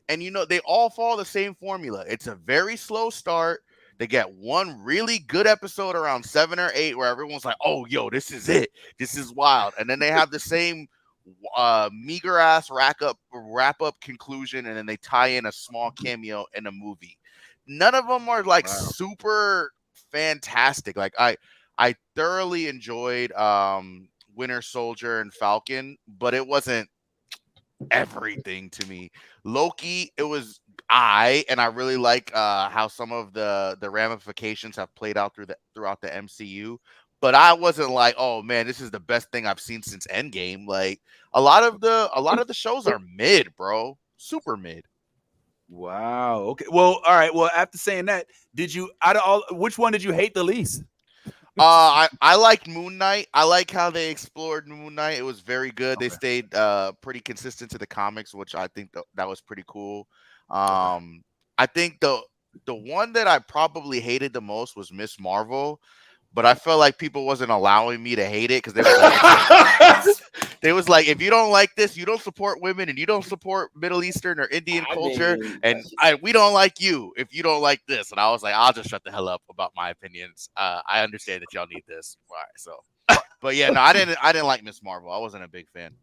And they all follow the same formula. It's a very slow start. They get one really good episode around 7 or 8 where everyone's like, "Oh, yo, this is it. This is wild." And then they have the same meager ass wrap up conclusion, and then they tie in a small cameo in a movie. None of them are like super fantastic. Like I thoroughly enjoyed Winter Soldier and Falcon, but it wasn't everything to me. Loki, it was and I really like how some of the ramifications have played out throughout the MCU. But I wasn't like, oh man, this is the best thing I've seen since Endgame. Like a lot of the shows are mid, bro, super mid. Wow. Okay. Well, all right. Well, after saying that, which one did you hate the least? I liked Moon Knight. I like how they explored Moon Knight. It was very good. They stayed pretty consistent to the comics, which I think that was pretty cool. I think the one that I probably hated the most was Miss Marvel, but I felt like people wasn't allowing me to hate it because they was like, if you don't like this, you don't support women and you don't support Middle Eastern or Indian culture, and we don't like you if you don't like this. And I was like, I'll just shut the hell up about my opinions. I understand that y'all need this. All right, so, but yeah, no, I didn't like Miss Marvel. I wasn't a big fan.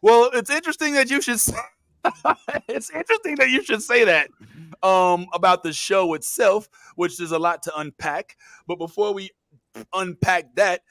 Well, it's interesting that you should. It's interesting that you should say that about the show itself, which there's a lot to unpack. But before we unpack that,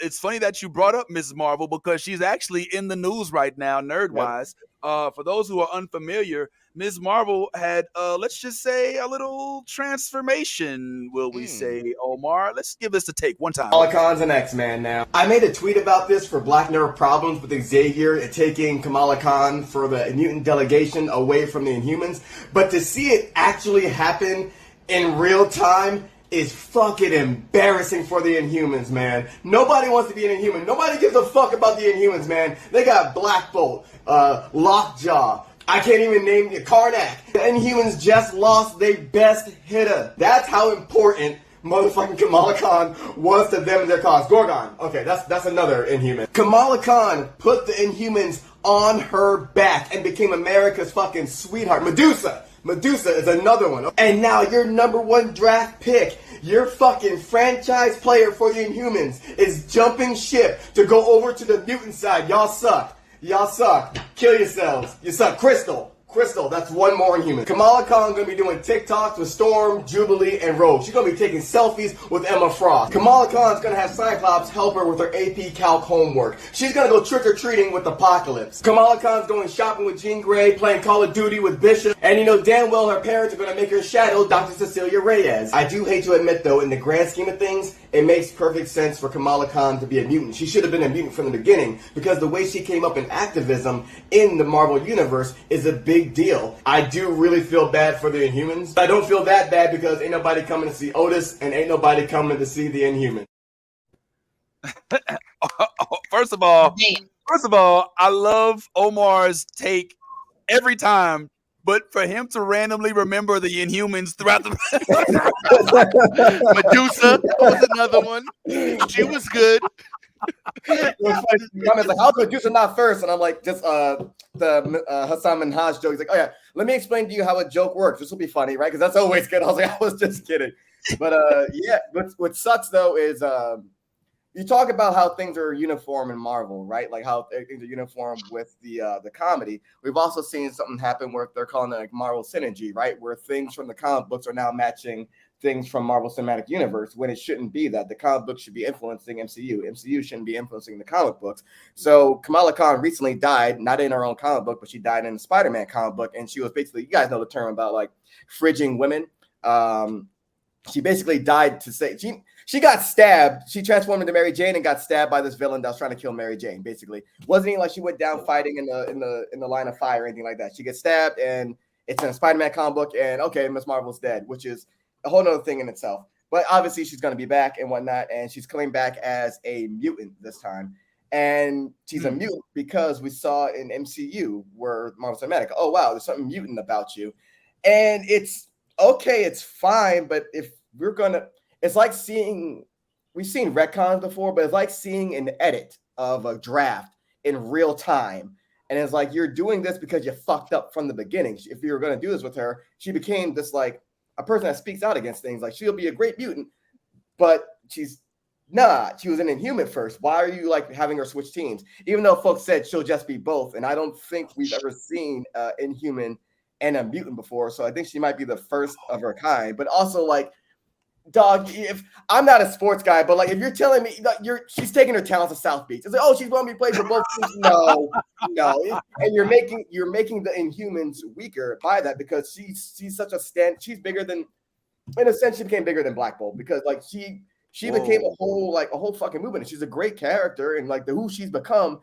it's funny that you brought up Ms. Marvel because she's actually in the news right now, nerd-wise. For those who are unfamiliar, Ms. Marvel had, let's just say, a little transformation, will we say, Omar? Let's give this a take one time. Kamala Khan's an X-Man now. I made a tweet about this for Black Nerd Problems with Xavier taking Kamala Khan for the mutant delegation away from the Inhumans. But to see it actually happen in real time is fucking embarrassing for the Inhumans, man. Nobody wants to be an Inhuman. Nobody gives a fuck about the Inhumans, man. They got Black Bolt, Lockjaw, I can't even name you, Karnak. The Inhumans just lost their best hitter. That's how important motherfucking Kamala Khan was to them and their cause. Gorgon. Okay, that's another Inhuman. Kamala Khan put the Inhumans on her back and became America's fucking sweetheart. Medusa is another one. And now your number one draft pick, your fucking franchise player for the Inhumans, is jumping ship to go over to the mutant side. Y'all suck. Y'all suck. Kill yourselves. You suck. Crystal, that's one more Inhuman. Kamala Khan gonna be doing TikToks with Storm, Jubilee, and Rogue. She's gonna be taking selfies with Emma Frost. Kamala Khan's gonna have Cyclops help her with her AP Calc homework. She's gonna go trick-or-treating with Apocalypse. Kamala Khan's going shopping with Jean Grey, playing Call of Duty with Bishop, and you know damn well her parents are gonna make her shadow Dr. Cecilia Reyes. I do hate to admit though, in the grand scheme of things, it makes perfect sense for Kamala Khan to be a mutant. She should have been a mutant from the beginning because the way she came up in activism in the Marvel Universe is a big deal. I do really feel bad for the Inhumans. I don't feel that bad because ain't nobody coming to see Otis and ain't nobody coming to see the Inhumans. First of all, I love Omar's take every time. But for him to randomly remember the Inhumans throughout the Medusa was another one. She was good. Comments like, how's Medusa not first? And I'm like, just the Hassan Minhaj joke. He's like, oh yeah, let me explain to you how a joke works. This will be funny, right? Because that's always good. I was like, I was just kidding. But yeah, what sucks though is you talk about how things are uniform in Marvel, right? Like how things are uniform with the comedy. We've also seen something happen where they're calling it like Marvel synergy, right? Where things from the comic books are now matching things from Marvel Cinematic Universe when it shouldn't be that. The comic books should be influencing MCU. MCU shouldn't be influencing the comic books. So Kamala Khan recently died, not in her own comic book, but she died in the Spider-Man comic book. And she was basically, you guys know the term about like fridging women. She basically died to say, she got stabbed. She transformed into Mary Jane and got stabbed by this villain that was trying to kill Mary Jane. Basically, wasn't even like she went down fighting in the line of fire or anything like that. She gets stabbed, and it's in a Spider-Man comic book. And okay, Miss Marvel's dead, which is a whole nother thing in itself. But obviously, she's going to be back and whatnot, and she's coming back as a mutant this time. And she's a mutant because we saw in MCU where Marvel Cinematic, oh wow, there's something mutant about you, and it's okay, it's fine, but if we're gonna. It's like we've seen retcons before, but it's like seeing an edit of a draft in real time. And it's like, you're doing this because you fucked up from the beginning. If you were going to do this with her, she became this like a person that speaks out against things. Like, she'll be a great mutant, but she's not. She was an Inhuman first. Why are you like having her switch teams? Even though folks said she'll just be both. And I don't think we've ever seen Inhuman and a mutant before. So I think she might be the first of her kind. But also, like, dog, if I'm not a sports guy, but like if you're telling me that she's taking her talents to South Beach, it's like, oh, she's going to be played for both teams. No. And you're making the Inhumans weaker by that, because she's such a she's bigger than, in a sense, she became bigger than Black Bolt, because like she became a whole fucking movement. And she's a great character, and like who she's become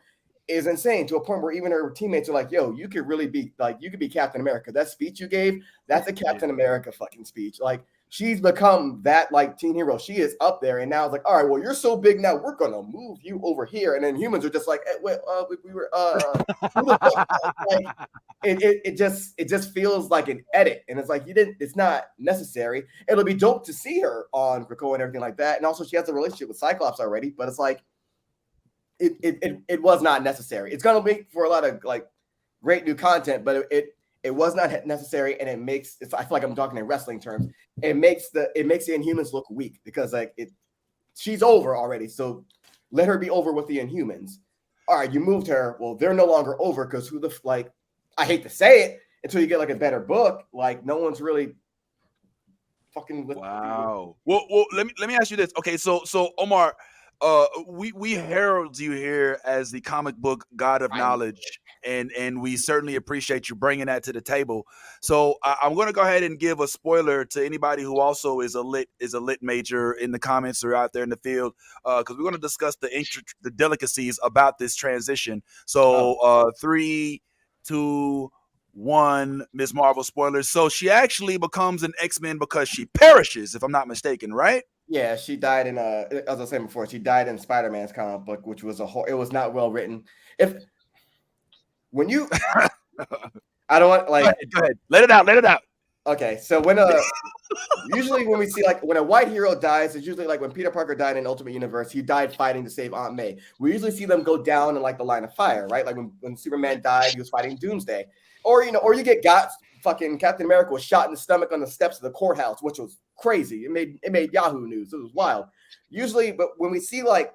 is insane, to a point where even her teammates are like, yo, you could really be like, you could be Captain America. That speech you gave, that's a Captain America fucking speech. Like, she's become that like teen hero. She is up there, and now it's like, all right, well, you're so big now, we're gonna move you over here. And then humans are just like, hey, wait, we were who the fuck? Like, it just feels like an edit, and it's like it's not necessary. It'll be dope to see her on Krakoa and everything like that, and also she has a relationship with Cyclops already, but it's like it was not necessary. It's gonna make for a lot of like great new content, but it was not necessary, and I feel like I'm talking in wrestling terms. It makes the Inhumans look weak, because like she's over already. So let her be over with the Inhumans. All right, you moved her. Well, they're no longer over, because I hate to say it, until you get like a better book, like no one's really fucking. Wow. Well, let me ask you this. Okay, so Omar, we herald you here as the comic book god of knowledge, and we certainly appreciate you bringing that to the table. So I'm going to go ahead and give a spoiler to anybody who also is a lit major in the comments or out there in the field, because we're going to discuss the delicacies about this transition. So 3, 2, 1, Ms. Marvel spoilers. So she actually becomes an X-Men because she perishes, if I'm not mistaken, right? Yeah, she died in as I was saying before, she died in Spider-Man's comic book, which was it was not well written. When you I don't want like go ahead. Let it out. Okay, so usually when we see like when a white hero dies, it's usually like when Peter Parker died in Ultimate Universe, he died fighting to save Aunt May. We usually see them go down in like the line of fire, right? Like when Superman died, he was fighting Doomsday. Or you get fucking Captain America was shot in the stomach on the steps of the courthouse, which was crazy. It made Yahoo News. It was wild. Usually, but when we see like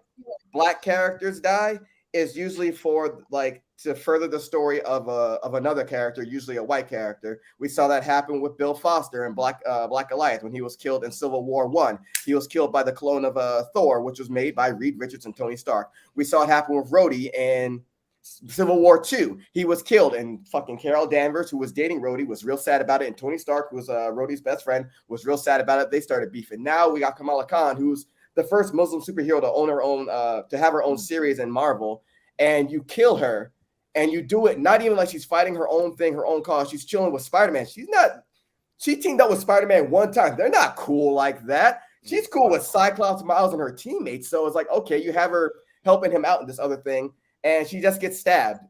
black characters die, is usually for like to further the story of another character, usually a white character. We saw that happen with Bill Foster in Black Goliath when he was killed in Civil War I. He was killed by the clone of Thor, which was made by Reed Richards and Tony Stark. We saw it happen with Rhodey in Civil War II. He was killed, and fucking Carol Danvers, who was dating Rhodey, was real sad about it, and Tony Stark, who was Rhodey's best friend, was real sad about it. They started beefing. Now we got Kamala Khan, who's the first Muslim superhero to own her own, to have her own series in Marvel, and you kill her, and you do it not even like she's fighting her own thing, her own cause. She's chilling with Spider-Man. She teamed up with Spider-Man one time. They're not cool like that. She's cool with Cyclops, Miles, and her teammates. So it's like, okay, you have her helping him out in this other thing, and she just gets stabbed.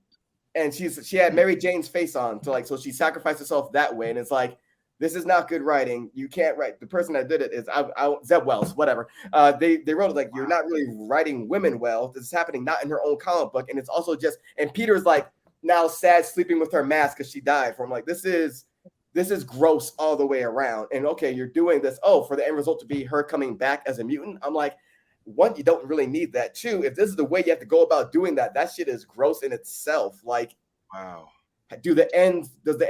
And she had Mary Jane's face on, so she sacrificed herself that way. And it's like, this is not good writing. You can't write. The person that did it is Zeb Wells, whatever. They wrote it like, you're not really writing women well. This is happening not in her own comic book. And it's also just, and Peter's like now sad sleeping with her mask because she died. I'm like, this is gross all the way around. And okay, you're doing this, for the end result to be her coming back as a mutant. I'm like, one, you don't really need that. Two, if this is the way you have to go about doing that shit is gross in itself. Like, wow. Does the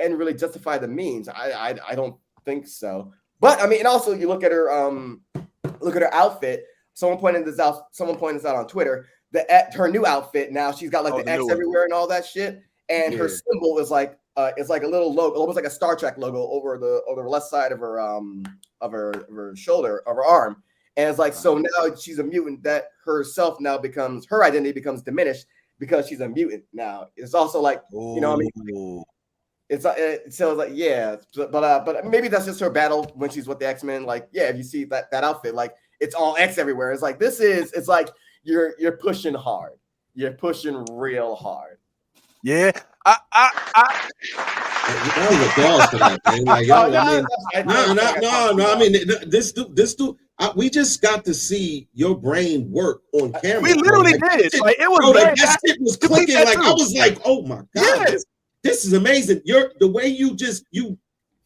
end really justify the means? I don't think so. But I mean, and also you look at her outfit. Someone pointed this out on Twitter. Her new outfit now, she's got like the X everywhere and all that shit. And her symbol is like a little logo, almost like a Star Trek logo over the left side of her shoulder, of her arm. And it's like, so now she's a mutant, that her identity becomes diminished because she's a mutant now. It's also like, you know what I mean? It sounds like, yeah, but maybe that's just her battle when she's with the X-Men. Like, yeah, if you see that outfit, like it's all X everywhere. It's like, it's like you're pushing hard. You're pushing real hard. Yeah. That was applause for that, man. Like, I mean, this we just got to see your brain work on camera. We literally did. Like it was that shit was clicking. Like I was like, oh my god, this is amazing. The way you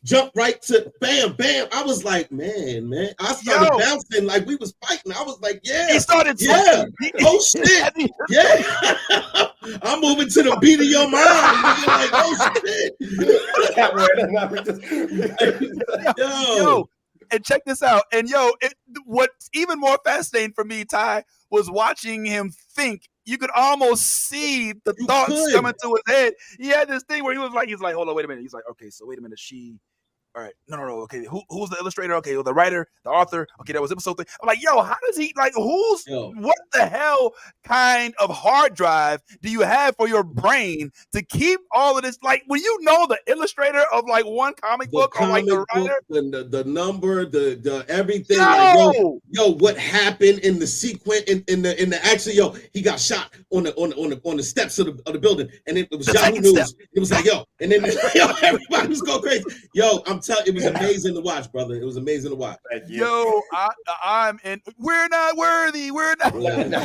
jump right to bam, bam. I was like, man. I started bouncing like we was fighting. I was like, He started oh shit. Yeah. I'm moving to the beat of your mind. Like, oh shit. Yo, and check this out. And what's even more fascinating for me, Ty, was watching him think. You could almost see the thoughts coming to his head. He had this thing where he's like, hold on, wait a minute. He's like, okay, so wait a minute, all right, no. Okay, who's the illustrator? Okay, well, the writer, the author. Okay, that was episode 3. I'm like, how does he what the hell kind of hard drive do you have for your brain to keep all of this? Like, when you know the illustrator of like one comic book or like the writer, the number, the everything. Like, what happened in the sequence in the action? He got shot on the steps of the building, and it was Yahoo News. It was like, and then everybody was going crazy. It was amazing to watch, brother. It was amazing to watch. I'm in. We're not worthy. We're not worthy.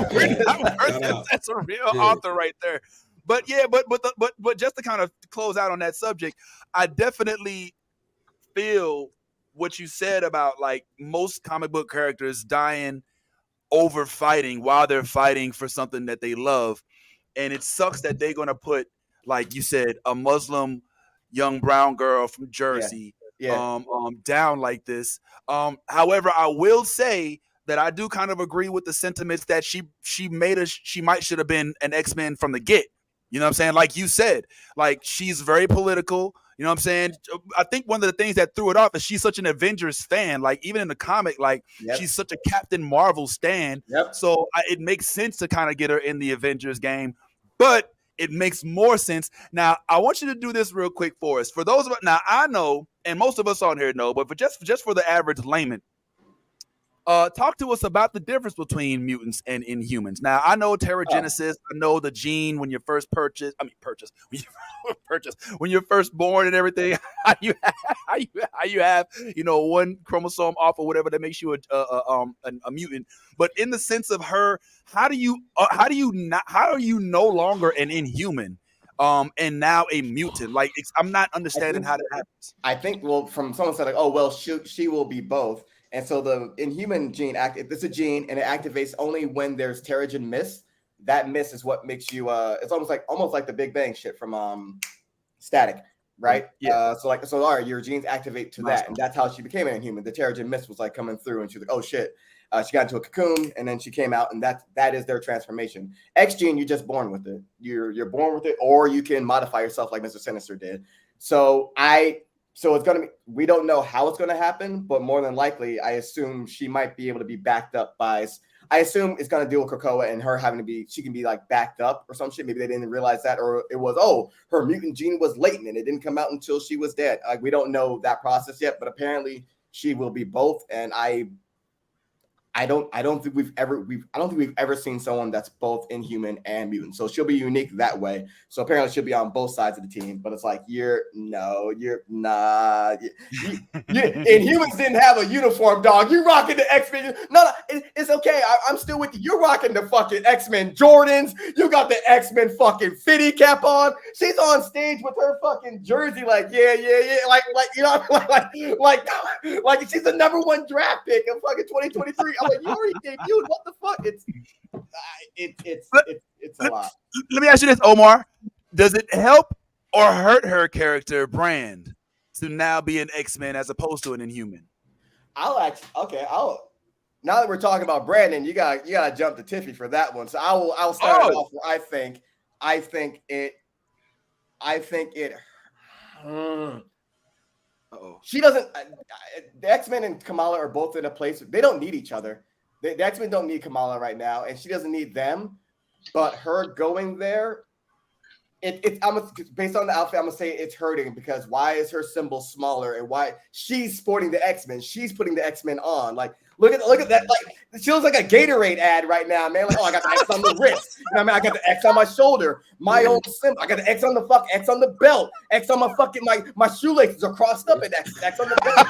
That's a real author right there. But just to kind of close out on that subject, I definitely feel what you said about like most comic book characters dying over fighting while they're fighting for something that they love, and it sucks that they're gonna put, like you said, a Muslim young brown girl from Jersey. Down like this. However, I will say that I do kind of agree with the sentiments that she should have been an X-Men from the get. You know what I'm saying? Like you said, like she's very political. You know what I'm saying? I think one of the things that threw it off is she's such an Avengers fan. Like even in the comic, like she's such a Captain Marvel stan. So it makes sense to kind of get her in the Avengers game. But it makes more sense. Now, I want you to do this real quick for us. For those of us, now I know, and most of us on here know, but just for the average layman, talk to us about the difference between mutants and Inhumans. Now, I know Terrigenesis. I know the gene when you're first when you're first born and everything. How you have one chromosome off or whatever that makes you a mutant. But in the sense of her, how do you no longer an Inhuman? And now a mutant. Like I'm not understanding how that happens. I think from someone said like, oh well, she will be both. And so the Inhuman gene it's a gene and it activates only when there's Terrigen Mist. That mist is what makes you it's almost like the Big Bang shit from Static, right? So all right, your genes activate to that, and that's how she became an Inhuman. The Terrigen Mist was like coming through, and she was like, oh shit. She got into a cocoon, and then she came out, and that is their transformation. X gene, you're just born with it. You're born with it, or you can modify yourself like Mr. Sinister did. So it's gonna be. We don't know how it's gonna happen, but more than likely, I assume she might be able to be backed up by. I assume it's gonna deal with Krakoa and her having to be. She can be like backed up or some shit. Maybe they didn't realize that, or it was her mutant gene was latent and it didn't come out until she was dead. Like we don't know that process yet, but apparently she will be both, and I don't think we've ever seen someone that's both Inhuman and mutant. So she'll be unique that way. So apparently she'll be on both sides of the team. But it's like you're not. Inhumans didn't have a uniform, dog. You rocking the X-Men? No, it's okay. I'm still with you. You're rocking the fucking X-Men Jordans. You got the X-Men fucking fitty cap on. She's on stage with her fucking jersey, like yeah. Like she's the number 1 draft pick of fucking 2023. Like, you already debuted. What the fuck? It's a lot. Let me ask you this, Omar. Does it help or hurt her character brand to now be an X-Men as opposed to an Inhuman? Now that we're talking about Brandon, you gotta jump to Tiffy for that one. So I'll start it off where I think it. She doesn't. The X-Men and Kamala are both in a place they don't need each other. The X-Men don't need Kamala right now, and she doesn't need them. But her going there, based on the outfit, I'm gonna say it's hurting because why is her symbol smaller and why she's sporting the X-Men? She's putting the X-Men on. Like Look at that. Like, she looks like a Gatorade ad right now, man. Like, oh, I got the X on the wrist. You know what I mean? I got the X on my shoulder. My own symbol. I got the X on the X on the belt. X on my fucking my shoelaces are crossed up. And X on the belt.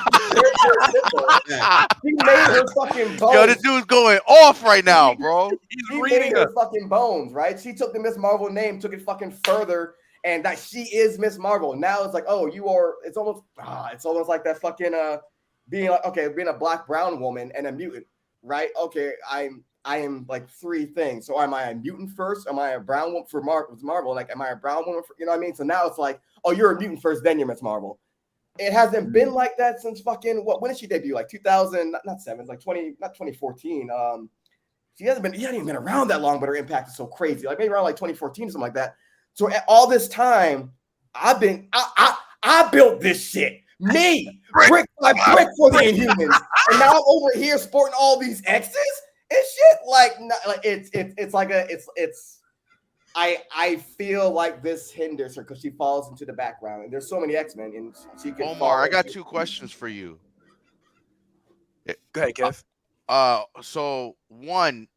She made her fucking bones. Yo, this dude's going off right now, bro. She made her fucking bones, right? She took the Miss Marvel name, took it fucking further, and that she is Miss Marvel. Now it's like, oh, you are. It's almost like that fucking being like, okay, being a black brown woman and a mutant, right? Okay, I am like three things. So am I a mutant first? Am I a brown woman for Marvel? Like, am I a brown woman for, you know what I mean? So now it's like, oh, you're a mutant first, then you're Miss Marvel. It hasn't been like that since fucking when did she debut? Like 2000, not 7, like 2014. She hasn't even been around that long, but her impact is so crazy. Like maybe around like 2014 or something like that. So all this time, I built this shit. Me, brick by brick for the Inhumans, and now I'm over here sporting all these X's and shit. I feel like this hinders her because she falls into the background, and there's so many X-Men, and she can. Omar, I got 2 questions for you. Go ahead, Kev. So one,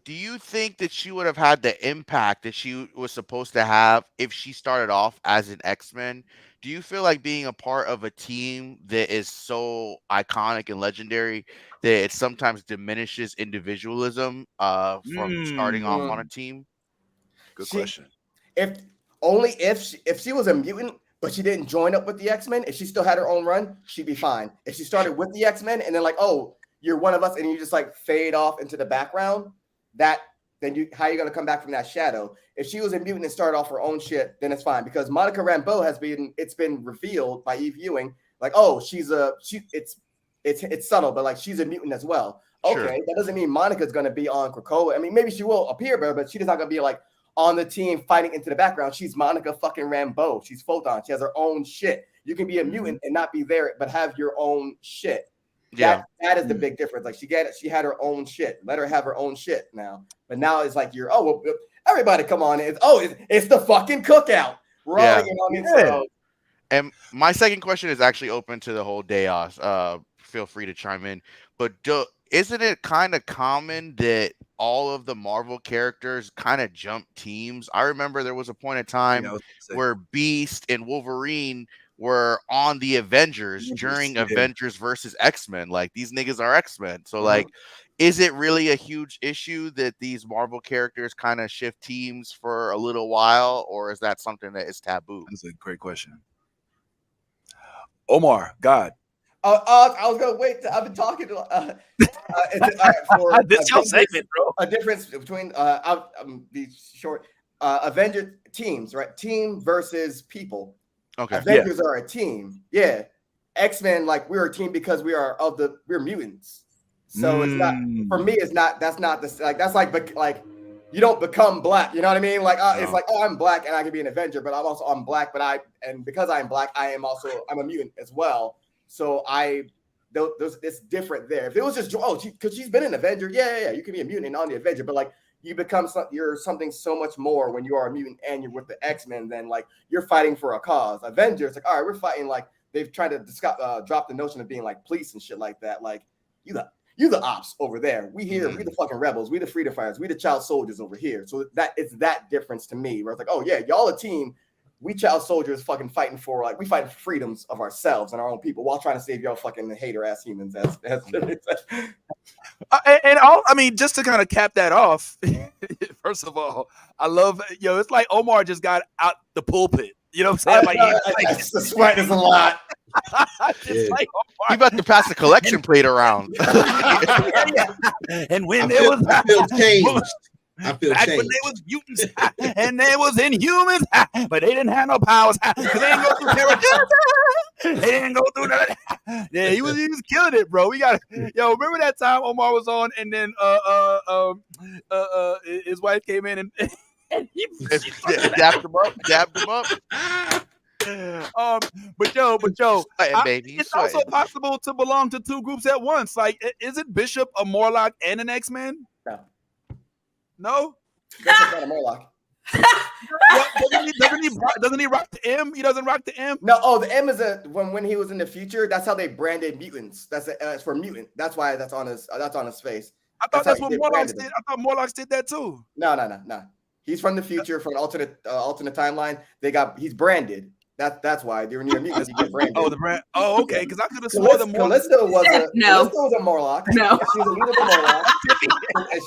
do you think that she would have had the impact that she was supposed to have if she started off as an X-Men? Do you feel like being a part of a team that is so iconic and legendary that it sometimes diminishes individualism from starting off on a team? Good question. If she was a mutant, but she didn't join up with the X-Men, if she still had her own run, she'd be fine. If she started with the X-Men and then like, oh, you're one of us, and you just like fade off into the background, how are you gonna come back from that shadow? If she was a mutant and started off her own shit, then it's fine, because Monica Rambeau it's been revealed by Eve Ewing, like, oh, it's subtle, but like she's a mutant as well. Okay, sure. That doesn't mean Monica's gonna be on Krakoa. I mean, maybe she will appear there, but she's not gonna be like on the team fighting into the background. She's Monica fucking Rambeau. She's Photon. She has her own shit. You can be a mutant and not be there, but have your own shit. Yeah, that is the big difference. Like she had her own shit. Let her have her own shit now. But now it's like everybody come on in. It's the fucking cookout. We're all in on it. So. And my second question is actually open to the whole Deos. Feel free to chime in. But isn't it kind of common that all of the Marvel characters kind of jump teams? I remember there was a point in time where Beast and Wolverine were on the Avengers during Avengers versus X-Men. Like, these niggas are X-Men. So like, is it really a huge issue that these Marvel characters kind of shift teams for a little while, or is that something that is taboo? That's a great question. Omar, God. I was gonna wait. I've been talking to this your segment, bro. A difference between these short Avenger teams, right? Team versus people. Okay. Avengers are a team. Yeah. X-Men, like, we're a team because we're mutants. So it's not, for me, that's not this, like, that's like you don't become black. You know what I mean? Like, it's like, oh, I'm black and I can be an Avenger, but I'm black, and because I'm black, I'm a mutant as well. So it's different there. If it was just, because she's been an Avenger, yeah, you can be a mutant on the Avenger, but like, you're something so much more when you are a mutant and you're with the X-Men than like you're fighting for a cause. Avengers, like, all right, we're fighting, like, they've tried to drop the notion of being like police and shit like that. Like, you the ops over there. We here, we the fucking rebels, we the freedom fighters, we the child soldiers over here. So it's that difference to me, where it's like, oh yeah, y'all a team. We child soldiers fucking fighting for, like, we fighting for freedoms of ourselves and our own people while trying to save y'all fucking hater ass humans. I mean, just to kind of cap that off, first of all, I love, it's like Omar just got out the pulpit. You know what I'm saying? Like, the sweat is a lot. Just like Omar. You about to pass the collection plate around. And when there was changed. I feel back changed. when they was mutants and they was Inhumans, but they didn't have no powers. They didn't go through terror. They didn't go through that. Yeah, he was killing it, bro. Remember that time Omar was on, and then his wife came in and he dabbed him up. But baby, it's also possible to belong to two groups at once. Like, isn't Bishop a Morlock and an X-Men? No. No? Bishop's not a Morlock. What, doesn't he rock the M? He doesn't rock the M. No, oh, the M is when he was in the future. That's how they branded mutants. That's for mutant. That's why that's on his face. I thought that's what Morlocks did. I thought Morlocks did that too. No. He's from the future, from an alternate timeline. He's branded. That's why during your mutants you get branded. Oh, the brand. Oh, okay. Because I could have sworn the Callisto was a Morlock. No. She's a mutant Morlock, and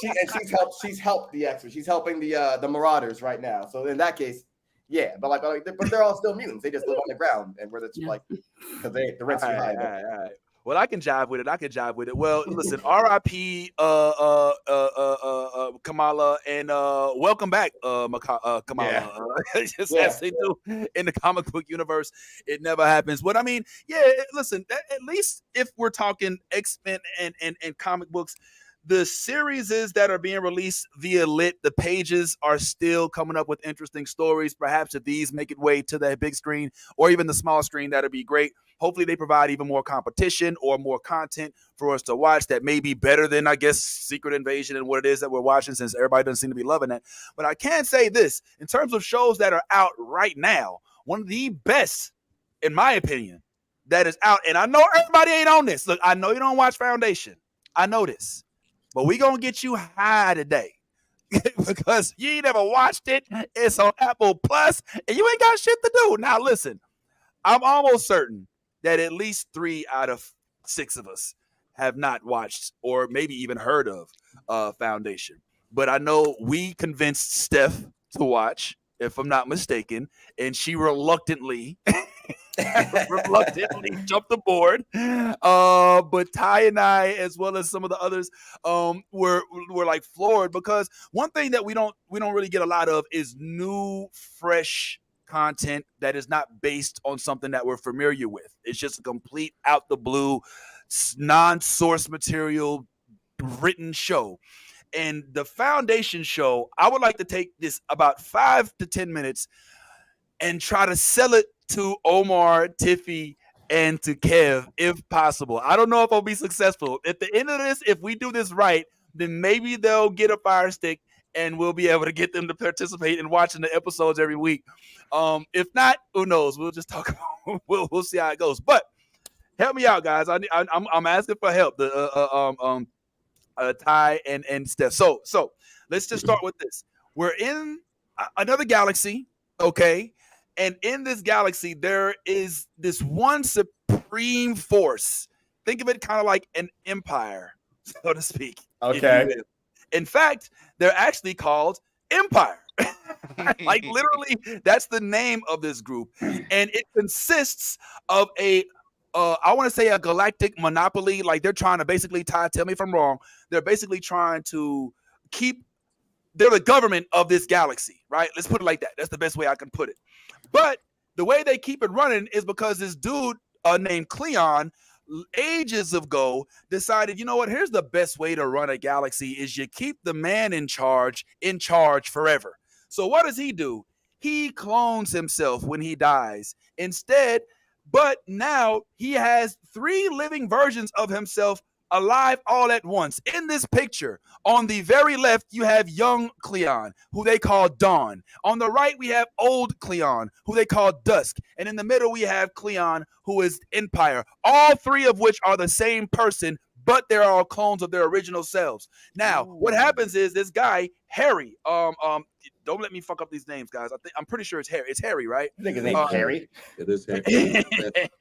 she's helped the X-Men. She's helping the Marauders right now. So in that case, yeah. But but they're all still mutants. They just live on the ground, and we're just because the rent's too high. All right. Well, I can jive with it. Well, listen, R.I.P. Kamala, and welcome back, Kamala. Just as they do in the comic book universe, it never happens. But I mean, listen, at least if we're talking X-Men and comic books, the series that are being released via Lit, the pages are still coming up with interesting stories. Perhaps if these make it way to the big screen or even the small screen, that'd be great. Hopefully they provide even more competition or more content for us to watch that may be better than, I guess, Secret Invasion and what it is that we're watching, since everybody doesn't seem to be loving that. But I can say this, in terms of shows that are out right now, one of the best, in my opinion, that is out, and I know everybody ain't on this. Look, I know you don't watch Foundation. I know this. But we gonna get you high today because you ain't never watched it. It's on Apple Plus, and you ain't got shit to do. Now, listen, I'm almost certain that at least 3 out of 6 of us have not watched or maybe even heard of Foundation. But I know we convinced Steph to watch, if I'm not mistaken, and she reluctantly jumped aboard. But Ty and I, as well as some of the others, were like floored, because one thing that we don't really get a lot of is new, fresh content that is not based on something that we're familiar with. It's just a complete out the blue, non-source material written show. And the Foundation show, I would like to take this about 5 to 10 minutes and try to sell it to Omar, Tiffy, and to Kev, if possible. I don't know if I'll be successful. At the end of this, if we do this right, then maybe they'll get a Fire Stick and we'll be able to get them to participate in watching the episodes every week. If not, who knows? We'll just talk about we'll see how it goes. But help me out, guys. I'm asking for help. Ty and Steph. So let's just start with this. We're in another galaxy, okay? And in this galaxy, there is this one supreme force. Think of it kind of like an empire, so to speak. Okay. In fact, they're actually called Empire. Like literally, that's the name of this group. And it consists of I want to say a galactic monopoly. Like they're trying to basically, Ty, tell me if I'm wrong, they're basically trying to they're the government of this galaxy, right? Let's put it like that. That's the best way I can put it. But the way they keep it running is because this dude named Cleon, ages ago, decided, you know what, here's the best way to run a galaxy is you keep the man in charge forever. So what does he do? He clones himself when he dies instead, but now he has 3 living versions of himself alive all at once. In this picture, on the very left, you have young Cleon, who they call Dawn. On the right, we have old Cleon, who they call Dusk. And in the middle, we have Cleon, who is Empire. All 3 of which are the same person, but they're all clones of their original selves. Now, what happens is this guy, Harry, don't let me fuck up these names, guys. I'm pretty sure it's Harry. It's Harry, right? I think his name's Harry. It is Harry.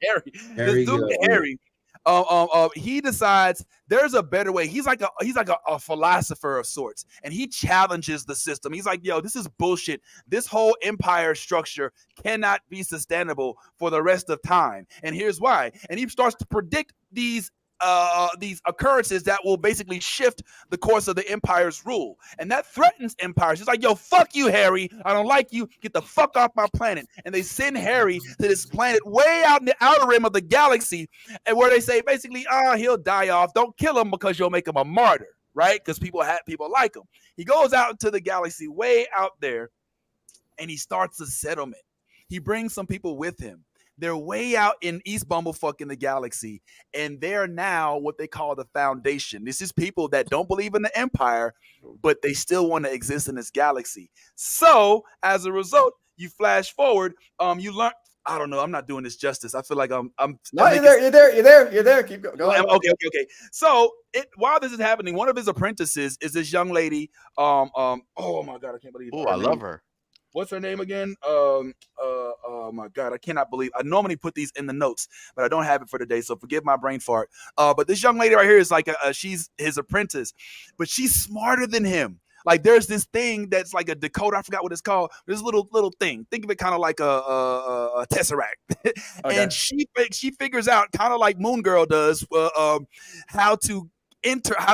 Harry. This dude, Harry. He decides there's a better way. He's like a philosopher of sorts, and he challenges the system. He's like, yo, this is bullshit. This whole empire structure cannot be sustainable for the rest of time. And here's why. And he starts to predict these occurrences that will basically shift the course of the empire's rule, and that threatens empires. He's like, yo, fuck you, Harry, I don't like you, get the fuck off my planet. And they send Harry to this planet way out in the outer rim of the galaxy, and where they say basically, he'll die off, don't kill him because you'll make him a martyr, right? Because people like him. He goes out into the galaxy way out there, and he starts a settlement. He brings some people with him. They're way out in East Bumblefuck in the galaxy, and they're now what they call the Foundation. This is people that don't believe in the Empire, but they still want to exist in this galaxy. So, as a result, you flash forward, you learn. I don't know. I'm not doing this justice. I feel like I'm No, you're there. Keep going. Go ahead. Okay. So while this is happening, one of his apprentices is this young lady. Oh my God, I can't believe. Oh, I love her. What's her name again? Oh my God, I cannot believe. I normally put these in the notes, but I don't have it for today, so forgive my brain fart. But this young lady right here is like she's his apprentice, but she's smarter than him. Like there's this thing that's like a decoder. I forgot what it's called. This little thing. Think of it kind of like a tesseract. And she figures out kind of like Moon Girl does how to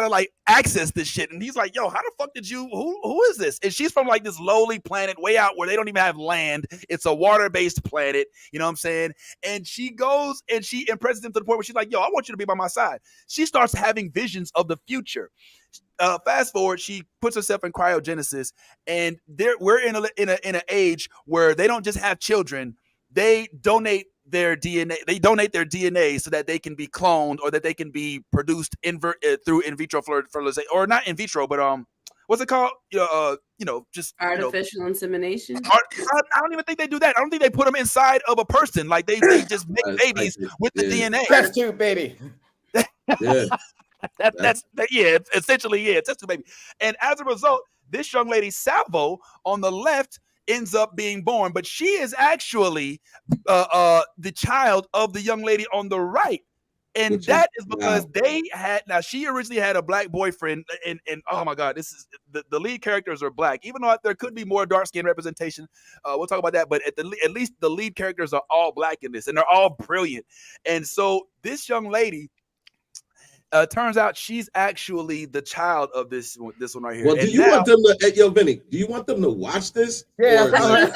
like access this shit. And he's like, yo, how the fuck did you, who is this? And she's from like this lowly planet way out where they don't even have land. It's a water-based planet. You know what I'm saying? And she goes and she impresses him to the point where she's like, yo, I want you to be by my side. She starts having visions of the future. Fast forward, she puts herself in cryogenesis, and we're in an age where they don't just have children; they donate their DNA. They donate their DNA so that they can be cloned or that they can be produced through in vitro fertilization, or not in vitro, but what's it called? Just artificial insemination. I don't even think they do that. I don't think they put them inside of a person. Like they just make babies with the DNA. Test tube baby. Yeah. That's essentially test tube baby. And as a result, this young lady Salvo on the left ends up being born, but she is actually the child of the young lady on the right. And that is because she originally had a black boyfriend, and oh my God, this is the lead characters are black, even though there could be more dark skin representation. We'll talk about that, but at least the lead characters are all black in this, and they're all brilliant. And so this young lady, turns out she's actually the child of this one right here. Well, do you want them to, Vinny? Do you want them to watch this? Yeah, I got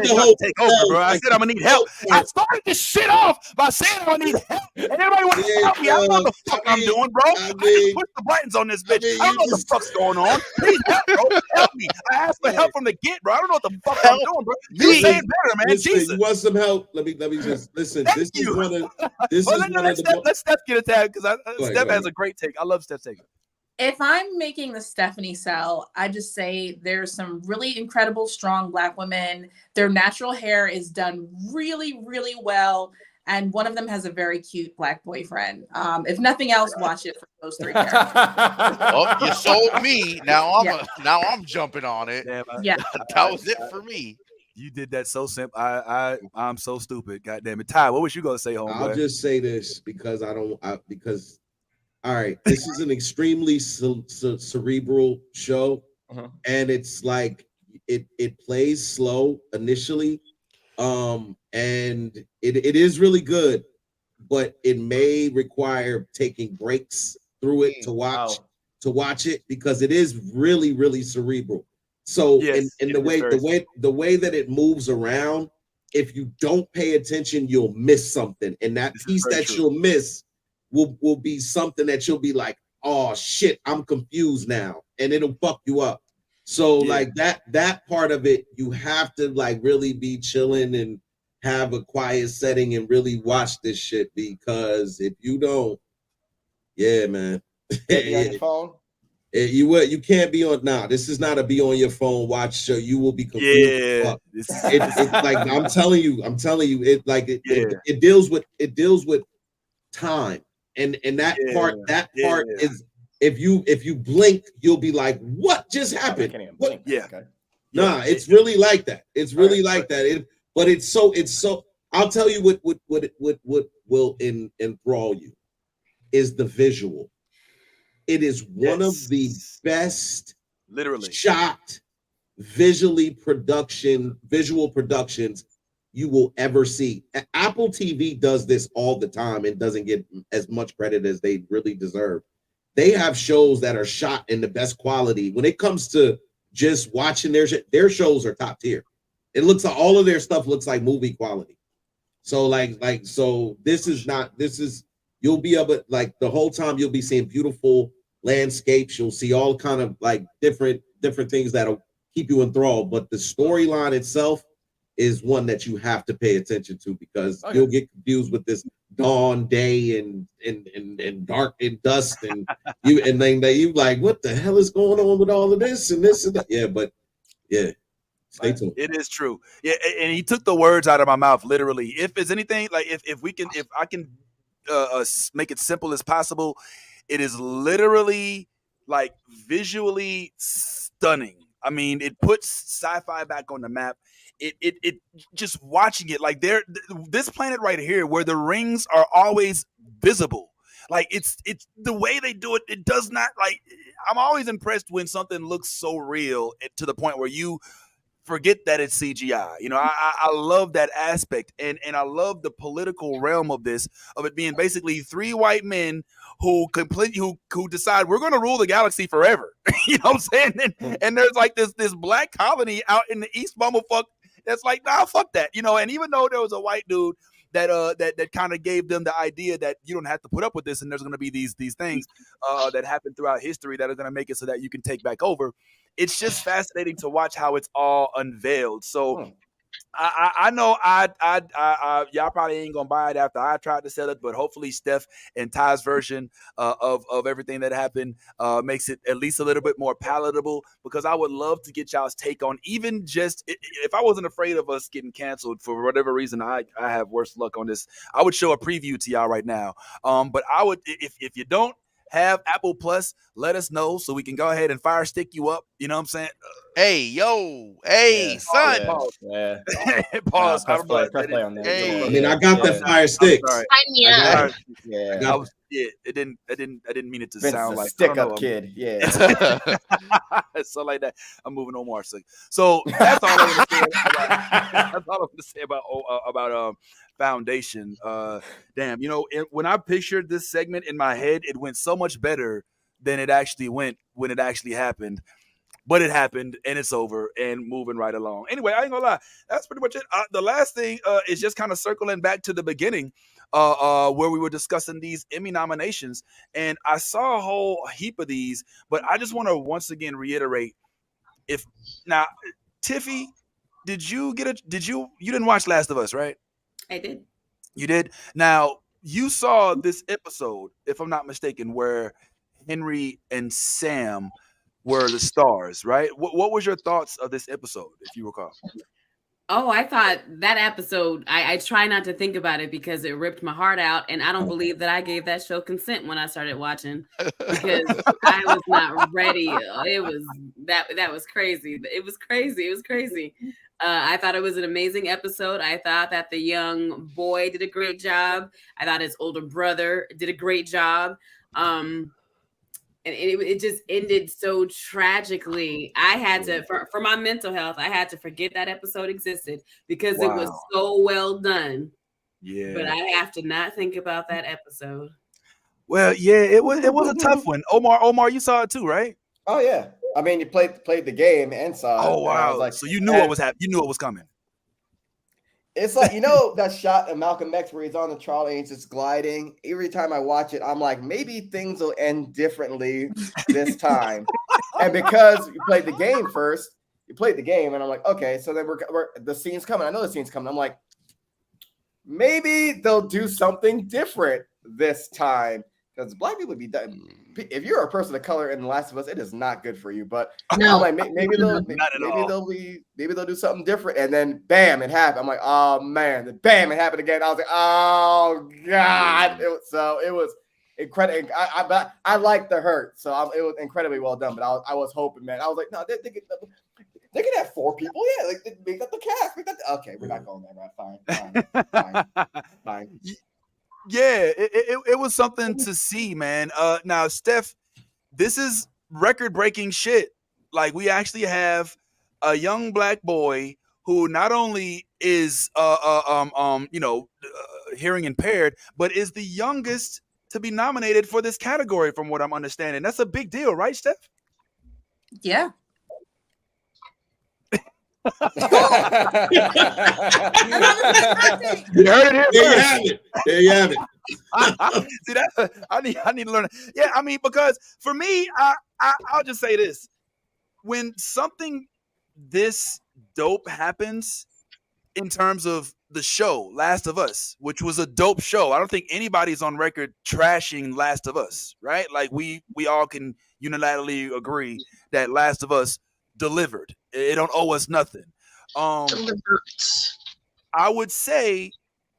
the whole takeover, bro. I said I'm gonna need help. I started this shit off by saying I'm gonna need help, and everybody wants to help me. I don't know what the fuck I'm doing, bro. I just push the buttons on this bitch. I don't know what the fuck's going on. Please help, bro. Help me. I asked for help from the get, bro. I don't know what the fuck I'm doing, bro. You say it better, man. Listen, Jesus. You want some help? Let me just listen. Let Steph get a tag because Steph has a great take. I love Steph's take. If I'm making the Stephanie sell, I just say there's some really incredible, strong Black women. Their natural hair is done really, really well. And one of them has a very cute Black boyfriend. If nothing else, watch it for those three characters. Oh, you sold me. Now I'm jumping on it. Yeah. That was it for me. You did that so simple. I'm so stupid. God damn it. Ty, what was you gonna say, homeboy? I'll just say this because all right, this is an extremely cerebral show, and it's like it plays slow initially, and it is really good, but it may require taking breaks through it to watch it because it is really, really cerebral. So the way that it moves around, if you don't pay attention, you'll miss something, and that piece that you'll miss will be something that you'll be like, oh shit, I'm confused now, and it'll fuck you up. So like that part of it, you have to like really be chilling and have a quiet setting and really watch this shit, because if you don't, man. Be on your phone. You can't be on now. This is not a be on your phone watch show. You will be confused. Yeah, it's like I'm telling you, it deals with time, and that part is if you blink, you'll be like, what just happened? What? Yeah. Okay. Nah, it's really like that. It's really like that. But it's so. I'll tell you what will enthrall you is the visual. It is one of the best, literally shot, visual productions you will ever see. Apple TV does this all the time and doesn't get as much credit as they really deserve. They have shows that are shot in the best quality. When it comes to just watching their shows are top tier. It looks like all of their stuff looks like movie quality. So you'll be able to, like, the whole time you'll be seeing beautiful landscapes. You'll see all kind of like different things that'll keep you enthralled. But the storyline itself is one that you have to pay attention to because you'll get confused with this dawn, day, and dark and dusk, and then you like, what the hell is going on with all of this and this and that? Yeah, but yeah. Stay tuned. It is true. Yeah, and he took the words out of my mouth literally. If it's anything, like if I can make it simple as possible, it is literally like visually stunning. I mean, it puts sci-fi back on the map. It just watching it like this planet right here where the rings are always visible. Like it's the way they do it. It does not like. I'm always impressed when something looks so real to the point where you forget that it's CGI. You know, I love that aspect, and I love the political realm of this, of it being basically three white men who decide we're going to rule the galaxy forever. You know what I'm saying? And there's like this black colony out in the East Bumblefuck that's like, nah, fuck that. You know, and even though there was a white dude that kind of gave them the idea that you don't have to put up with this, and there's going to be these things that happen throughout history that are going to make it so that you can take back over. It's just fascinating to watch how it's all unveiled. So I know y'all probably ain't gonna buy it after I tried to sell it, but hopefully Steph and Ty's version of everything that happened makes it at least a little bit more palatable, because I would love to get y'all's take on, even just if I wasn't afraid of us getting canceled for whatever reason, I have worse luck on this, I would show a preview to y'all right now. But I would, if you don't have Apple Plus, let us know so we can go ahead and fire stick you up. You know what I'm saying? Hey, yo, hey, son. Pause. Pause. Press play on that. Hey. I mean, I got the fire sticks. It didn't mean it to Vince sound like stick up kid. Yeah. So like that. I'm moving on more. So that's all I'm gonna say that's all I'm gonna say about Foundation. Damn, you know, when I pictured this segment in my head, it went so much better than it actually went when it actually happened. But it happened, and it's over, and moving right along. Anyway, I ain't gonna lie. That's pretty much it. The last thing is just kind of circling back to the beginning, where we were discussing these Emmy nominations, and I saw a whole heap of these. But I just want to once again reiterate: now, Tiffy, you didn't watch Last of Us, right? I did. You did. Now you saw this episode, if I'm not mistaken, where Henry and Sam were the stars, right? What was your thoughts of this episode, if you recall? Oh, I thought that episode, I try not to think about it because it ripped my heart out, and I don't believe that I gave that show consent when I started watching, because I was not ready. It was that was crazy. It was crazy. I thought it was an amazing episode. I thought that the young boy did a great job. I thought his older brother did a great job. And it just ended so tragically. I had to, for my mental health, I had to forget that episode existed, because it was so well done. Yeah. But I have to not think about that episode. Well, yeah, it was a tough one. Omar, you saw it too, right? Oh yeah. I mean, you played the game and saw it. Oh wow! Like, so you knew what was happening. You knew what was coming. It's like, you know, that shot of Malcolm X where he's on the trolley and just gliding. Every time I watch it, I'm like, maybe things will end differently this time. And because you played the game first, and I'm like, okay, so then we're the scene's coming. I know the scene's coming. I'm like, maybe they'll do something different this time, because black people be done. If you're a person of color in The Last of Us, it is not good for you. But no, I'm like, maybe they'll do something different, and then bam, it happened. I'm like, oh man, then bam, it happened again. I was like, oh god. It was incredible. I liked the hurt, so it was incredibly well done. But I was hoping, man. I was like, no, they could have 4 people. Yeah, like they make up the cast. Okay, we're not going there, right? Fine. Yeah, it was something to see, man. Now, Steph, this is record-breaking shit. Like, we actually have a young black boy who not only is hearing impaired, but is the youngest to be nominated for this category, from what I'm understanding. That's a big deal, right, Steph? Yeah. You heard it here. There you have it. See that? I need to learn. Yeah, I mean, because for me, I'll just say this: when something this dope happens, in terms of the show Last of Us, which was a dope show. I don't think anybody's on record trashing Last of Us, right? Like we all can unilaterally agree that Last of Us delivered. It don't owe us nothing. I would say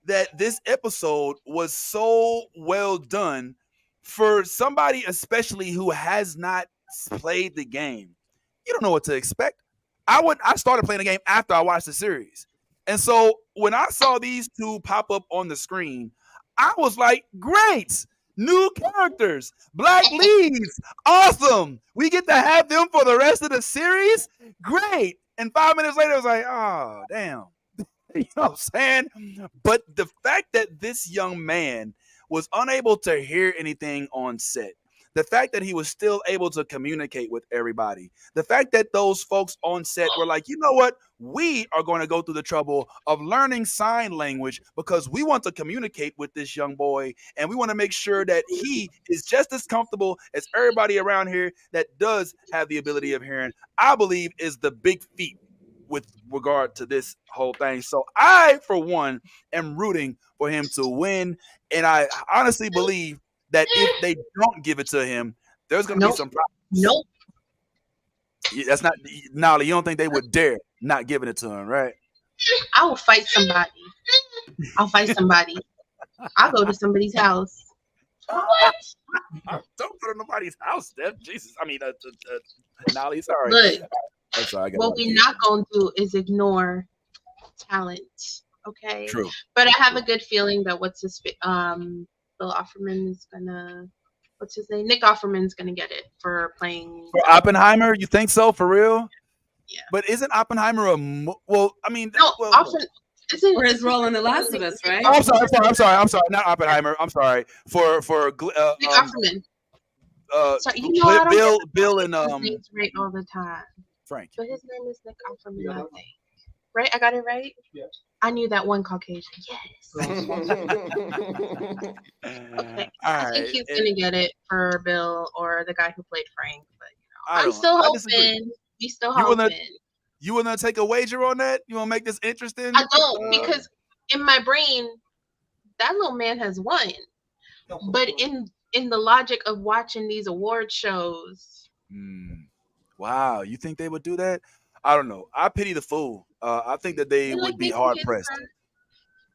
that this episode was so well done for somebody, especially who has not played the game. You don't know what to expect. I started playing the game after I watched the series. And so when I saw these two pop up on the screen, I was like, great, new characters, black leads, awesome. We get to have them for the rest of the series. Great. And 5 minutes later, I was like, oh, damn. You know what I'm saying? But the fact that this young man was unable to hear anything on set, the fact that he was still able to communicate with everybody, the fact that those folks on set were like, you know what? We are going to go through the trouble of learning sign language because we want to communicate with this young boy and we want to make sure that he is just as comfortable as everybody around here that does have the ability of hearing, I believe is the big feat with regard to this whole thing. So I, for one, am rooting for him to win. And I honestly believe that if they don't give it to him, there's going to be some problems. That's not, Nolly, you don't think they would dare not giving it to him, right? I will fight somebody. I'll fight somebody. I'll go to somebody's house. What? Don't go to nobody's house, Steph. Jesus. I mean, Nolly, sorry. Look, I'm sorry, what we're not going to do is ignore talent. Okay. True. But I have a good feeling that Bill Offerman is gonna. What's his name? Nick Offerman's gonna get it for playing. For Oppenheimer, you think so? For real? Yeah. But isn't Oppenheimer well? I mean, no. For his role in The Last of Us, right? Oh, I'm sorry. Not Oppenheimer. I'm sorry. For Nick Offerman. Sorry, you know Bill and his name's right all the time. Frank. But his name is Nick Offerman, I think. Right? I got it right? Yes. I knew that one Caucasian. Yes. Okay. I think he's gonna get it for Bill or the guy who played Frank. But I'm still hoping. We still hoping. You wanna take a wager on that? You wanna make this interesting? I don't, because in my brain, that little man has won. But in the logic of watching these award shows. Wow, you think they would do that? I don't know. I pity the fool. I think that they would be hard pressed.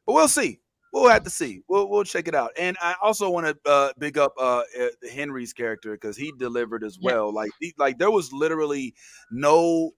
But we'll see. We'll have to see. We'll check it out. And I also want to big up Henry's character because he delivered as well. Like there was literally no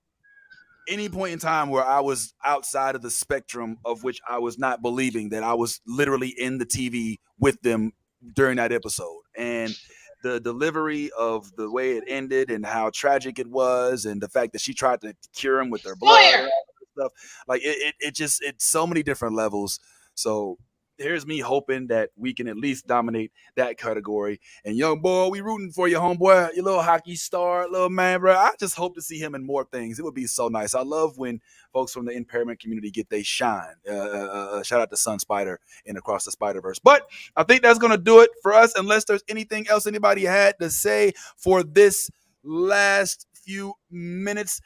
any point in time where I was outside of the spectrum of which I was not believing that I was literally in the TV with them during that episode. And the delivery of the way it ended and how tragic it was, and the fact that she tried to cure him with her blood and all that stuff, like it's so many different levels. So here's me hoping that we can at least dominate that category. And young boy, we rooting for you, homeboy, your little hockey star, little man, bro. I just hope to see him in more things. It would be so nice. I love when folks from the impairment community get they shine. Shout out to Sun Spider and Across the Spider-Verse. But I think that's going to do it for us, unless there's anything else anybody had to say for this last few minutes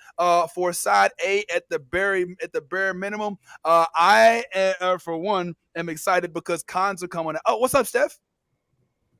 for side A at the bare minimum. I for one am excited because cons are coming out. Oh, what's up, Steph?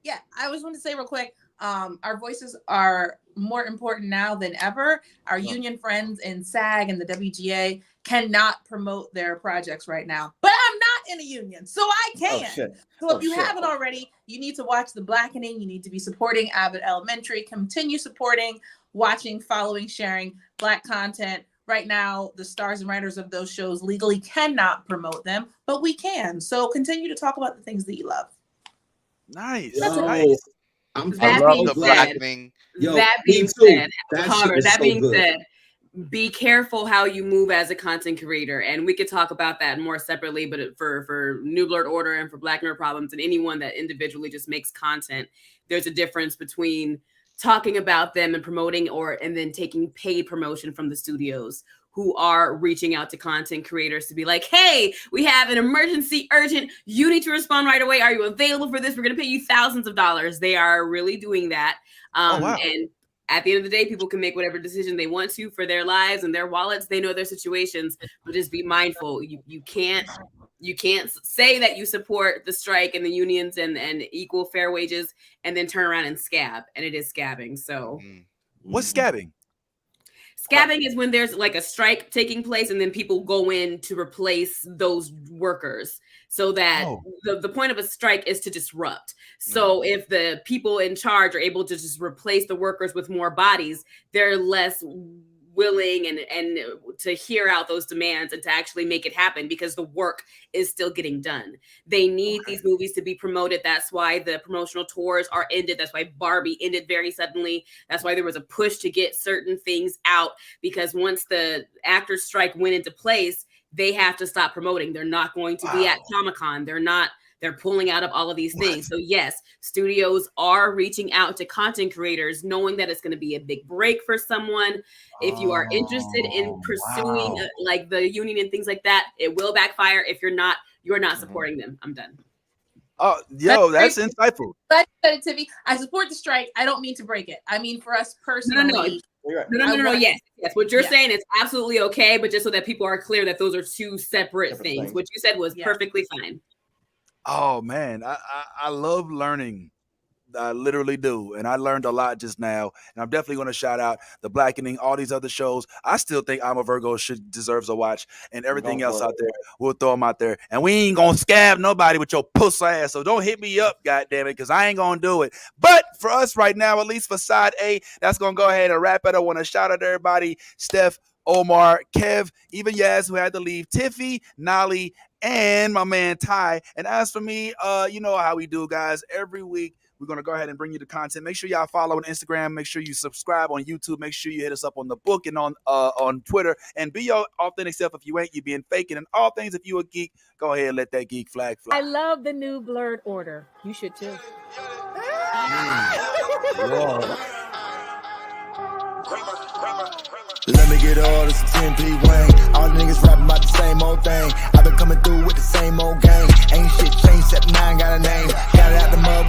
Yeah, I just want to say real quick, our voices are more important now than ever. Our union friends in SAG and the WGA cannot promote their projects right now, but I'm not in a union, so I can. So if you haven't already, you need to watch The Blackening. You need to be supporting Abbott Elementary. Continue supporting, watching, following, sharing Black content. Right now, the stars and writers of those shows legally cannot promote them, but we can. So continue to talk about the things that you love. Nice. Nice. That being said, be careful how you move as a content creator, and we could talk about that more separately. But for New Blurred Order and for Black Nerd Problems and anyone that individually just makes content, there's a difference between talking about them and promoting and then taking paid promotion from the studios who are reaching out to content creators to be like, hey, we have an emergency, urgent, you need to respond right away. Are you available for this? We're going to pay you thousands of dollars. They are really doing that. And At the end of the day, people can make whatever decision they want to for their lives and their wallets. They know their situations, but just be mindful. You can't say that you support the strike and the unions and equal fair wages and then turn around and scab. And it is scabbing. So what's scabbing? Scabbing is when there's like a strike taking place and then people go in to replace those workers. So that the point of a strike is to disrupt. So if the people in charge are able to just replace the workers with more bodies, they're less willing and to hear out those demands and to actually make it happen because the work is still getting done. They need these movies to be promoted. That's why the promotional tours are ended. That's why Barbie ended very suddenly. That's why there was a push to get certain things out, because once the actors strike went into place, they have to stop promoting. They're not going to be at Comic-Con. They're pulling out of all of these things. So yes, studios are reaching out to content creators, knowing that it's going to be a big break for someone. If you are interested in pursuing like the union and things like that, it will backfire. If you're not supporting them. I'm done. Oh, that's insightful. But Tiffy, I support the strike. I don't mean to break it. I mean for us personally. No. Yes. What you're saying is absolutely okay, but just so that people are clear that those are two separate things. What you said was perfectly fine. Oh man, I love learning. I literally do. And I learned a lot just now. And I'm definitely going to shout out The Blackening, all these other shows. I still think I'm a Virgo deserves a watch. And everything else out there, we'll throw them out there. And we ain't going to scab nobody with your puss ass. So don't hit me up, goddammit, because I ain't going to do it. But for us right now, at least for side A, that's going to go ahead and wrap it. I want to shout out everybody. Steph, Omar, Kev, even Yaz, who had to leave, Tiffy, Nolly, and my man Ty. And as for me, you know how we do, guys. Every week, we're going to go ahead and bring you the content. Make sure y'all follow on Instagram. Make sure you subscribe on YouTube. Make sure you hit us up on the book and on Twitter. And be your authentic self. If you ain't, you being faking. And all things, if you a geek, go ahead and let that geek flag fly. I love the new blurred order. You should too. Let me get all this 10p wang. All the niggas rapping about the same old thing. I've been coming through with the same old gang. Ain't shit changed except 9 got a name. Got it out the mud.